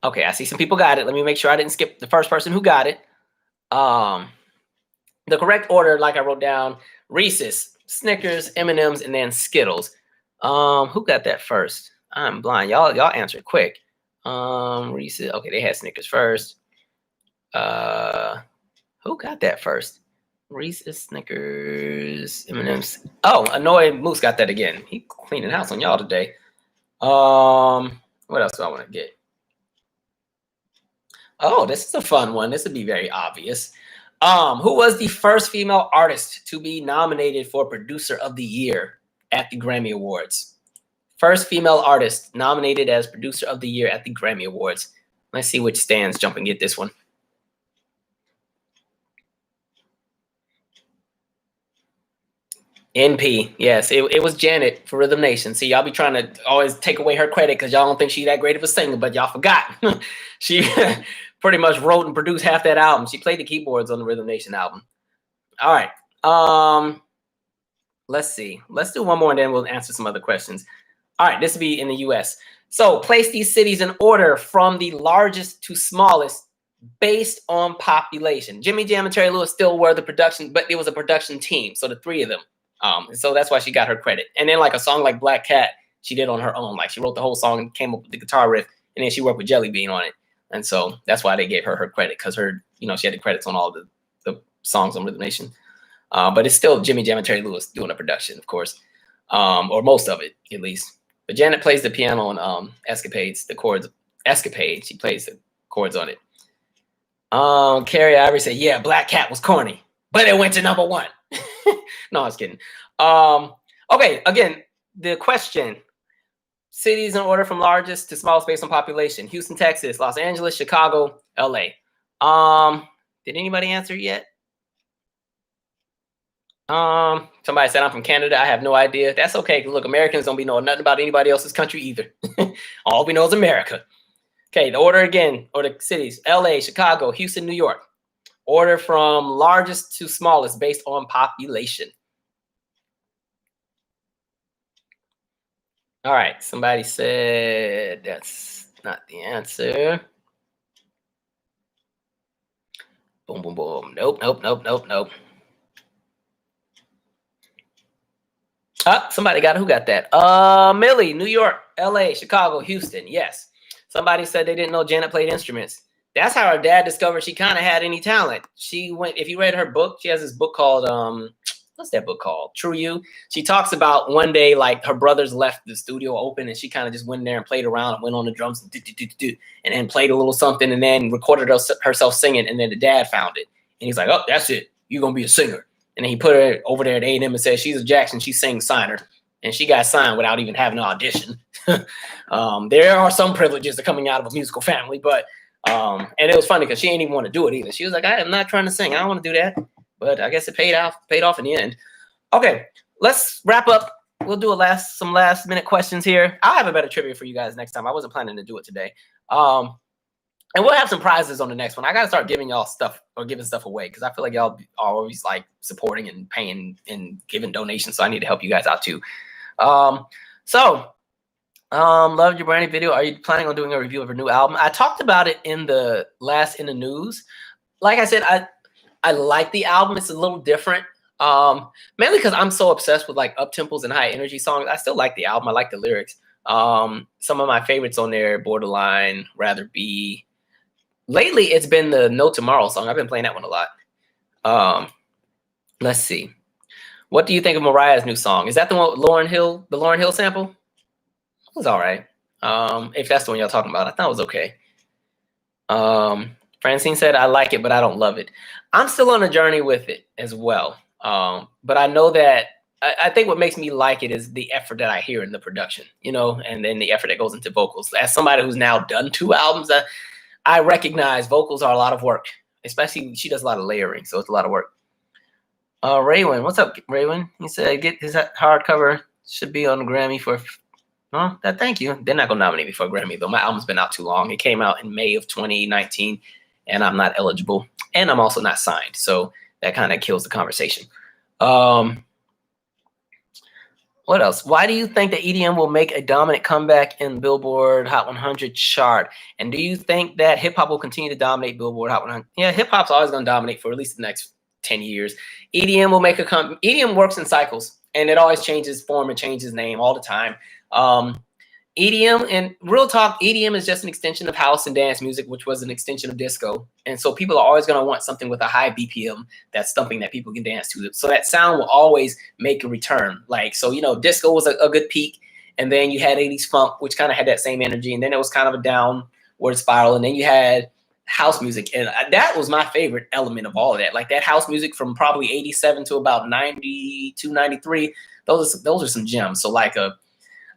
Okay, I see some people got it. Let me make sure I didn't skip the first person who got it. The correct order, like I wrote down, Reese's, Snickers, M&M's, and then Skittles. Who got that first? I'm blind. Y'all answered quick. Reese's. Okay, they had Snickers first. Who got that first? Reese's, Snickers, M&M's. Oh, Annoyed Moose got that again. He cleaning house on y'all today. What else do I want to get? Oh, this is a fun one. This would be very obvious. Who was the first female artist to be nominated for Producer of the Year at the Grammy Awards? First female artist nominated as Producer of the Year at the Grammy Awards. Let's see which stands jump and get this one. NP, yes, it was Janet for Rhythm Nation. See, y'all be trying to always take away her credit because y'all don't think she's that great of a singer, but y'all forgot. She pretty much wrote and produced half that album. She played the keyboards on the Rhythm Nation album. All right. Let's see. Let's do one more and then we'll answer some other questions. All right, this will be in the US. So place these cities in order from the largest to smallest based on population. Jimmy Jam and Terry Lewis still were the production, but it was a production team. So the 3 of them. So that's why she got her credit. And then like a song like Black Cat, she did on her own. Like she wrote the whole song and came up with the guitar riff, and then she worked with Jelly Bean on it. And so that's why they gave her credit, because she had the credits on all the songs on Rhythm Nation. But it's still Jimmy Jam and Terry Lewis doing the production, of course, or most of it at least. But Janet plays the piano on Escapades, the chords. Escapades, she plays the chords on it. Carrie Ivory said, "Yeah, Black Cat was corny, but it went to #1." No, I was kidding. Okay, again, the question: cities in order from largest to smallest based on population. Houston, Texas, Los Angeles, Chicago, LA. Did anybody answer yet? Somebody said I'm from Canada. I have no idea. That's okay. Look, Americans don't be knowing nothing about anybody else's country either. All we know is America. Okay, the order again, or the cities: LA, Chicago, Houston, New York. Order from largest to smallest based on population. All right, somebody said that's not the answer. Boom, boom, boom. Nope. Somebody got it. Who got that? Millie, New York, LA, Chicago, Houston. Yes. Somebody said they didn't know Janet played instruments. That's how her dad discovered she kind of had any talent. She went, if you read her book, she has this book called, what's that book called? True You. She talks about one day, like her brothers left the studio open and she kind of just went in there and played around and went on the drums and then played a little something and then recorded herself singing. And then the dad found it. And he's like, "Oh, that's it. You're going to be a singer." And then he put her over there at A&M and said, "She's a Jackson. She sings, sign her." And she got signed without even having an audition. There are some privileges to coming out of a musical family, but and it was funny because she didn't even want to do it either. She was like, "I am not trying to sing. I don't want to do that." But I guess it paid off in the end. Okay, let's wrap up. We'll do some last minute questions here. I'll have a better trivia for you guys next time. I wasn't planning to do it today. And we'll have some prizes on the next one. I got to start giving y'all stuff or giving stuff away because I feel like y'all are always like supporting and paying and giving donations. So I need to help you guys out too. So Loved your Brandy video. Are you planning on doing a review of her new album? I talked about it in the last In the News. Like I said, I like the album. It's a little different. Mainly because I'm so obsessed with like up tempos and high energy songs. I still like the album. I like the lyrics. Some of my favorites on there, Borderline, Rather Be. Lately, it's been the No Tomorrow song. I've been playing that one a lot. Let's see. What do you think of Mariah's new song? Is that the one with Lauryn Hill, the Lauryn Hill sample? It was all right. If that's the one y'all talking about, I thought it was okay. Francine said, I like it, but I don't love it. I'm still on a journey with it as well. But I know that I think what makes me like it is the effort that I hear in the production, you know, and then the effort that goes into vocals. As somebody who's now done 2 albums, I recognize vocals are a lot of work, especially she does a lot of layering. So it's a lot of work. Raywin, what's up, Raywin? He said, get his hardcover, should be on the Grammy for, well, thank you. They're not going to nominate me for a Grammy, though. My album's been out too long. It came out in May of 2019, and I'm not eligible. And I'm also not signed. So that kind of kills the conversation. What else? Why do you think that EDM will make a dominant comeback in Billboard Hot 100 chart? And do you think that hip-hop will continue to dominate Billboard Hot 100? Yeah, hip-hop's always going to dominate for at least the next 10 years. EDM will make EDM works in cycles, and it always changes form and changes name all the time. EDM, and real talk, EDM is just an extension of house and dance music, which was an extension of disco. And so people are always going to want something with a high BPM that's something that people can dance to. So that sound will always make a return. Like, so, you know, disco was a good peak. And then you had 80s funk, which kind of had that same energy. And then it was kind of a downward spiral. And then you had house music. And that was my favorite element of all of that. Like that house music from probably 87 to about 92, 93. Those are some gems. So like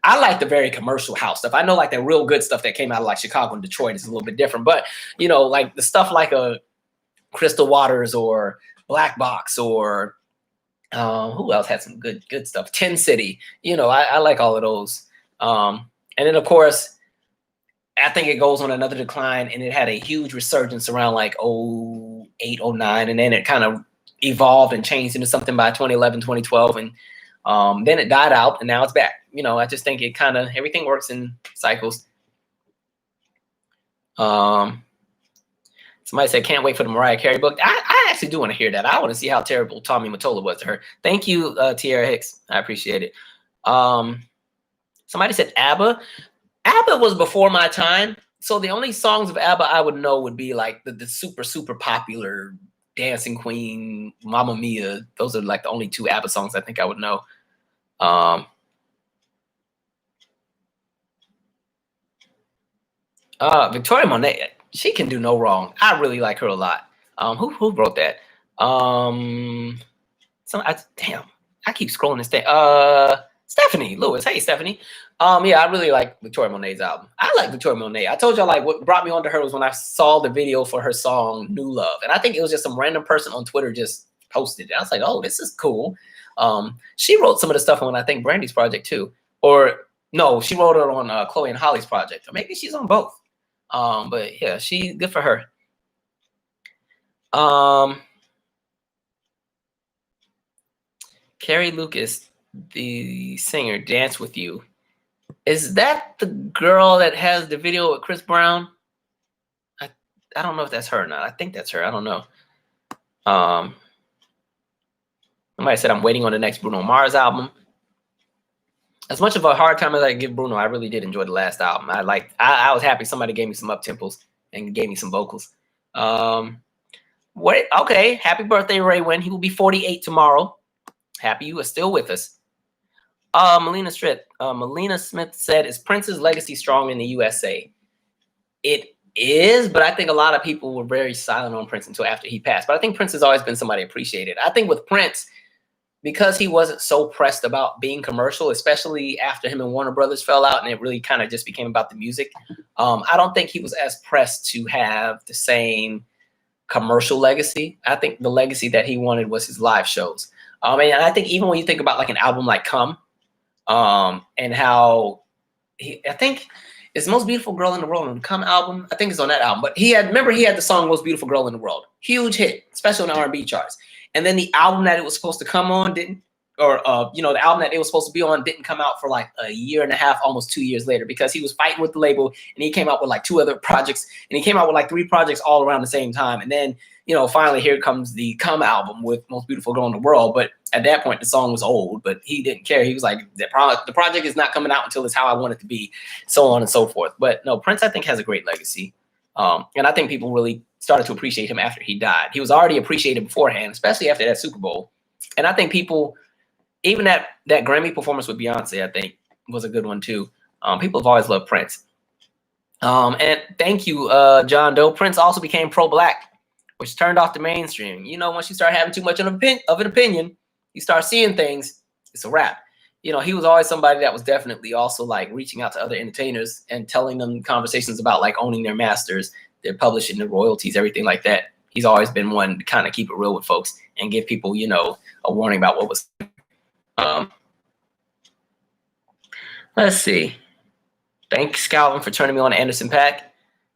I like the very commercial house stuff. I know like the real good stuff that came out of like Chicago and Detroit is a little bit different, but you know, like the stuff like a Crystal Waters or Black Box or who else had some good stuff? 10 City, you know, I like all of those. And then of course, I think it goes on another decline, and it had a huge resurgence around like 08, 09, and then it kind of evolved and changed into something by 2011, 2012, and then it died out, and now it's back. You know, I just think it kind of, everything works in cycles. Somebody said, can't wait for the Mariah Carey book. I actually do want to hear that. I want to see how terrible Tommy Mottola was to her. Thank you, Tierra Hicks. I appreciate it. Somebody said ABBA. ABBA was before my time. So the only songs of ABBA I would know would be like the super, super popular Dancing Queen, Mamma Mia. Those are like the only 2 ABBA songs I think I would know. Victoria Monet, she can do no wrong. I really like her a lot. Who wrote that? Damn, I keep scrolling this thing. Stephanie Lewis. Hey, Stephanie. Yeah, I really like Victoria Monet's album. I like Victoria Monet. I told y'all like what brought me onto her was when I saw the video for her song New Love. And I think it was just some random person on Twitter just posted it. I was like, oh, this is cool. She wrote some of the stuff on, I think, Brandy's project too. Or no, she wrote it on Chloe and Holly's project. Or maybe she's on both. But yeah, she good for her. Carrie Lucas, the singer, Dance With You. Is that the girl that has the video with Chris Brown? I don't know if that's her or not. I think that's her. I don't know. Somebody said I'm waiting on the next Bruno Mars album. As much of a hard time as I give Bruno, I really did enjoy the last album. I was happy somebody gave me some up tempos and gave me some vocals. Okay, happy birthday, Ray Wynn. He will be 48 tomorrow. Happy you are still with us. Melina Smith said, is Prince's legacy strong in the USA? It is, but I think a lot of people were very silent on Prince until after he passed. But I think Prince has always been somebody appreciated. I think with Prince, because he wasn't so pressed about being commercial, especially after him and Warner Brothers fell out and it really kind of just became about the music, I don't think he was as pressed to have the same commercial legacy. I think the legacy that he wanted was his live shows. And I think even when you think about like an album like Come, and how I think it's the Most Beautiful Girl in the World on the Come album. I think it's on that album. But he had the song Most Beautiful Girl in the World. Huge hit, especially on the R&B charts. And then the album that it was supposed to come on didn't or the album that they were supposed to be on didn't come out for like a year and a half, almost 2 years later, because he was fighting with the label and he came out with like 2 other projects, and he came out with like 3 projects all around the same time. And then, finally here comes the Come album with Most Beautiful Girl in the World. But at that point, the song was old, but he didn't care. He was like, the project is not coming out until it's how I want it to be, so on and so forth. But no, Prince, I think, has a great legacy. And I think people really started to appreciate him after he died. He was already appreciated beforehand, especially after that Super Bowl. And I think people, even that Grammy performance with Beyonce, I think was a good one too. People have always loved Prince. And thank you, John Doe. Prince also became pro-Black, which turned off the mainstream. Once you start having too much of an opinion, you start seeing things, it's a wrap. He was always somebody that was definitely also like reaching out to other entertainers and telling them conversations about like owning their masters, their publishing, their royalties, everything like that. He's always been one to kind of keep it real with folks and give people, a warning about what was. Let's see. Thanks, Calvin, for turning me on to Anderson .Paak.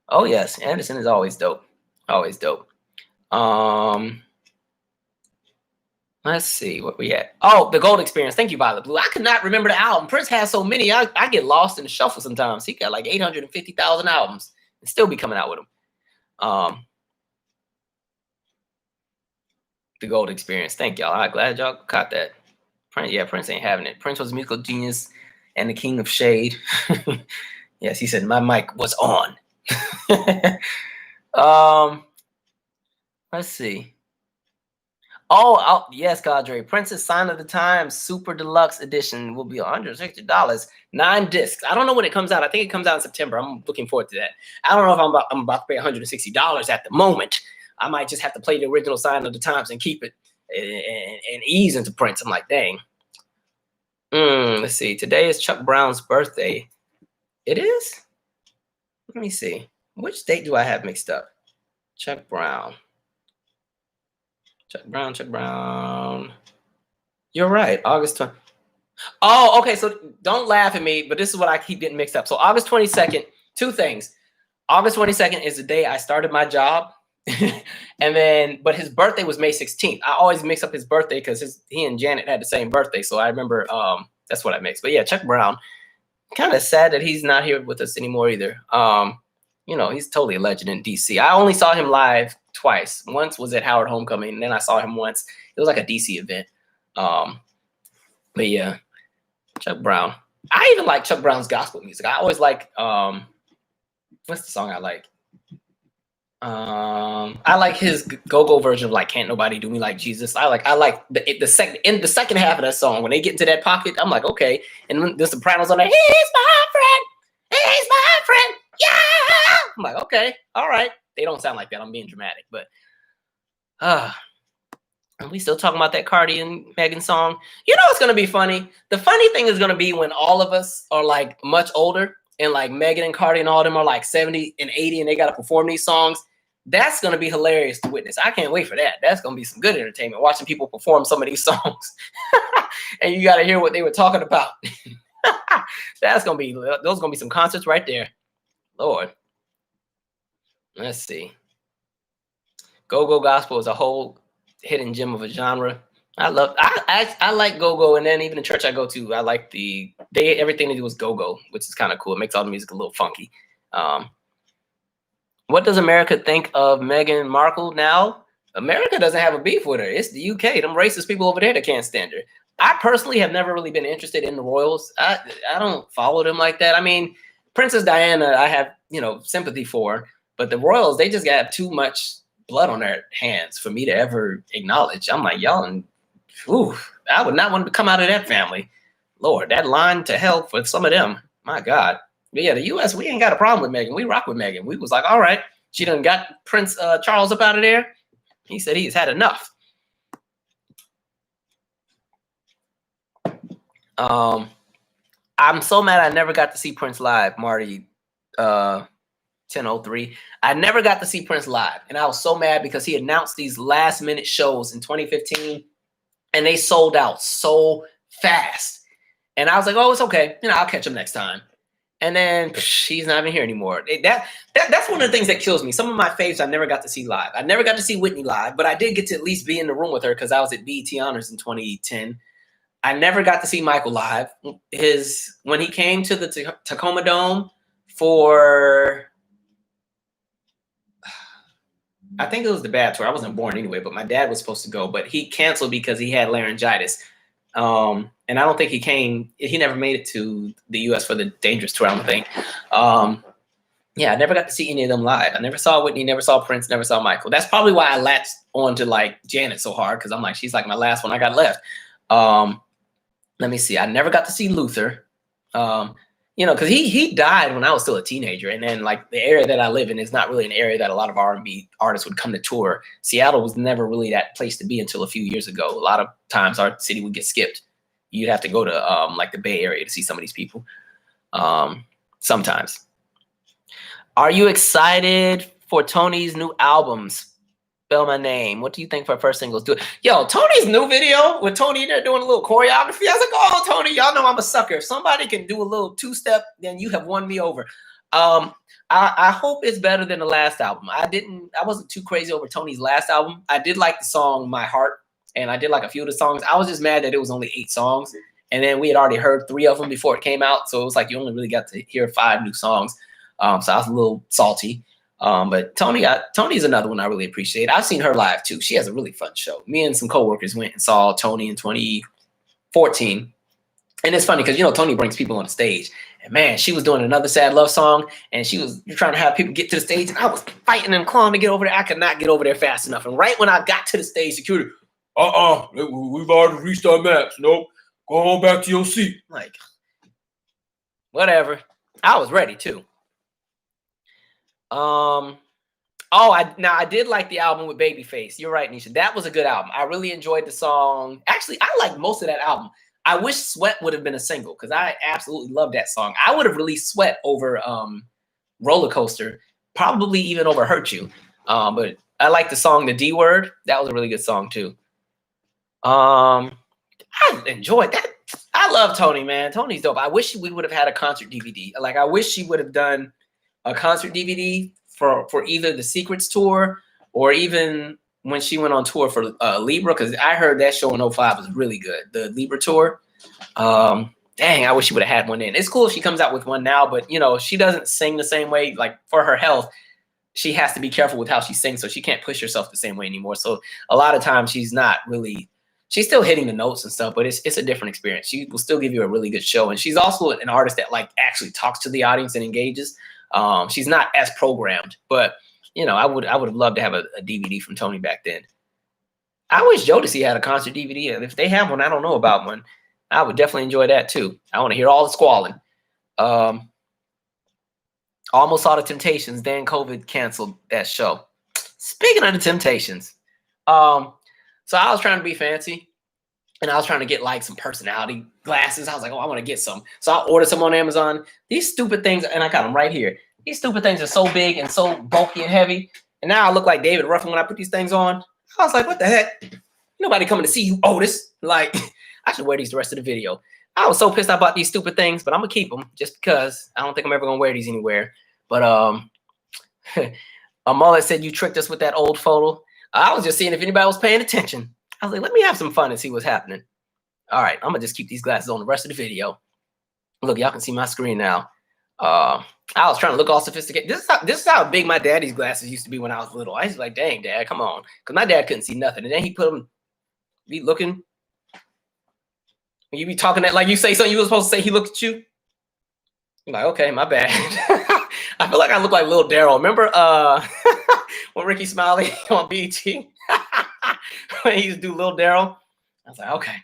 Oh yes, Anderson is always dope. Always dope. Let's see what we had. Oh, The Gold Experience. Thank you, Violet Blue. I could not remember the album. Prince has so many. I get lost in the shuffle sometimes. He got like 850,000 albums and still be coming out with them. The Gold Experience. Thank y'all. I'm glad y'all caught that. Prince ain't having it. Prince was a musical genius and the king of shade. Yes, he said my mic was on. Let's see. Oh, yes, Cadre. Prince's Sign of the Times Super Deluxe Edition will be $160. 9 discs. I don't know when it comes out. I think it comes out in September. I'm looking forward to that. I don't know if I'm about to pay $160 at the moment. I might just have to play the original Sign of the Times and keep it and ease into Prince. I'm like, dang. Let's see. Today is Chuck Brown's birthday. It is? Let me see. Which date do I have mixed up? Chuck Brown. Chuck Brown. You're right. August 20th. Oh, okay. So don't laugh at me, but this is what I keep getting mixed up. So August 22nd, 2 things. August 22nd is the day I started my job. But his birthday was May 16th. I always mix up his birthday because he and Janet had the same birthday. So I remember that's what I mixed. But yeah, Chuck Brown. Kind of sad that he's not here with us anymore either. He's totally a legend in DC. I only saw him live twice. Once was at Howard Homecoming, and then I saw him once. It was like a DC event. But yeah, Chuck Brown. I even like Chuck Brown's gospel music. I always like what's the song I like? I like his go-go version of like "Can't Nobody Do Me Like Jesus." I like the second half of that song when they get into that pocket. I'm like, okay, and when the Sopranos on there, he's my friend, yeah. I'm like, okay, all right. They don't sound like that. I'm being dramatic, but are we still talking about that Cardi and Megan song? It's gonna be funny. The funny thing is gonna be when all of us are like much older and like Megan and Cardi and all them are like 70 and 80 and they gotta perform these songs. That's gonna be hilarious to witness. I can't wait for that. That's gonna be some good entertainment, watching people perform some of these songs. And you gotta hear what they were talking about. Those gonna be some concerts right there. Lord. Let's see. Go-go gospel is a whole hidden gem of a genre. I like go-go, and then even the church I go to, I like everything they do is go-go, which is kind of cool. It makes all the music a little funky. What does America think of Meghan Markle now? America doesn't have a beef with her. It's the UK. Them racist people over there that can't stand her. I personally have never really been interested in the royals. I don't follow them like that. I mean, Princess Diana, I have, sympathy for, but the royals, they just got too much blood on their hands for me to ever acknowledge. I'm like, y'all, I would not want to come out of that family. Lord, that line to hell for some of them. My God. But yeah, the U.S., we ain't got a problem with Meghan. We rock with Meghan. We was like, all right, she done got Prince Charles up out of there. He said he's had enough. I'm so mad I never got to see Prince live, Marty 1003. I never got to see Prince live. And I was so mad because he announced these last minute shows in 2015 and they sold out so fast. And I was like, oh, it's okay. I'll catch him next time. And then he's not even here anymore. That's one of the things that kills me. Some of my faves I never got to see live. I never got to see Whitney live, but I did get to at least be in the room with her because I was at BET Honors in 2010. I never got to see Michael live. When he came to the Tacoma Dome for, I think it was the Bad Tour. I wasn't born anyway, but my dad was supposed to go, but he canceled because he had laryngitis. And I don't think he came. He never made it to the U.S. for the Dangerous Tour, I don't think. Yeah, I never got to see any of them live. I never saw Whitney, never saw Prince, never saw Michael. That's probably why I latched on to like Janet so hard, because I'm like, she's like my last one I got left. Let me see. I never got to see Luther. You know, because he died when I was still a teenager, and then like the area that I live in is not really an area that a lot of R&B artists would come to tour. Seattle was never really that place to be until a few years ago. A lot of times our city would get skipped. You'd have to go to like the Bay Area to see some of these people. Sometimes. Are you excited for Tony's new albums? Spell my name. What do you think for first singles? Do it. Yo, Tony's new video with Tony there doing a little choreography. I was like, oh, Tony, y'all know I'm a sucker. If somebody can do a little two-step, then you have won me over. I hope it's better than the last album. I wasn't too crazy over Tony's last album. I did like the song My Heart, and I did like a few of the songs. I was just mad that it was only 8 songs, and then we had already heard 3 of them before it came out, so it was like you only really got to hear 5 new songs. So I was a little salty. But Tony's another one I really appreciate. I've seen her live too. She has a really fun show. Me and some coworkers went and saw Tony in 2014. And it's funny because, you know, Tony brings people on the stage. And man, she was doing another Sad Love song, and she was trying to have people get to the stage. And I was fighting and clawing to get over there. I could not get over there fast enough. And right when I got to the stage, security, we've already reached our max. Nope, go on back to your seat. Like, whatever. I was ready too. I did like the album with Babyface. You're right, Nisha. That was a good album. I really enjoyed the song. Actually, I like most of that album. I wish Sweat would have been a single because I absolutely love that song. I would have released Sweat over Roller Coaster, probably even over Hurt You. But I like the song The D Word. That was a really good song too. I enjoyed that. I love Tony, man. Tony's dope. I wish we would have had a concert DVD. Like, I wish she would have done a concert DVD for either the Secrets tour or even when she went on tour for Libra, because I heard that show in 05 was really good, the Libra tour. Dang, I wish she would have had one then. It's cool if she comes out with one now, but you know, she doesn't sing the same way. Like, for her health, she has to be careful with how she sings, so she can't push herself the same way anymore. So a lot of times she's still hitting the notes and stuff, but it's a different experience. She will still give you a really good show, and she's also an artist that like actually talks to the audience and engages. She's not as programmed, but you know, I would have loved to have a DVD from Tony back then. I wish Jodeci had a concert DVD, and if they have one, I don't know about one. I would definitely enjoy that too. I want to hear all the squalling. Almost saw the Temptations, then COVID canceled that show. Speaking of the Temptations, so I was trying to be fancy, and I was trying to get like some personality glasses. I was like, oh, I want to get some. So I ordered some on Amazon. These stupid things, and I got them right here. These stupid things are so big and so bulky and heavy. And now I look like David Ruffin when I put these things on. I was like, what the heck? Nobody coming to see you, Otis. Like, I should wear these the rest of the video. I was so pissed I bought these stupid things, but I'm going to keep them just because I don't think I'm ever going to wear these anywhere. But a mullet said you tricked us with that old photo. I was just seeing if anybody was paying attention. I was like, let me have some fun and see what's happening. All right, I'm going to just keep these glasses on the rest of the video. Look, y'all can see my screen now. I was trying to look all sophisticated. This is how big my daddy's glasses used to be when I was little. I was like, dang, Dad, come on. Because my dad couldn't see nothing. And then he put them, be looking. When you be talking that, like you say something you were supposed to say, he looked at you. I'm like, okay, my bad. I feel like I look like Lil Daryl. Remember when Ricky Smiley on BT? When he used to do Lil Daryl? I was like, okay.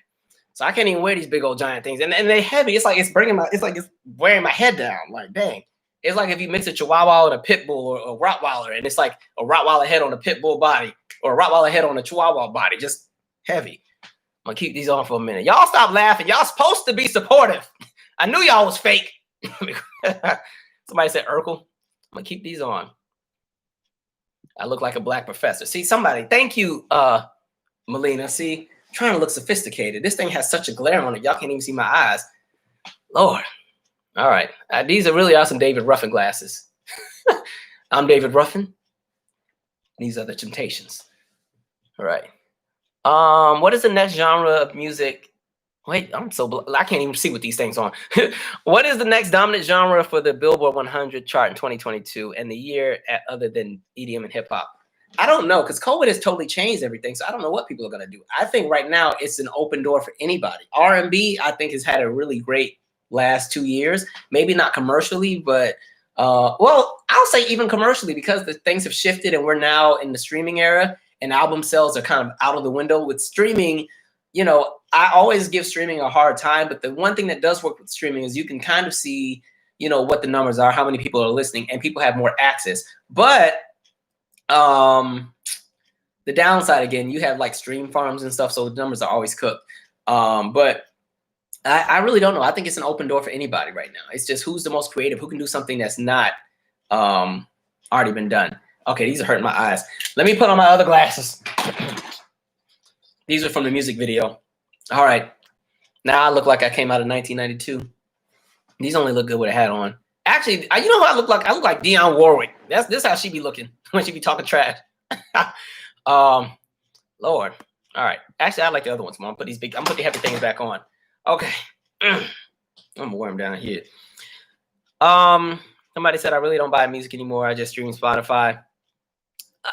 So I can't even wear these big old giant things. And they're heavy. It's like it's wearing my head down. Like, dang. It's like if you mix a Chihuahua and a Pit Bull or a Rottweiler, and it's like a Rottweiler head on a Pit Bull body or a Rottweiler head on a Chihuahua body. Just heavy. I'm going to keep these on for a minute. Y'all stop laughing. Y'all supposed to be supportive. I knew y'all was fake. Somebody said Urkel. I'm going to keep these on. I look like a black professor. See, somebody, thank you, Melina. See, trying to look sophisticated. This thing has such a glare on it. Y'all can't even see my eyes. Lord. All right. These are really awesome David Ruffin glasses. I'm David Ruffin. These are the Temptations. All right. What is the next genre of music Wait, I can't even see what these things on. What is the next dominant genre for the Billboard 100 chart in 2022 and the year other than EDM and hip hop? I don't know, because COVID has totally changed everything. So I don't know what people are going to do. I think right now it's an open door for anybody. R&B, I think, has had a really great last 2 years. Maybe not commercially, but well, I'll say even commercially, because the things have shifted and we're now in the streaming era and album sales are kind of out of the window with streaming. You know, I always give streaming a hard time, but the one thing that does work with streaming is you can kind of see, you know, what the numbers are, how many people are listening, and people have more access. But the downside, again, you have like stream farms and stuff, so the numbers are always cooked. But I really don't know. I think it's an open door for anybody right now. It's just who's the most creative, who can do something that's not already been done. Okay, these are hurting my eyes. Let me put on my other glasses. These are from the music video. All right. Now I look like I came out of 1992. These only look good with a hat on. Actually, you know who I look like? I look like Dionne Warwick. This how she be looking when she be talking trash. Lord. All right. Actually, I like the other ones more. I'm gonna put the heavy things back on. Okay. I'm gonna wear them down here. Somebody said I really don't buy music anymore. I just stream Spotify.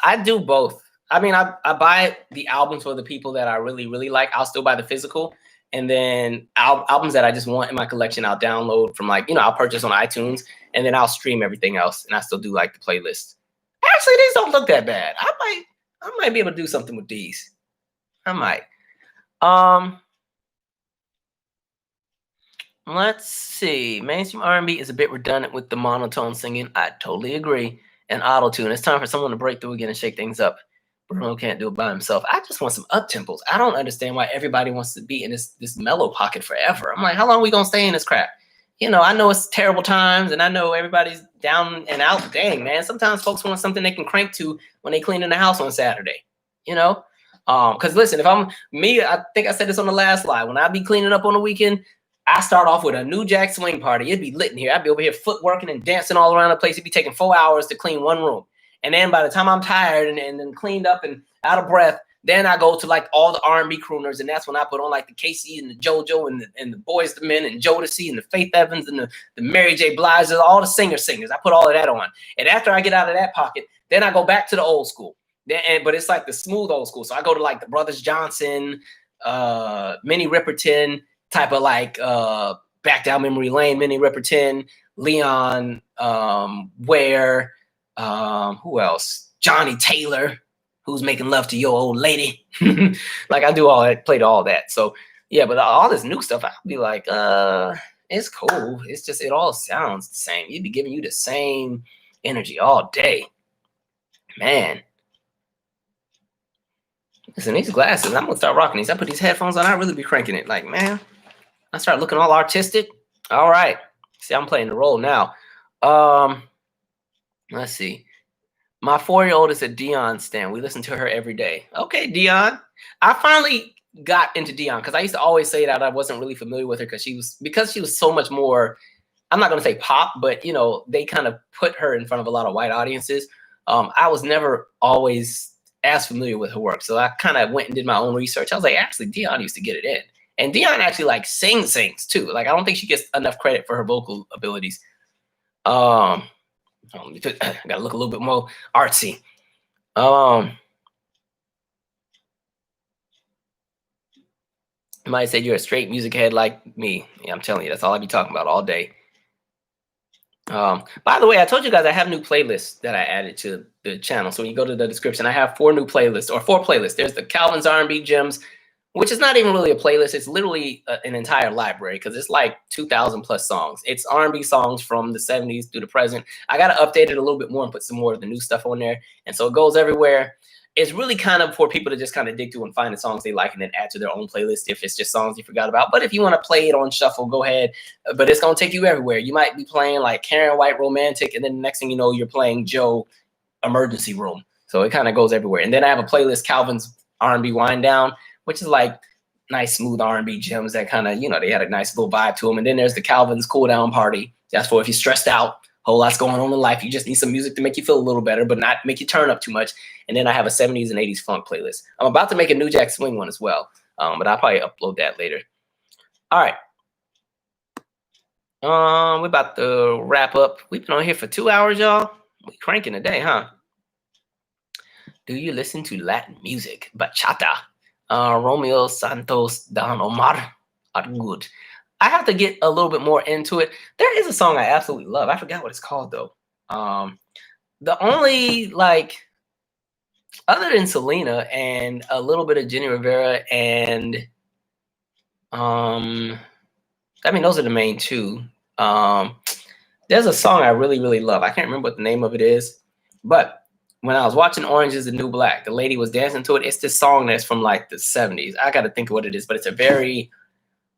I do both. I mean, I buy the albums for the people that I really, really like. I'll still buy the physical. And then albums that I just want in my collection, I'll download from, like, you know, I'll purchase on iTunes. And then I'll stream everything else. And I still do like the playlist. Actually, these don't look that bad. I might be able to do something with these. I might. Let's see. Mainstream R&B is a bit redundant with the monotone singing. I totally agree. And auto-tune. It's time for someone to break through again and shake things up. Bruno can't do it by himself. I just want some up-tempos. I don't understand why everybody wants to be in this mellow pocket forever. I'm like, how long are we going to stay in this crap? You know, I know it's terrible times, and I know everybody's down and out. Dang, man. Sometimes folks want something they can crank to when they clean in the house on Saturday. You know? Because listen, if I'm me, I think I said this on the last slide. When I be cleaning up on the weekend, I start off with a New Jack swing party. It'd be lit in here. I'd be over here footworking and dancing all around the place. It'd be taking 4 hours to clean one room. And then by the time I'm tired and then cleaned up and out of breath, then I go to like all the R&B crooners, and that's when I put on like the Casey and the JoJo and the Boys the Men and Jodeci and the Faith Evans and the Mary J. Blige, all the singers. I put all of that on. And after I get out of that pocket, then I go back to the old school. But it's like the smooth old school. So I go to like the Brothers Johnson, Minnie Riperton, type of like Back Down Memory Lane, Minnie Riperton, Leon Ware, who else? Johnny Taylor, who's making love to your old lady. Like I do all that, played all that. So yeah, but all this new stuff, I'll be like, it's cool. It's just, it all sounds the same. You'd be giving you the same energy all day. Man. Listen, these glasses, I'm gonna start rocking these. I put these headphones on, I really be cranking it. Like, man, I start looking all artistic. All right. See, I'm playing the role now. Let's see. My 4-year-old is a Dionne stan. We listen to her every day. Okay, Dionne. I finally got into Dionne because I used to always say that I wasn't really familiar with her because she was so much more, I'm not going to say pop, but, you know, they kind of put her in front of a lot of white audiences. I was never always as familiar with her work. So I kind of went and did my own research. I was like, actually, Dionne used to get it in. And Dionne actually like sings too. Like, I don't think she gets enough credit for her vocal abilities. I gotta look a little bit more artsy. You might say you're a straight music head like me. Yeah, I'm telling you, that's all I be talking about all day. By the way, I told you guys I have new playlists that I added to the channel. So when you go to the description, I have 4 new playlists, or 4 playlists. There's the Calvin's R&B Gems, which is not even really a playlist. It's literally an entire library because it's like 2,000 plus songs. It's R&B songs from the 70s through the present. I got to update it a little bit more and put some more of the new stuff on there. And so it goes everywhere. It's really kind of for people to just kind of dig through and find the songs they like and then add to their own playlist if it's just songs you forgot about. But if you want to play it on shuffle, go ahead. But it's going to take you everywhere. You might be playing like Karen White Romantic, and then the next thing you know, you're playing Joe Emergency Room. So it kind of goes everywhere. And then I have a playlist, Calvin's R&B Wind Down, which is like nice, smooth R&B gems that kind of, you know, they had a nice little vibe to them. And then there's the Calvin's Cool Down Party. That's for if you're stressed out, whole lot's going on in life. You just need some music to make you feel a little better, but not make you turn up too much. And then I have a 70s and 80s funk playlist. I'm about to make a New Jack Swing one as well, but I'll probably upload that later. All right. We're about to wrap up. We've been on here for 2 hours, y'all. We cranking today, huh? Do you listen to Latin music? Bachata. Romeo Santos, Don Omar are good. I have to get a little bit more into it. There is a song I absolutely love. I forgot what it's called though. The only like other than Selena and a little bit of Jenny Rivera and I mean those are the main two. There's a song I really, really love. I can't remember what the name of it is, but when I was watching Orange is the New Black, the lady was dancing to it. It's this song that's from like the 70s. I got to think of what it is, but it's a very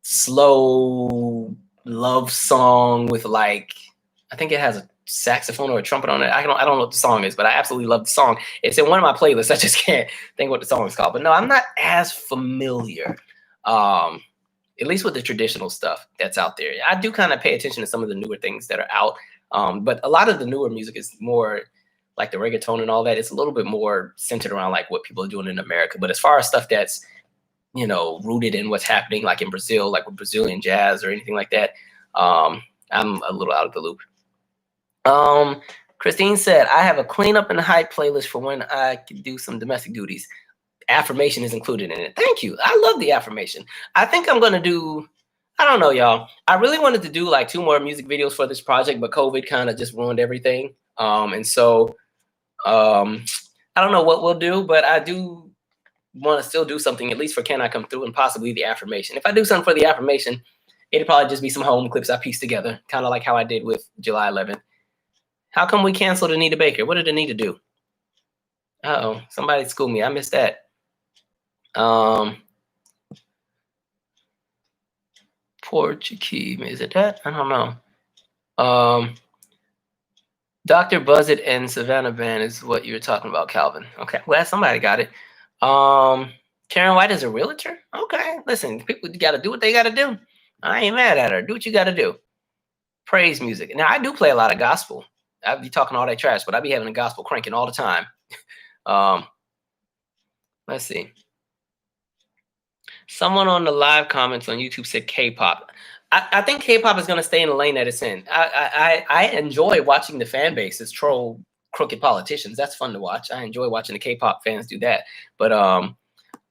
slow love song with like, I think it has a saxophone or a trumpet on it. I don't know what the song is, but I absolutely love the song. It's in one of my playlists. I just can't think what the song is called. But no, I'm not as familiar, at least with the traditional stuff that's out there. I do kind of pay attention to some of the newer things that are out. But a lot of the newer music is more like the reggaeton and all that. It's a little bit more centered around like what people are doing in America. But as far as stuff that's, you know, rooted in what's happening like in Brazil, like with Brazilian jazz or anything like that, I'm a little out of the loop. Christine said, I have a cleanup and hype playlist for when I can do some domestic duties. Affirmation is included in it. Thank you. I love the affirmation. I think I'm going to do, I don't know, y'all. I really wanted to do like 2 more music videos for this project, but COVID kind of just ruined everything. And so I don't know what we'll do, but I do want to still do something, at least for Can I Come Through and possibly the affirmation. If I do something for the affirmation, it'd probably just be some home clips I pieced together, kind of like how I did with July 11th. How come we canceled Anita Baker? What did Anita do? Uh-oh, somebody school me. I missed that. Portuguese, is it that? I don't know. Dr. Buzzard and Savannah Band is what you were talking about, Calvin. Okay, well, somebody got it. Karen White is a realtor? Okay, listen, people got to do what they got to do. I ain't mad at her. Do what you got to do. Praise music. Now, I do play a lot of gospel. I'd be talking all that trash, but I be having the gospel cranking all the time. Let's see. Someone on the live comments on YouTube said K-pop. I think K-pop is going to stay in the lane that it's in. I enjoy watching the fan bases troll crooked politicians. That's fun to watch. I enjoy watching the K-pop fans do that. But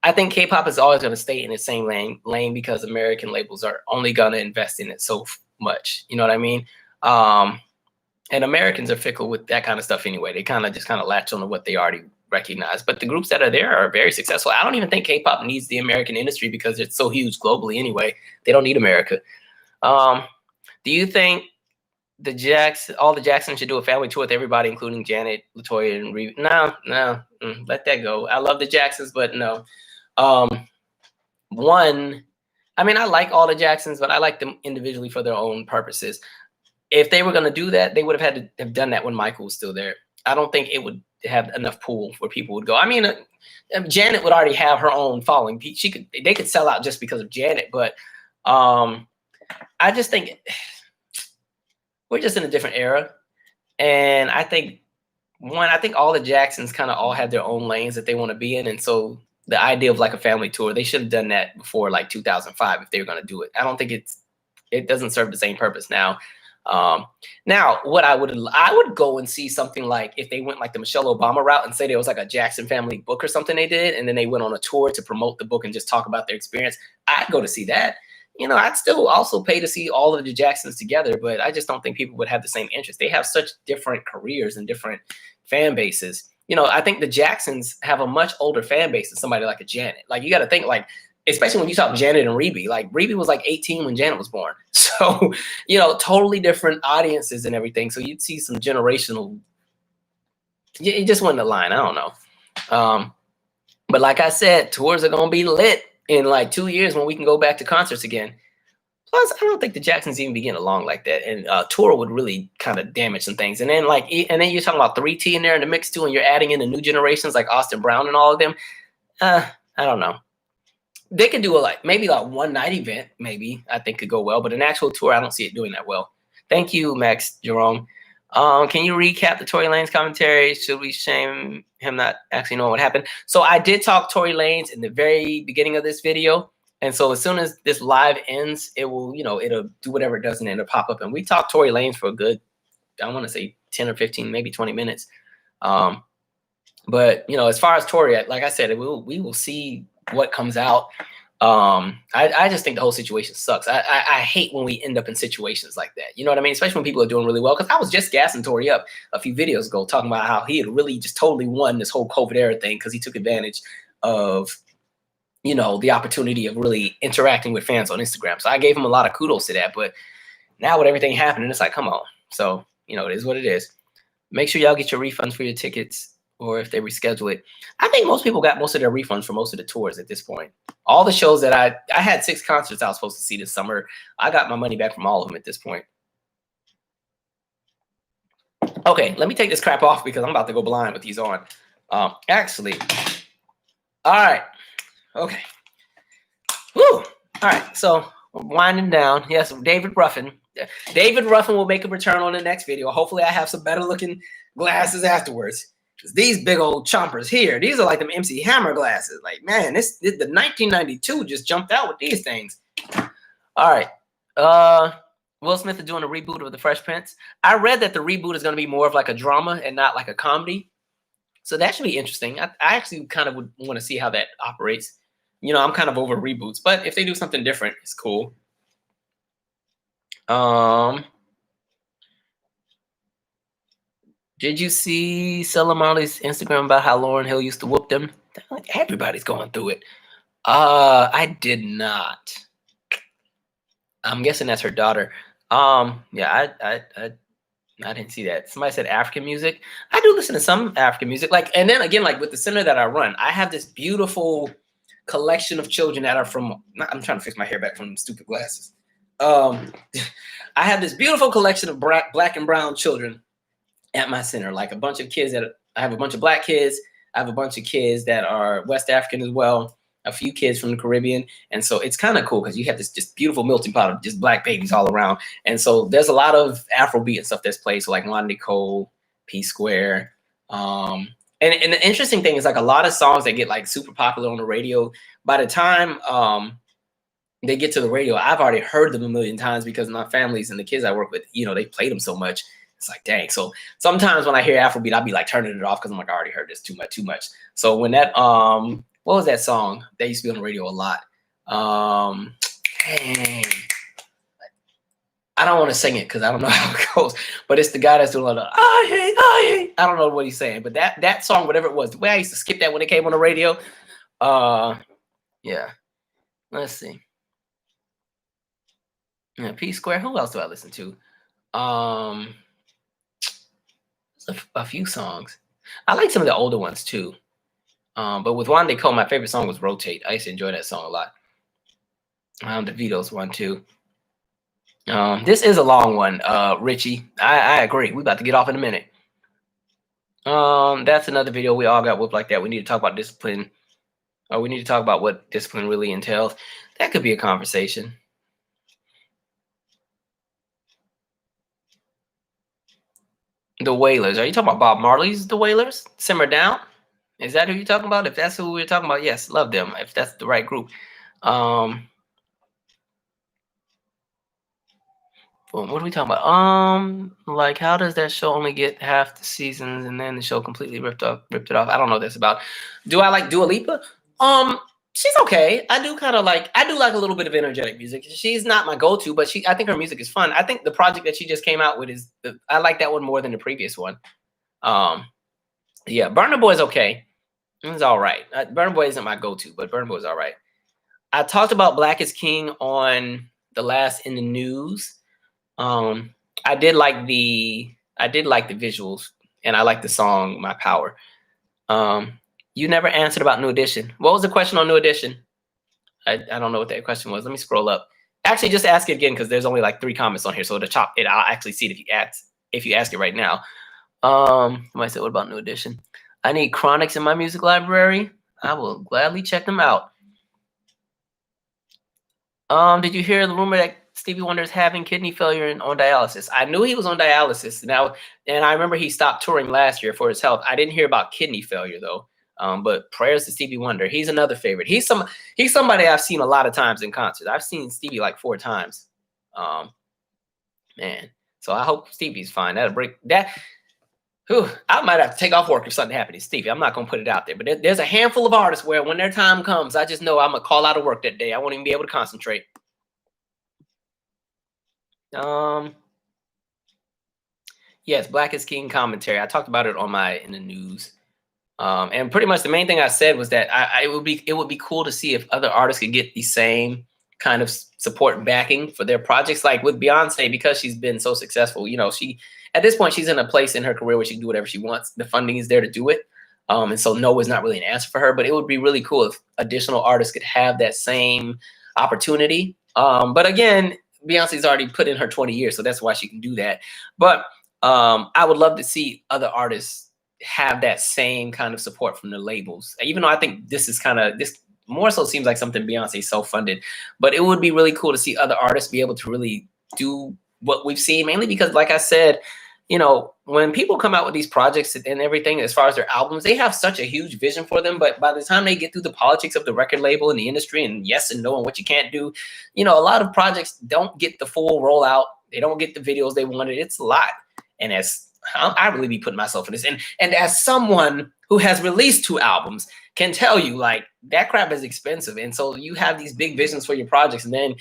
I think K-pop is always going to stay in the same lane because American labels are only going to invest in it so much. You know what I mean? And Americans are fickle with that kind of stuff anyway. They kind of latch on to what they already recognize. But the groups that are there are very successful. I don't even think K-pop needs the American industry because it's so huge globally anyway. They don't need America. Do you think all the Jacksons should do a family tour with everybody, including Janet, LaToya, and Reeve? No, let that go. I love the Jacksons, but no. One, I mean, I like all the Jacksons, but I like them individually for their own purposes. If they were going to do that, they would have had to have done that when Michael was still there. I don't think it would have enough pool where people would go. I mean, Janet would already have her own following. They could sell out just because of Janet, but I just think we're just in a different era. And I think all the Jacksons kind of all have their own lanes that they want to be in. And so the idea of like a family tour, they should have done that before like 2005 if they were going to do it. I don't think it doesn't serve the same purpose now. Now what I would go and see something like if they went like the Michelle Obama route and say there was like a Jackson family book or something they did, and then they went on a tour to promote the book and just talk about their experience. I'd go to see that. You know, I'd still also pay to see all of the Jacksons together, but I just don't think people would have the same interest. They have such different careers and different fan bases. You know, I think the Jacksons have a much older fan base than somebody like a Janet. Like you got to think like, especially when you talk Janet and Rebbie, like Rebbie was like 18 when Janet was born. So, you know, totally different audiences and everything. So you'd see some generational, it just wasn't a line. I don't know. But like I said, tours are going to be lit in like 2 years when we can go back to concerts again. Plus, I don't think the Jacksons even be getting along like that. And tour would really kind of damage some things. And then you're talking about 3T in there in the mix too, and you're adding in the new generations like Austin Brown and all of them. I don't know. They could do maybe like one night event, maybe I think could go well, but an actual tour, I don't see it doing that well. Thank you, Max Jerome. Can you recap the Tory Lanez commentary? Should we shame him not actually knowing what happened? So I did talk Tory Lanez in the very beginning of this video, And so as soon as this live ends, it will, it'll do whatever it does and it'll pop up. And we talked Tory Lanez for a good, I want to say 10 or 15, maybe 20 minutes. But as far as Tory, like I said, we will see what comes out. I just think the whole situation sucks. I hate when we end up in situations like that. You know what I mean? Especially when people are doing really well. Because I was just gassing Tory up a few videos ago, talking about how he had really just totally won this whole COVID era thing because he took advantage of, the opportunity of really interacting with fans on Instagram. So I gave him a lot of kudos to that. But now with everything happening, it's like, come on. So, it is what it is. Make sure y'all get your refunds for your tickets, or if they reschedule it. I think most people got most of their refunds for most of the tours at this point. All the shows that I had 6 concerts I was supposed to see this summer. I got my money back from all of them at this point. Okay, let me take this crap off because I'm about to go blind with these on. Actually, all right. Okay. Woo. All right, so we're winding down. Yes, David Ruffin. David Ruffin will make a return on the next video. Hopefully I have some better looking glasses afterwards. Because these big old chompers here, these are like them MC Hammer glasses. Like, man, the 1992 just jumped out with these things. All right. Will Smith is doing a reboot of The Fresh Prince. I read that the reboot is going to be more of like a drama and not like a comedy. So that should be interesting. I actually kind of would want to see how that operates. I'm kind of over reboots, but if they do something different, it's cool. Did you see Stella Marley's Instagram about how Lauryn Hill used to whoop them? Everybody's going through it. I did not. I'm guessing that's her daughter. Yeah, I didn't see that. Somebody said African music. I do listen to some African music. And then again, like with the center that I run, I have this beautiful collection of children that are from. I'm trying to fix my hair back from stupid glasses. I have this beautiful collection of black and brown children at my center, like a bunch of kids I have a bunch of black kids. I have a bunch of kids that are West African as well, a few kids from the Caribbean. And so it's kind of cool because you have this just beautiful melting pot of just black babies all around. And so there's a lot of Afrobeat and stuff that's played. So like Wanda Cole, P Square. And the interesting thing is like a lot of songs that get like super popular on the radio, by the time they get to the radio, I've already heard them a million times because my families and the kids I work with, they played them so much. It's like, dang. So sometimes when I hear Afrobeat, I'll be like turning it off because I'm like, I already heard this too much. So when that, what was that song that used to be on the radio a lot? Dang. I don't want to sing it because I don't know how it goes, but it's the guy that's doing like, I hate. I don't know what he's saying, but that song, whatever it was, the way I used to skip that when it came on the radio. Yeah. Let's see. Yeah, P Square. Who else do I listen to? A few songs. I like some of the older ones too. But with Wanda Cole, my favorite song was Rotate. I used to enjoy that song a lot. The Vito's one too. This is a long one, Richie. I agree. We about to get off in a minute. That's another video. We all got whooped like that. We need to talk about discipline. Or we need to talk about what discipline really entails. That could be a conversation. The Wailers. Are you talking about Bob Marley's The Wailers? Simmer Down? Is that who you're talking about? If that's who we're talking about, yes, love them. If that's the right group. What are we talking about? Like, how does that show only get half the seasons and then the show completely ripped it off? I don't know what that's about. Do I like Dua Lipa? She's okay. I do like a little bit of energetic music. She's not my go-to, but I think her music is fun. I think the project that she just came out with I like that one more than the previous one. Yeah, Burna Boy is okay. It's all right. Burna Boy isn't my go-to, but Burna Boy is all right. I talked about Black is King on the last In the News. I did like the visuals, and I like the song My Power. You never answered about New Edition. What was the question on New Edition? I don't know what that question was. Let me scroll up. Actually, just ask it again because there's only like 3 comments on here, so I'll actually see it if you ask it right now. Somebody said, what about New Edition? I need Chronics in my music library. I will gladly check them out. Did you hear the rumor that Stevie Wonder is having kidney failure and on dialysis? I knew he was on dialysis now, and I remember he stopped touring last year for his health. I didn't hear about kidney failure though. But prayers to Stevie Wonder. He's another favorite. He's somebody I've seen a lot of times in concert. I've seen Stevie like 4 times. Man. So I hope Stevie's fine. That'll break that. Whew, I might have to take off work if something happened to Stevie. I'm not gonna put it out there, but there's a handful of artists where when their time comes, I just know I'm gonna call out of work that day. I won't even be able to concentrate. Yes, Black is King commentary. I talked about it in the news. And pretty much the main thing I said was that it would be cool to see if other artists could get the same kind of support and backing for their projects. Like with Beyonce, because she's been so successful, she at this point she's in a place in her career where she can do whatever she wants. The funding is there to do it. And so no is not really an answer for her, but it would be really cool if additional artists could have that same opportunity. But again, Beyonce's already put in her 20 years, so that's why she can do that. But I would love to see other artists have that same kind of support from the labels, even though I think this more so seems like something Beyonce self-funded, but it would be really cool to see other artists be able to really do what we've seen, mainly because, like I said, when people come out with these projects and everything, as far as their albums, they have such a huge vision for them. But by the time they get through the politics of the record label and the industry and yes and no and what you can't do, a lot of projects don't get the full rollout. They don't get the videos they wanted. It's a lot. And I really be putting myself in this. And as someone who has released 2 albums can tell you, like, that crap is expensive. And so you have these big visions for your projects. And then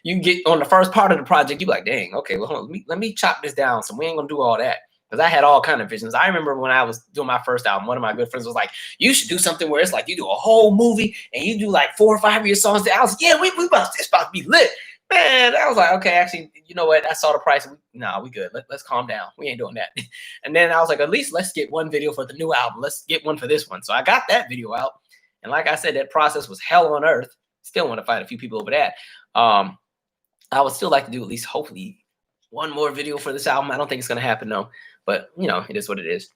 you get on the first part of the project, you're like, dang, okay, well, let me chop this down. So we ain't going to do all that. Because I had all kind of visions. I remember when I was doing my first album, one of my good friends was like, you should do something where it's like you do a whole movie and you do like 4 or 5 of your songs. I was like, yeah, it's about to be lit. Man, I was like, okay, actually, you know what? I saw the price. No, we good. Let's calm down. We ain't doing that. And then I was like, at least let's get one video for the new album. Let's get one for this one. So I got that video out. And like I said, that process was hell on earth. Still want to fight a few people over that. I would still like to do at least hopefully one more video for this album. I don't think it's going to happen though. But, it is what it is.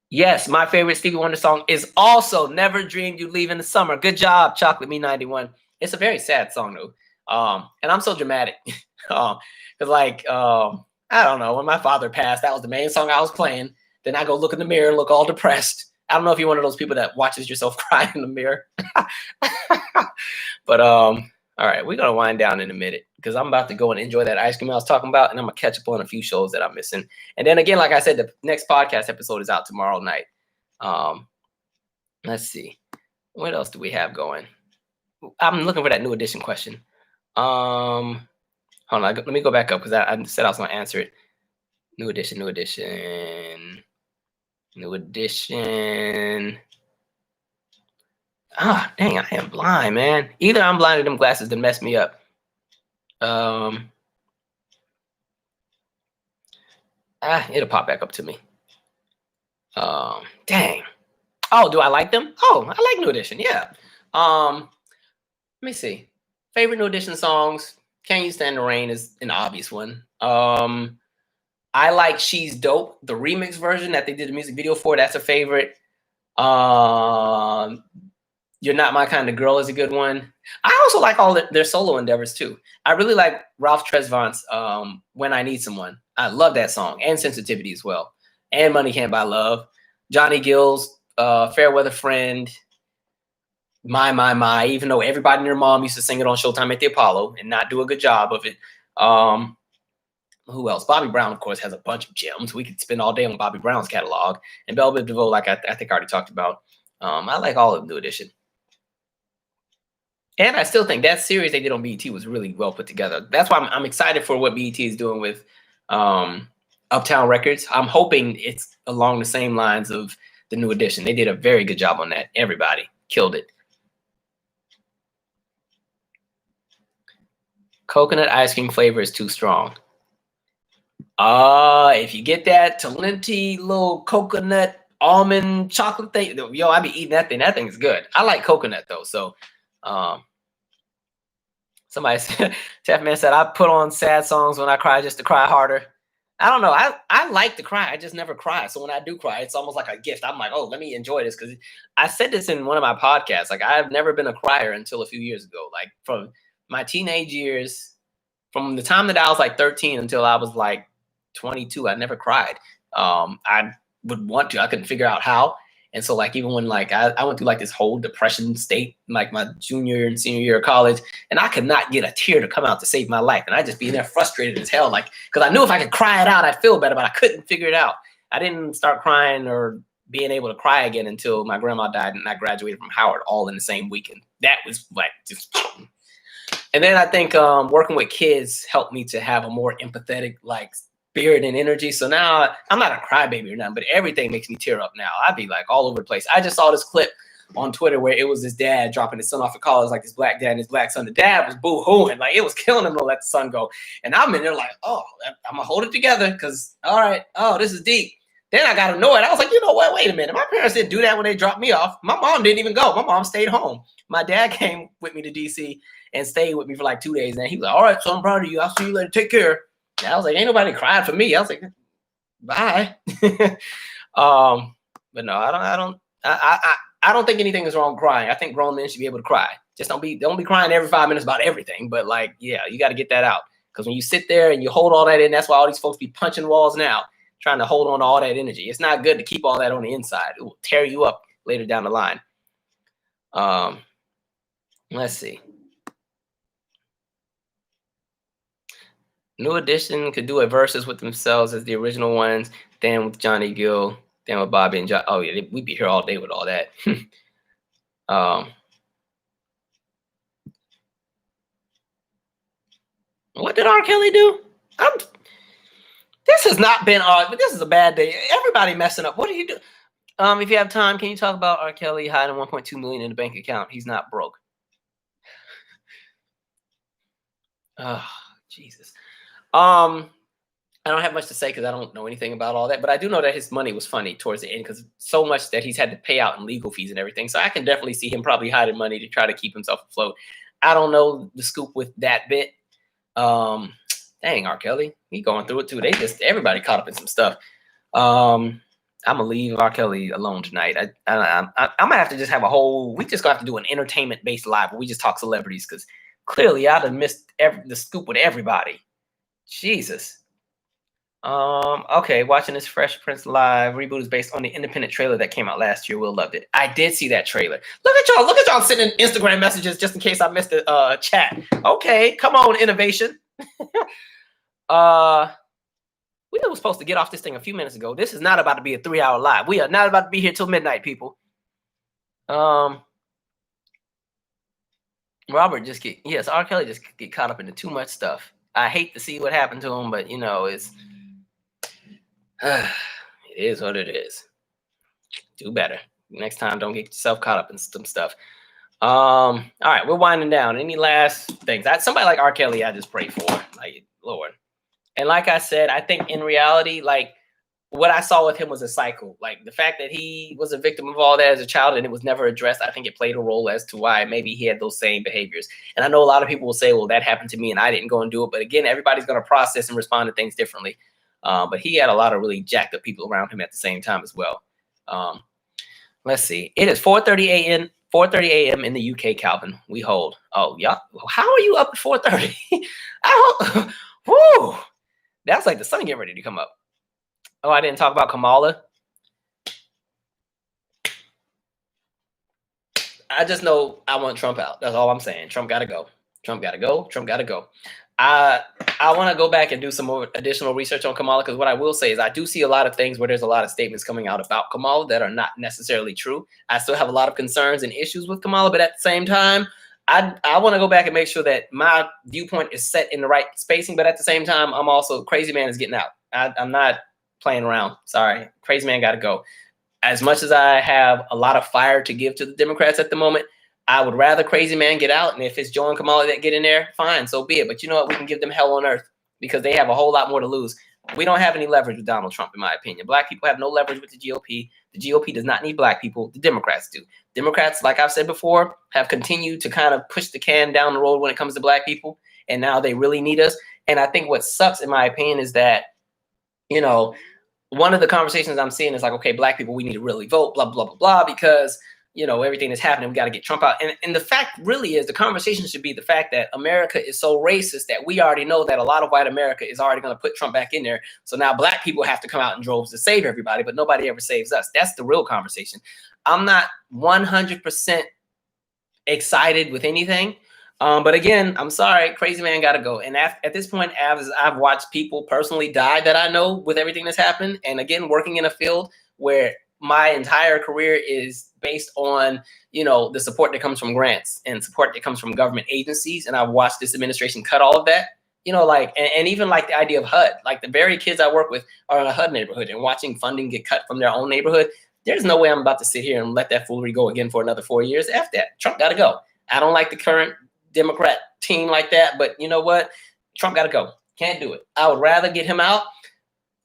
Yes, my favorite Stevie Wonder song is also Never Dreamed You'd Leave in the Summer. Good job, Chocolate Me 91. It's a very sad song though. And I'm so dramatic. Cause I don't know, when my father passed, that was the main song I was playing. Then I go look in the mirror and look all depressed. I don't know if you're one of those people that watches yourself cry in the mirror. But all right, we're gonna wind down in a minute because I'm about to go and enjoy that ice cream I was talking about, and I'm gonna catch up on a few shows that I'm missing. And then again, like I said, the next podcast episode is out tomorrow night. Let's see, what else do we have going? I'm looking for that new edition question. Hold on, let me go back up because I said I was gonna answer it. New edition. Ah, dang, I am blind, man. Either I'm blind or them glasses that messed me up. It'll pop back up to me. Dang. Oh, do I like them? Oh, I like New Edition, yeah. Let me see. Favorite New Edition songs. Can You Stand the Rain is an obvious one. I like She's Dope, the remix version that they did the music video for. That's a favorite. You're Not My Kind of Girl is a good one. I also like all their solo endeavors too. I really like Ralph Tresvant's When I Need Someone. I love that song, and Sensitivity as well. And Money Can't Buy Love. Johnny Gill's Fair Weather Friend. My, even though everybody and their mom used to sing it on Showtime at the Apollo and not do a good job of it. Who else? Bobby Brown, of course, has a bunch of gems. We could spend all day on Bobby Brown's catalog. And Belle Biv DeVoe, like I think I already talked about. I like all of New Edition. And I still think that series they did on BET was really well put together. That's why I'm excited for what BET is doing with Uptown Records. I'm hoping it's along the same lines of the New Edition. They did a very good job on that. Everybody killed it. Coconut ice cream flavor is too strong. If you get that Talenti little coconut almond chocolate thing, yo, I be eating that thing. That thing's good. I like coconut though. So somebody said, Chefman said, I put on sad songs when I cry just to cry harder. I don't know. I like to cry. I just never cry. So when I do cry, it's almost like a gift. I'm like, oh, let me enjoy this. Because I said this in one of my podcasts. Like, I've never been a crier until a few years ago. Like, from my teenage years, from the time that I was like 13 until I was like 22, I never cried. I would want to. I couldn't figure out how. And so like, even when like I went through like this whole depression state, like my junior and senior year of college, and I could not get a tear to come out to save my life. And I'd just be in there frustrated as hell, like, because I knew if I could cry it out, I'd feel better, but I couldn't figure it out. I didn't start crying or being able to cry again until my grandma died and I graduated from Howard all in the same weekend. That was like just... And then I think working with kids helped me to have a more empathetic like spirit and energy. So now I'm not a crybaby or nothing, but everything makes me tear up now. I'd be like all over the place. I just saw this clip on Twitter where it was this dad dropping his son off at college, like this black dad and his black son. The dad was boo-hooing, like it was killing him to let the son go. And I'm in there like, oh, I'm gonna hold it together because all right, oh, this is deep. Then I got annoyed. I was like, you know what? Wait a minute. My parents didn't do that when they dropped me off. My mom didn't even go. My mom stayed home. My dad came with me to DC and stayed with me for like 2 days. And he was like, all right, so I'm proud of you. I'll see you later. Take care. And I was like, ain't nobody crying for me. I was like, bye. But no, I don't think anything is wrong crying. I think grown men should be able to cry. Just don't be crying every 5 minutes about everything. But like, yeah, you got to get that out. Because when you sit there and you hold all that in, that's why all these folks be punching walls now, trying to hold on to all that energy. It's not good to keep all that on the inside. It will tear you up later down the line. Let's see. New Edition could do a verses with themselves as the original ones, then with Johnny Gill, then with Bobby and John. Oh yeah, we'd be here all day with all that. What did R. Kelly do? This has not been but this is a bad day. Everybody messing up. What do you do? If you have time, can you talk about R. Kelly hiding 1.2 million in the bank account? He's not broke. Oh, Jesus. I don't have much to say because I don't know anything about all that, but I do know that his money was funny towards the end because so much that he's had to pay out in legal fees and everything. So I can definitely see him probably hiding money to try to keep himself afloat. I don't know the scoop with that bit. Dang, R. Kelly, he going through it too. Everybody caught up in some stuff. I'm gonna leave R. Kelly alone tonight. I'm gonna have to just have we just gonna have to do an entertainment-based live where we just talk celebrities because clearly I'd have missed the scoop with everybody. Jesus. Okay, watching this Fresh Prince live reboot is based on the independent trailer that came out last year. Will loved it. I did see that trailer. Look at y'all sending Instagram messages just in case I missed the chat. Okay, come on, innovation. We were supposed to get off this thing a few minutes ago. This is not about to be a 3-hour live. We are not about to be here till midnight, people. Robert R. Kelly just get caught up into too much stuff. I hate to see what happened to him, but you know, it is what it is. Do better. Next time, don't get yourself caught up in some stuff. All right, we're winding down. Any last things? Somebody like R. Kelly, I just pray for. Like, Lord. And like I said, I think in reality, like what I saw with him was a cycle. Like the fact that he was a victim of all that as a child and it was never addressed, I think it played a role as to why maybe he had those same behaviors. And I know a lot of people will say, well, that happened to me and I didn't go and do it. But again, everybody's going to process and respond to things differently. But he had a lot of really jacked up people around him at the same time as well. Let's see. It is 4:30 a.m. in the UK, Calvin. We hold. Oh, yeah. How are you up at 4:30? Whoo. That's like the sun getting ready to come up. Oh, I didn't talk about Kamala. I just know I want Trump out. That's all I'm saying. Trump got to go. Trump got to go. Trump got to go. I want to go back and do some more additional research on Kamala because what I will say is I do see a lot of things where there's a lot of statements coming out about Kamala that are not necessarily true. I still have a lot of concerns and issues with Kamala, but at the same time, I want to go back and make sure that my viewpoint is set in the right spacing. But at the same time, I'm also Crazy Man is getting out. I'm not playing around. Sorry. Crazy Man got to go. As much as I have a lot of fire to give to the Democrats at the moment, I would rather Crazy Man get out. And if it's Joe and Kamala that get in there, fine, so be it. But you know what? We can give them hell on earth because they have a whole lot more to lose. We don't have any leverage with Donald Trump, in my opinion. Black people have no leverage with the GOP. The GOP does not need black people. The Democrats do. Democrats, like I've said before, have continued to kind of push the can down the road when it comes to black people. And now they really need us. And I think what sucks, in my opinion, is that, you know, one of the conversations I'm seeing is like, okay, black people, we need to really vote, blah, blah, blah, blah, because, everything that's happening, we got to get Trump out. And the fact really is, the conversation should be the fact that America is so racist that we already know that a lot of white America is already going to put Trump back in there. So now black people have to come out in droves to save everybody, but nobody ever saves us. That's the real conversation. I'm not 100% excited with anything. But again, I'm sorry, crazy man got to go. And at this point, I've watched people personally die that I know with everything that's happened. And again, working in a field where my entire career is based on, the support that comes from grants and support that comes from government agencies. And I've watched this administration cut all of that, and even like the idea of HUD, like the very kids I work with are in a HUD neighborhood, and watching funding get cut from their own neighborhood. There's no way I'm about to sit here and let that foolery go again for another 4 years. After that, Trump got to go. I don't like the current Democrat team like that, but you know what? Trump got to go. Can't do it. I would rather get him out,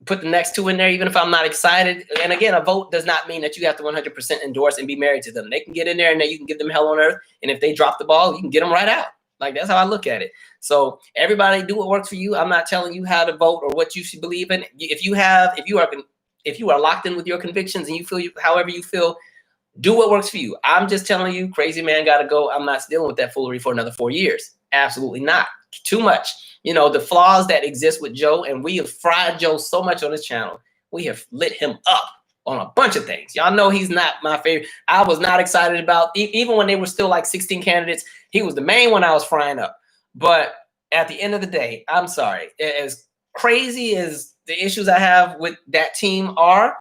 put the next two in there, even if I'm not excited. And again, a vote does not mean that you have to 100% endorse and be married to them. They can get in there and then you can give them hell on earth. And if they drop the ball, you can get them right out. Like, that's how I look at it. So everybody do what works for you. I'm not telling you how to vote or what you should believe in. If you are locked in with your convictions and you feel however you feel, do what works for you. I'm just telling you, crazy man got to go. I'm not dealing with that foolery for another 4 years. Absolutely not. Too much. The flaws that exist with Joe, and we have fried Joe so much on this channel. We have lit him up on a bunch of things. Y'all know he's not my favorite. I was not excited about, even when they were still like 16 candidates, he was the main one I was frying up. But at the end of the day, I'm sorry. As crazy as the issues I have with that team are,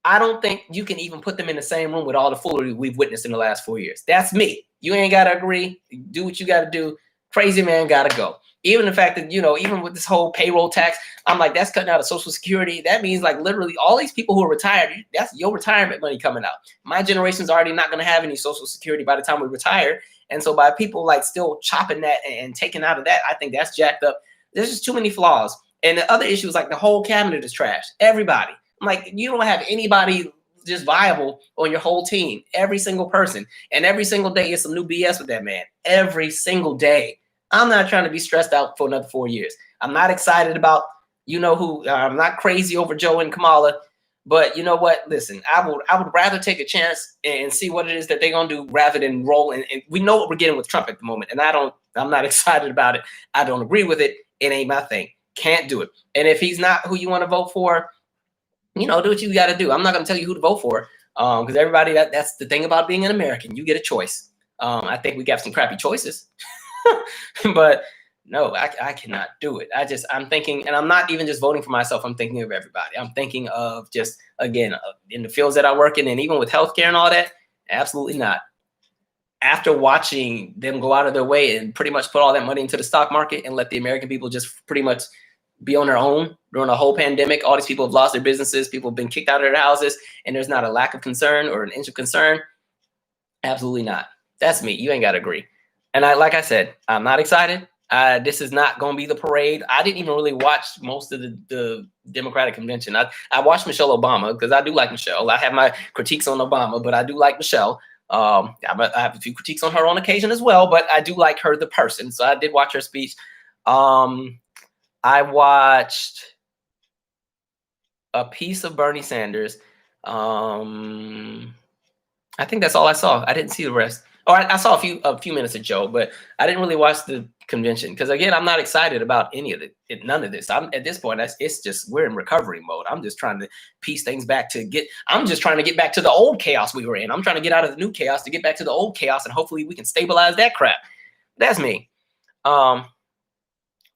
I don't think you can even put them in the same room with all the foolery we've witnessed in the last 4 years. That's me. You ain't got to agree. Do what you got to do. Crazy man got to go. Even the fact that, even with this whole payroll tax, I'm like, that's cutting out of Social Security. That means like literally all these people who are retired, that's your retirement money coming out. My generation's already not going to have any Social Security by the time we retire. And so by people like still chopping that and taking out of that, I think that's jacked up. There's just too many flaws. And the other issue is like the whole cabinet is trash. Everybody. I'm like, you don't have anybody just viable on your whole team. Every single person. And every single day is some new BS with that man. Every single day. I'm not trying to be stressed out for another 4 years. I'm not excited about, who. I'm not crazy over Joe and Kamala. But you know what? Listen, I would rather take a chance and see what it is that they're going to do rather than roll. And we know what we're getting with Trump at the moment. And I'm not excited about it. I don't agree with it. It ain't my thing. Can't do it. And if he's not who you want to vote for, do what you got to do. I'm not going to tell you who to vote for because everybody, that's the thing about being an American. You get a choice. I think we got some crappy choices. But no, I cannot do it. I'm thinking, and I'm not even just voting for myself. I'm thinking of everybody. I'm thinking of just, again, in the fields that I work in, and even with healthcare and all that, absolutely not. After watching them go out of their way and pretty much put all that money into the stock market and let the American people just pretty much be on their own during a whole pandemic, all these people have lost their businesses. People have been kicked out of their houses, and there's not a lack of concern or an inch of concern. Absolutely not. That's me. You ain't got to agree. And like I said, I'm not excited. This is not going to be the parade. I didn't even really watch most of the Democratic convention. I watched Michelle Obama because I do like Michelle. I have my critiques on Obama, but I do like Michelle. I have a few critiques on her on occasion as well, but I do like her, the person. So I did watch her speech. I watched a piece of Bernie Sanders. I think that's all I saw. I didn't see the rest. Oh, I saw a few minutes of Joe, but I didn't really watch the convention because, again, I'm not excited about any of it. None of this. At this point, it's just we're in recovery mode. I'm just trying to piece things back I'm just trying to get back to the old chaos we were in. I'm trying to get out of the new chaos to get back to the old chaos, and hopefully we can stabilize that crap. That's me.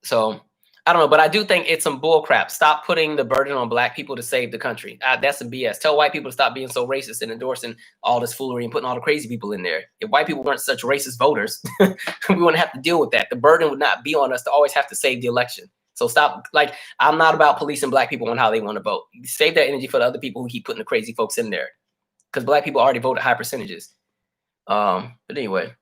So I don't know, but I do think it's some bull crap. Stop putting the burden on black people to save the country. That's some BS. Tell white people to stop being so racist and endorsing all this foolery and putting all the crazy people in there. If white people weren't such racist voters, we wouldn't have to deal with that. The burden would not be on us to always have to save the election. So stop. Like, I'm not about policing black people on how they want to vote. Save that energy for the other people who keep putting the crazy folks in there, because black people already vote at high percentages. But anyway,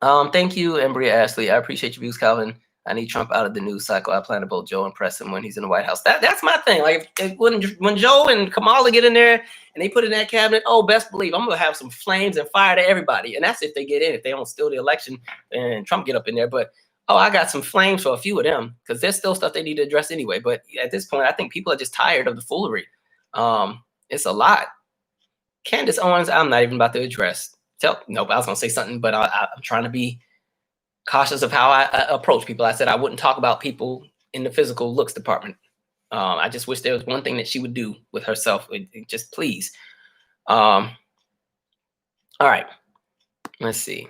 thank you, Embria Ashley. I appreciate your views, Calvin. I need Trump out of the news cycle. I plan to vote Joe and press him when he's in the White House. That's my thing. Like, when Joe and Kamala get in there and they put in that cabinet, oh, best believe I'm gonna have some flames and fire to everybody. And that's if they get in. If they don't steal the election and Trump get up in there, but I got some flames for a few of them because there's still stuff they need to address anyway. But at this point, I think people are just tired of the foolery. It's a lot. Candace Owens, I'm not even about to address. Nope, I was gonna say something, but I'm trying to be cautious of how I approach people. I said I wouldn't talk about people in the physical looks department. I just wish there was one thing that she would do with herself. Just please. All right, let's see.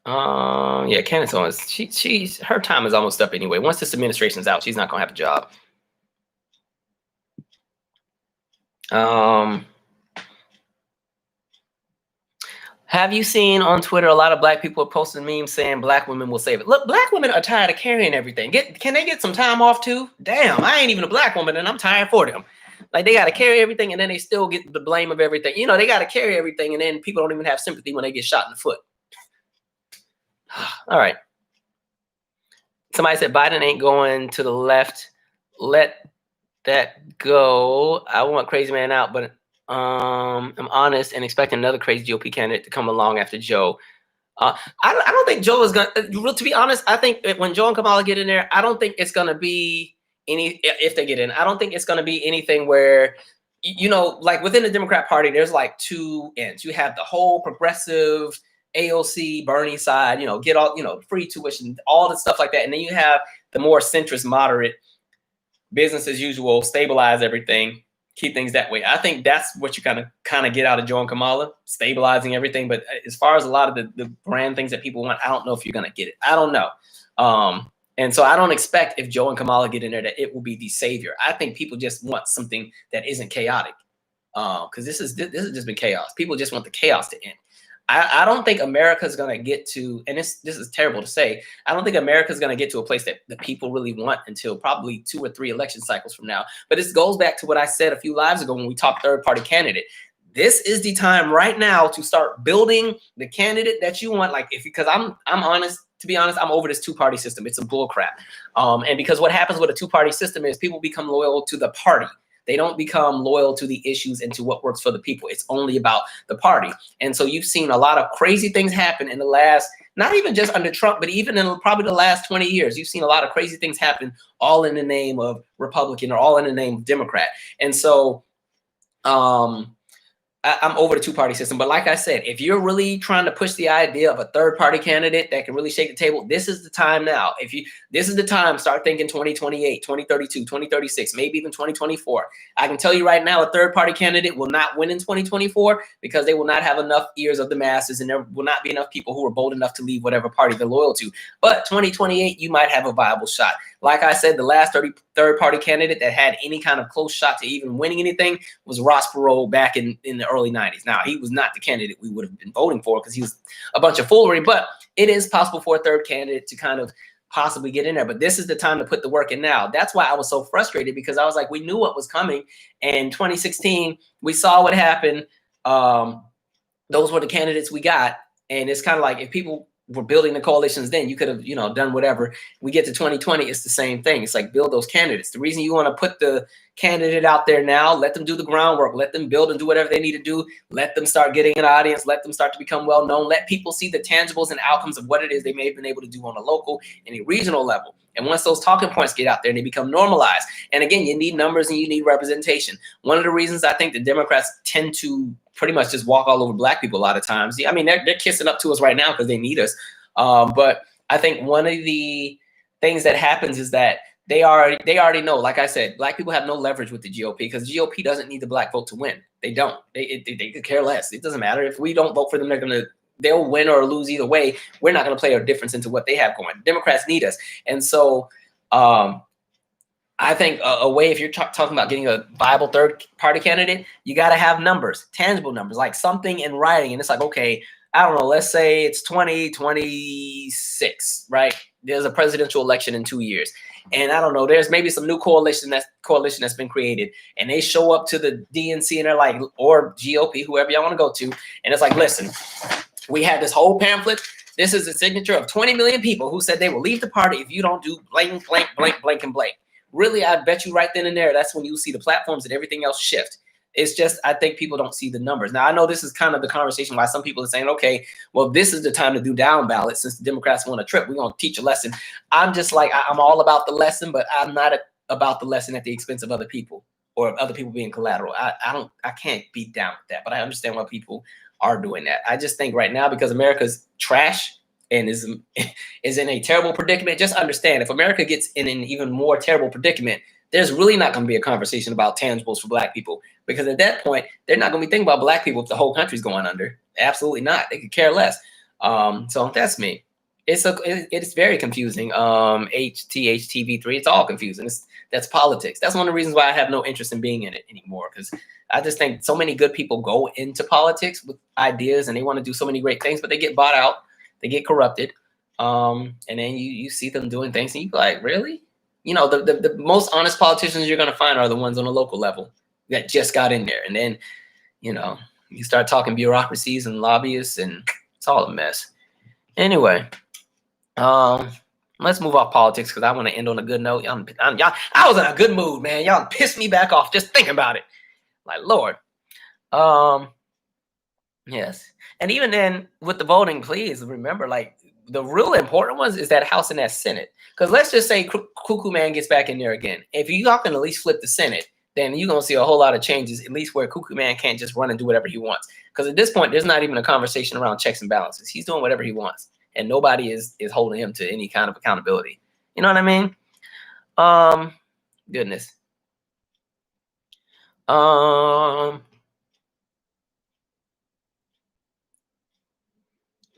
Yeah, Candace Owens. She's her time is almost up anyway. Once this administration's out, she's not gonna have a job. Have you seen on Twitter a lot of black people are posting memes saying black women will save it? Look, black women are tired of carrying everything. Can they get some time off too? Damn, I ain't even a black woman and I'm tired for them. Like they got to carry everything and then they still get the blame of everything. You know, they got to carry everything and then people don't even have sympathy when they get shot in the foot. All right. Somebody said Biden ain't going to the left. Let that go. I want crazy man out, but I'm honest and expecting another crazy GOP candidate to come along after Joe. I don't think Joe is gonna. To be honest, I think when Joe and Kamala get in there, I don't think it's gonna be any. If they get in, I don't think it's gonna be anything where, you know, like within the Democrat Party, there's like two ends. You have the whole progressive AOC Bernie side, you know, get all, you know, free tuition, all the stuff like that, and then you have the more centrist, moderate, business as usual, stabilize everything, keep things that way. I think that's what you kind of get out of Joe and Kamala, stabilizing everything. But as far as a lot of the brand things that people want, I don't know if you're gonna get it. I don't know. And so I don't expect if Joe and Kamala get in there that it will be the savior. I think people just want something that isn't chaotic. Because this has just been chaos. People just want the chaos to end. I don't think America's going to get to, and this is terrible to say, I don't think America's going to get to a place that the people really want until probably 2 or 3 election cycles from now. But this goes back to what I said a few lives ago when we talked third-party candidate. This is the time right now to start building the candidate that you want. Like, because I'm honest, to be honest, I'm over this 2-party system. It's a bull crap. And because what happens with a 2-party system is people become loyal to the party. They don't become loyal to the issues and to what works for the people. It's only about the party. And so you've seen a lot of crazy things happen in the last, not even just under Trump, but even in probably the last 20 years. You've seen a lot of crazy things happen all in the name of Republican or all in the name of Democrat. And so I'm over the 2-party system. But like I said, if you're really trying to push the idea of a third-party candidate that can really shake the table, this is the time now. This is the time, start thinking 2028, 2032, 2036, maybe even 2024. I can tell you right now, a third-party candidate will not win in 2024 because they will not have enough ears of the masses and there will not be enough people who are bold enough to leave whatever party they're loyal to. But 2028, you might have a viable shot. Like I said, the last third-party candidate that had any kind of close shot to even winning anything was Ross Perot back in the early 90s. Now, he was not the candidate we would have been voting for because he was a bunch of foolery, but it is possible for a third candidate to kind of possibly get in there. But this is the time to put the work in now. That's why I was so frustrated, because I was like, we knew what was coming. And 2016, we saw what happened. Those were the candidates we got. And it's kind of like, if people were building the coalitions then, you could have, you know, done whatever. We get to 2020, it's the same thing. It's like, build those candidates. The reason you want to put the candidate out there now, let them do the groundwork, let them build and do whatever they need to do, let them start getting an audience, let them start to become well known, let people see the tangibles and outcomes of what it is they may have been able to do on a local and a regional level. And once those talking points get out there and they become normalized, and again, you need numbers and you need representation. One of the reasons I think the Democrats tend to pretty much just walk all over black people a lot of times. I mean, they're kissing up to us right now because they need us. But I think one of the things that happens is that they already know, like I said, black people have no leverage with the GOP because the GOP doesn't need the black vote to win. They don't. They could care less. It doesn't matter. If we don't vote for them, they'll win or lose either way. We're not going to play a difference into what they have going. Democrats need us. And so I think a way, if you're talking about getting a viable third-party candidate, you got to have numbers, tangible numbers, like something in writing. And it's like, okay, I don't know, let's say it's 2026, right? There's a presidential election in 2 years. And I don't know, there's maybe some new coalition that's been created. And they show up to the DNC and they're like, or GOP, whoever y'all want to go to. And it's like, listen, we had this whole pamphlet. This is a signature of 20 million people who said they will leave the party if you don't do blank, blank, blank, blank, and blank. Really, I bet you right then and there, that's when you see the platforms and everything else shift. It's just, I think people don't see the numbers. Now, I know this is kind of the conversation why some people are saying, okay, well, this is the time to do down ballot since the Democrats want a trip. We're going to teach a lesson. I'm just like, I'm all about the lesson, but I'm not about the lesson at the expense of other people or other people being collateral. I can't be down with that, but I understand why people are doing that. I just think right now, because America's trash and is in a terrible predicament, just understand if America gets in an even more terrible predicament, there's really not going to be a conversation about tangibles for Black people, because at that point, they're not going to be thinking about Black people if the whole country's going under. Absolutely not. They could care less. So that's me. It's very confusing. HTHTV3, it's all confusing. That's politics. That's one of the reasons why I have no interest in being in it anymore, because I just think so many good people go into politics with ideas and they want to do so many great things, but they get bought out, they get corrupted, and then you see them doing things and you're like, really? You know, the most honest politicians you're going to find are the ones on the local level that just got in there. And then, you know, you start talking bureaucracies and lobbyists and it's all a mess. Anyway, let's move off politics because I want to end on a good note. Y'all, I was in a good mood, man. Y'all pissed me back off just thinking about it. Like, Lord. Yes. And even then with the voting, please remember, like, the real important ones is that House and that Senate. Because let's just say Cuckoo Man gets back in there again. If you all can at least flip the Senate, then you're going to see a whole lot of changes, at least where Cuckoo Man can't just run and do whatever he wants. Because at this point, there's not even a conversation around checks and balances. He's doing whatever he wants. And nobody is holding him to any kind of accountability. You know what I mean? Goodness.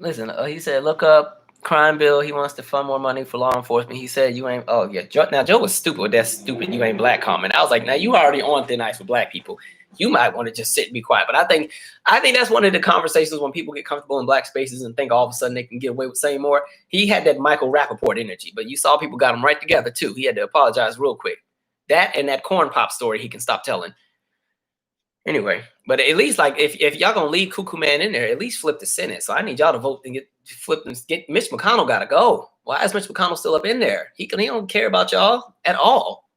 Listen, he said, look up crime bill. He wants to fund more money for law enforcement. He said, you ain't, oh yeah. Now Joe was stupid with that stupid, you ain't Black comment. I was like, now you already on thin ice with Black people. You might want to just sit and be quiet. But I think that's one of the conversations when people get comfortable in Black spaces and think all of a sudden they can get away with saying more. He had that Michael Rappaport energy, but you saw people got him right together too. He had to apologize real quick. That and that corn pop story he can stop telling. Anyway, but at least, like, if y'all gonna leave Cuckoo Man in there, at least flip the Senate. So I need y'all to vote and get Mitch McConnell gotta go. Why is Mitch McConnell still up in there? He don't care about y'all at all.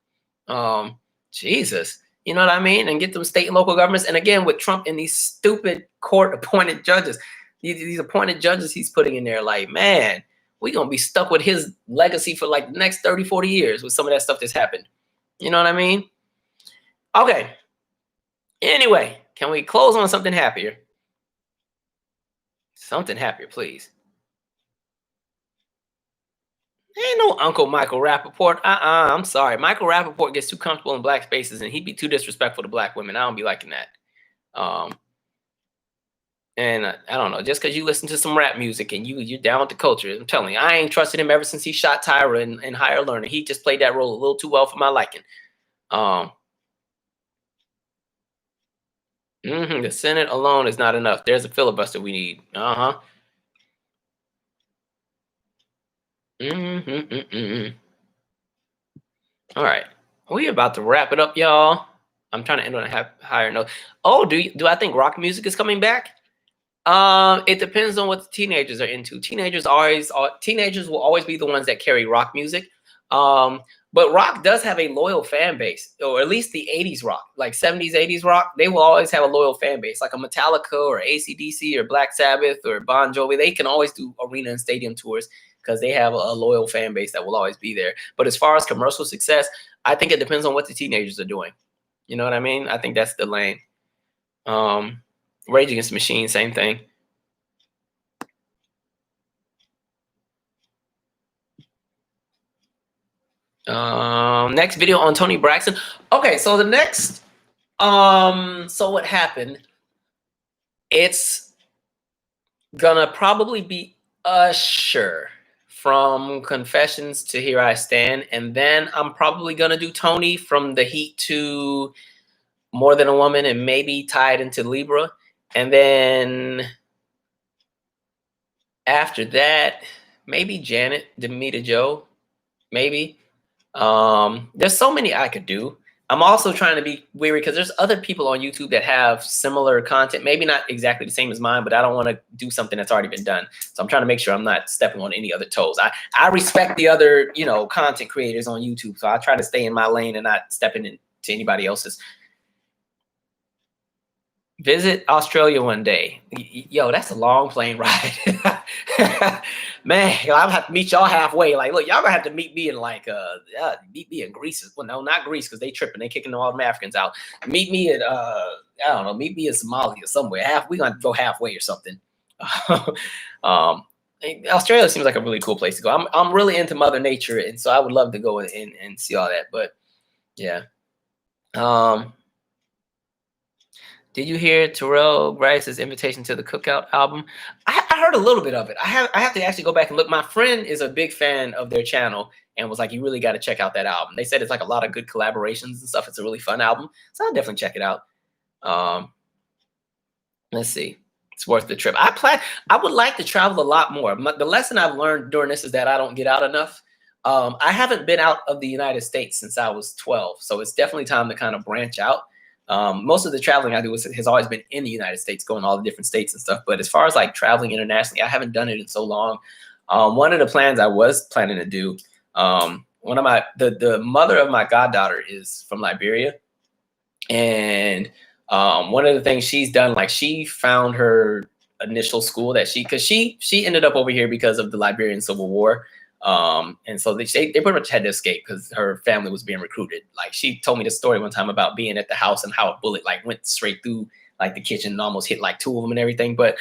Jesus, you know what I mean? And get them state and local governments. And again, with Trump and these stupid court appointed judges, these appointed judges he's putting in there, like, man, we're gonna be stuck with his legacy for like the next 30, 40 years with some of that stuff that's happened. You know what I mean? Okay. Anyway, can we close on something happier? Something happier, please. Ain't no Uncle Michael Rappaport. I'm sorry. Michael Rappaport gets too comfortable in Black spaces and he'd be too disrespectful to Black women. I don't be liking that. And I don't know, just because you listen to some rap music and you're down with the culture, I'm telling you, I ain't trusted him ever since he shot Tyra in Higher Learning. He just played that role a little too well for my liking. The Senate alone is not enough. There's a filibuster we need. All right. We're about to wrap it up, y'all. I'm trying to end on a higher note. Oh, do I think rock music is coming back? It depends on what the teenagers are into. Teenagers will always be the ones that carry rock music. But rock does have a loyal fan base, or at least the 80s rock, like 70s, 80s rock. They will always have a loyal fan base, like a Metallica or AC/DC or Black Sabbath or Bon Jovi. They can always do arena and stadium tours because they have a loyal fan base that will always be there. But as far as commercial success, I think it depends on what the teenagers are doing. You know what I mean? I think that's the lane. Rage Against the Machine, same thing. Next video on Toni Braxton. Okay, so the next, so what happened? It's gonna probably be Usher from Confessions to Here I Stand, and then I'm probably gonna do Toni from The Heat to More Than a Woman, and maybe tied into Libra, and then after that, maybe Janet, Demita Joe, maybe. There's so many I could do. I'm also trying to be weary because there's other people on YouTube that have similar content, maybe not exactly the same as mine, but I don't want to do something that's already been done. So I'm trying to make sure I'm not stepping on any other toes. I respect the other, content creators on YouTube. So I try to stay in my lane and not stepping into anybody else's. Visit Australia one day. Yo, that's a long plane ride. Man, I'm gonna have to meet y'all halfway. Like, look, y'all gonna have to meet me in like meet me in Greece. Well, no, not Greece, because they tripping, they kicking all them Africans out. Meet me at I don't know, meet me in Somalia or somewhere. We gonna go halfway or something. um Australia seems like a really cool place to go. I'm really into Mother Nature, and so I would love to go and see all that. But yeah. Did you hear Terrell Grice's invitation to the Cookout album? I heard a little bit of it. I have to actually go back and look. My friend is a big fan of their channel and was like, you really got to check out that album. They said it's like a lot of good collaborations and stuff. It's a really fun album. So I'll definitely check it out. Let's see. It's worth the trip. I would like to travel a lot more. The lesson I've learned during this is that I don't get out enough. I haven't been out of the United States since I was 12. So it's definitely time to kind of branch out. Most of the traveling I do has always been in the United States, going to all the different states and stuff. But as far as like traveling internationally, I haven't done it in so long. One of the plans I was planning to do, one of the mother of my goddaughter is from Liberia. And one of the things she's done, like she found her initial school that because she ended up over here because of the Liberian Civil War. And so they pretty much had to escape because her family was being recruited. Like she told me the story one time about being at the house and how a bullet like went straight through like the kitchen and almost hit like 2 of them and everything. But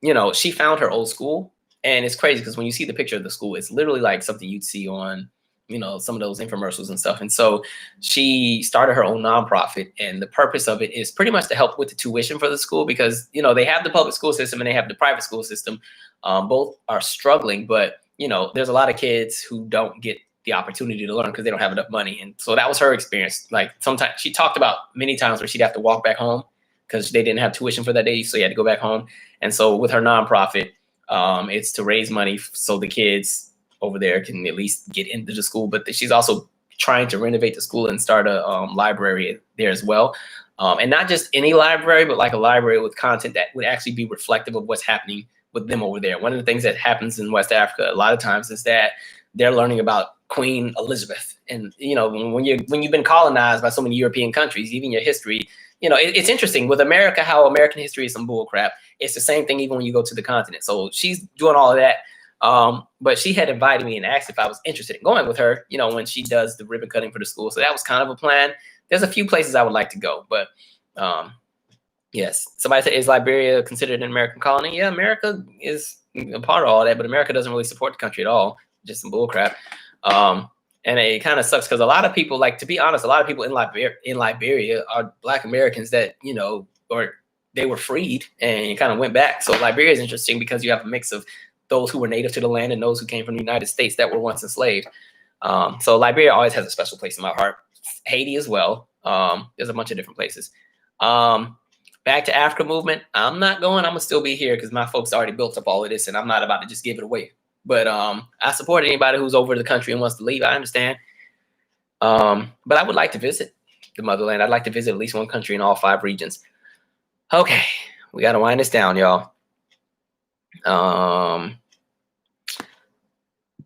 you know, she found her old school, and it's crazy because when you see the picture of the school, it's literally like something you'd see on, you know, some of those infomercials and stuff. And so she started her own nonprofit, and the purpose of it is pretty much to help with the tuition for the school because, you know, they have the public school system and they have the private school system. Both are struggling, but you know, there's a lot of kids who don't get the opportunity to learn because they don't have enough money. And so that was her experience. Like sometimes she talked about many times where she'd have to walk back home because they didn't have tuition for that day. So you had to go back home. And so with her nonprofit, it's to raise money so the kids over there can at least get into the school. But she's also trying to renovate the school and start a library there as well. And not just any library, but like a library with content that would actually be reflective of what's happening with them over there. One of the things that happens in West Africa a lot of times is that they're learning about Queen Elizabeth. And, you know, when you've been colonized by so many European countries, even your history, you know, it's interesting with America, how American history is some bull crap. It's the same thing even when you go to the continent. So she's doing all of that. But she had invited me and asked if I was interested in going with her, you know, when she does the ribbon cutting for the school. So that was kind of a plan. There's a few places I would like to go, but yes. Somebody said, is Liberia considered an American colony? Yeah, America is a part of all that, but America doesn't really support the country at all. Just some bull crap. And it kind of sucks because a lot of people, like, to be honest, a lot of people in Liberia are Black Americans that, you know, or they were freed and kind of went back. So Liberia is interesting because you have a mix of those who were native to the land and those who came from the United States that were once enslaved. So Liberia always has a special place in my heart. Haiti as well. There's a bunch of different places. Back to Africa movement. I'm not going. I'm gonna still be here because my folks already built up all of this, and I'm not about to just give it away. But I support anybody who's over the country and wants to leave. I understand. But I would like to visit the motherland. I'd like to visit at least one country in all 5 regions. Okay, we got to wind this down, y'all.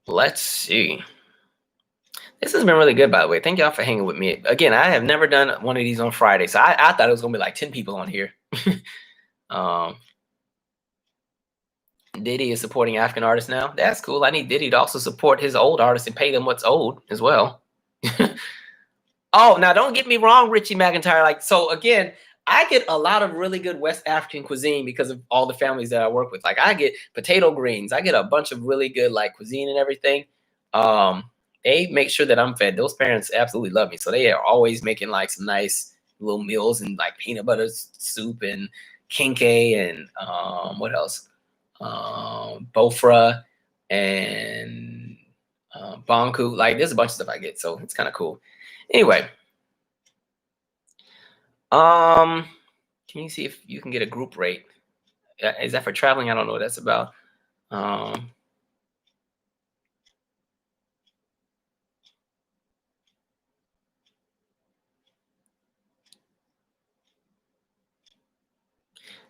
Let's see. This has been really good, by the way. Thank y'all for hanging with me. Again, I have never done one of these on Friday, so I thought it was going to be like 10 people on here. Diddy is supporting African artists now. That's cool. I need Diddy to also support his old artists and pay them what's owed as well. Oh, now don't get me wrong, Richie McIntyre. Like, so again, I get a lot of really good West African cuisine because of all the families that I work with. Like, I get potato greens. I get a bunch of really good like cuisine and everything. They make sure that I'm fed. Those parents absolutely love me. So they are always making like some nice little meals and like peanut butter soup and kinke and what else? Bofra and bonku. Like, there's a bunch of stuff I get. So it's kind of cool. Anyway. Can you see if you can get a group rate? Is that for traveling? I don't know what that's about.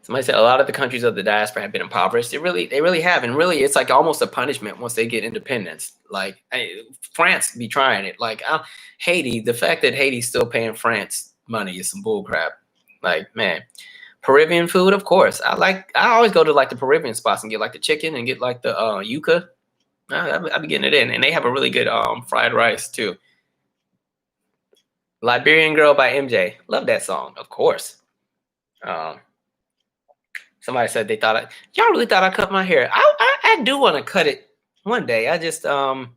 Somebody said a lot of the countries of the diaspora have been impoverished. They really have, and really, it's like almost a punishment once they get independence. Like, France be trying it. Like Haiti, the fact that Haiti's still paying France money is some bull crap. Like, man, Peruvian food, of course. I always go to like the Peruvian spots and get like the chicken and get like the yuca. I be getting it in, and they have a really good fried rice too. Liberian Girl by MJ. Love that song, of course. Somebody said they thought y'all really thought I cut my hair. I do want to cut it one day. I just one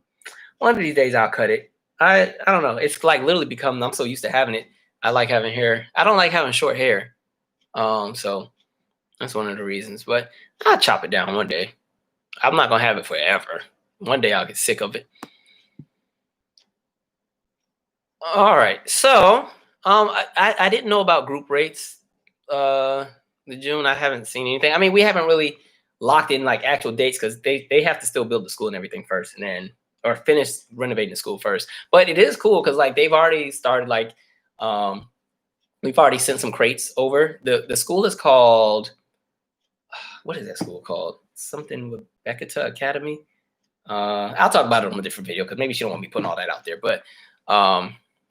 of these days I'll cut it. I don't know. It's like literally become, I'm so used to having it. I like having hair. I don't like having short hair. So that's one of the reasons. But I'll chop it down one day. I'm not gonna have it forever. One day I'll get sick of it. All right. So I didn't know about group rates. The June, I haven't seen anything. I mean, we haven't really locked in like actual dates because they have to still build the school and everything first, and then or finish renovating the school first. But it is cool because like they've already started like we've already sent some crates over. The school is called, what is that school called? Something with Becky Academy. I'll talk about it on a different video because maybe she don't want me putting all that out there. But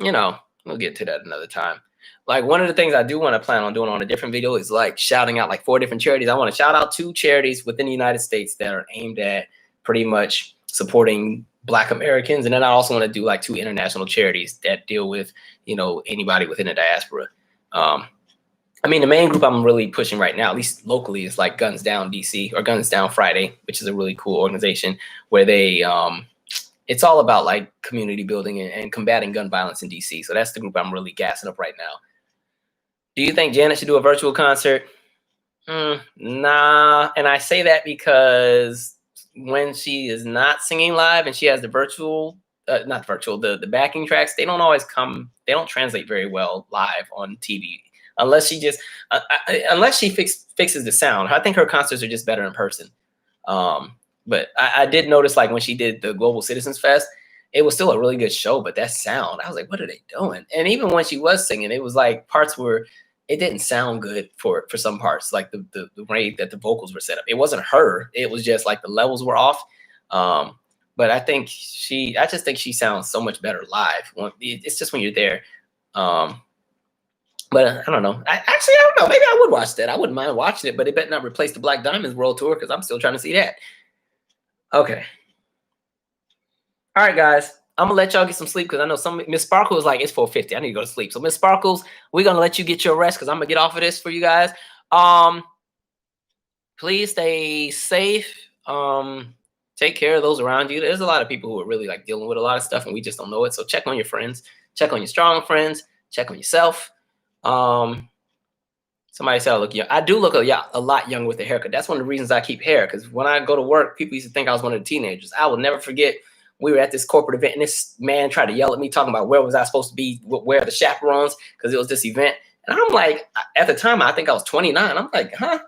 you know, we'll get to that another time. Like one of the things I do want to plan on doing on a different video is like shouting out like 4 different charities. I want to shout out 2 charities within the United States that are aimed at pretty much supporting Black Americans. And then I also want to do like 2 international charities that deal with, you know, anybody within the diaspora. I mean, the main group I'm really pushing right now, at least locally, is like Guns Down DC or Guns Down Friday, which is a really cool organization where they, it's all about like community building and combating gun violence in DC. So that's the group I'm really gassing up right now. Do you think Janet should do a virtual concert? Nah. And I say that because when she is not singing live and she has the virtual, not virtual, the backing tracks, they don't always come, they don't translate very well live on TV. Unless she just, unless she fixes the sound. I think her concerts are just better in person. But I did notice like when she did the Global Citizens Fest, it was still a really good show, but that sound, I was like, what are they doing? And even when she was singing, it was like parts where it didn't sound good for some parts, like the way that the vocals were set up. It wasn't her. It was just like the levels were off. But I just think she sounds so much better live. It's just when you're there. But I don't know. I don't know. Maybe I would watch that. I wouldn't mind watching it, but it better not replace the Black Diamonds World Tour because I'm still trying to see that. Okay. All right, guys. I'm gonna let y'all get some sleep because I know Miss Sparkle is like, it's 4:50. I need to go to sleep. So Miss Sparkles, we're gonna let you get your rest because I'm gonna get off of this for you guys. Please stay safe. Take care of those around you. There's a lot of people who are really like dealing with a lot of stuff and we just don't know it. So check on your friends, check on your strong friends, check on yourself. Somebody said I look young. I do look a lot younger with the haircut. That's one of the reasons I keep hair, because when I go to work, people used to think I was one of the teenagers. I will never forget, we were at this corporate event and this man tried to yell at me talking about where was I supposed to be, where are the chaperones, because it was this event. And I'm like, at the time, I think I was 29. I'm like, huh?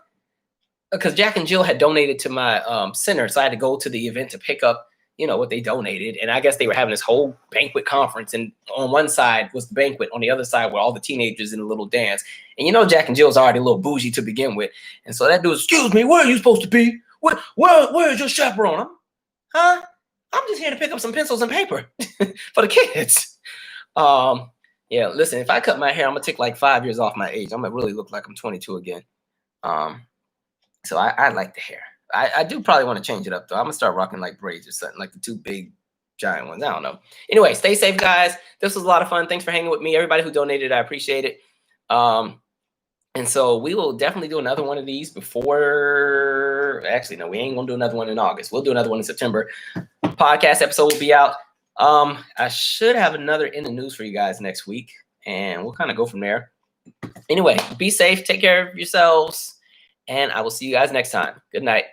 Because Jack and Jill had donated to my center, so I had to go to the event to pick up, you know, what they donated. And I guess they were having this whole banquet conference. And on one side was the banquet. On the other side were all the teenagers in a little dance. And you know, Jack and Jill's already a little bougie to begin with. And so that dude, excuse me, where are you supposed to be? Where is your chaperone? I'm just here to pick up some pencils and paper for the kids. Yeah, listen, if I cut my hair, I'm going to take like 5 years off my age. I'm going to really look like I'm 22 again. So I like the hair. I do probably want to change it up, though. I'm going to start rocking like braids or something, like the 2 big giant ones. I don't know. Anyway, stay safe, guys. This was a lot of fun. Thanks for hanging with me. Everybody who donated, I appreciate it. And so we will definitely do another one of these before. Actually, no, we ain't going to do another one in August. We'll do another one in September. Podcast episode will be out. I should have another in the news for you guys next week, and we'll kind of go from there. Anyway, be safe. Take care of yourselves. And I will see you guys next time. Good night.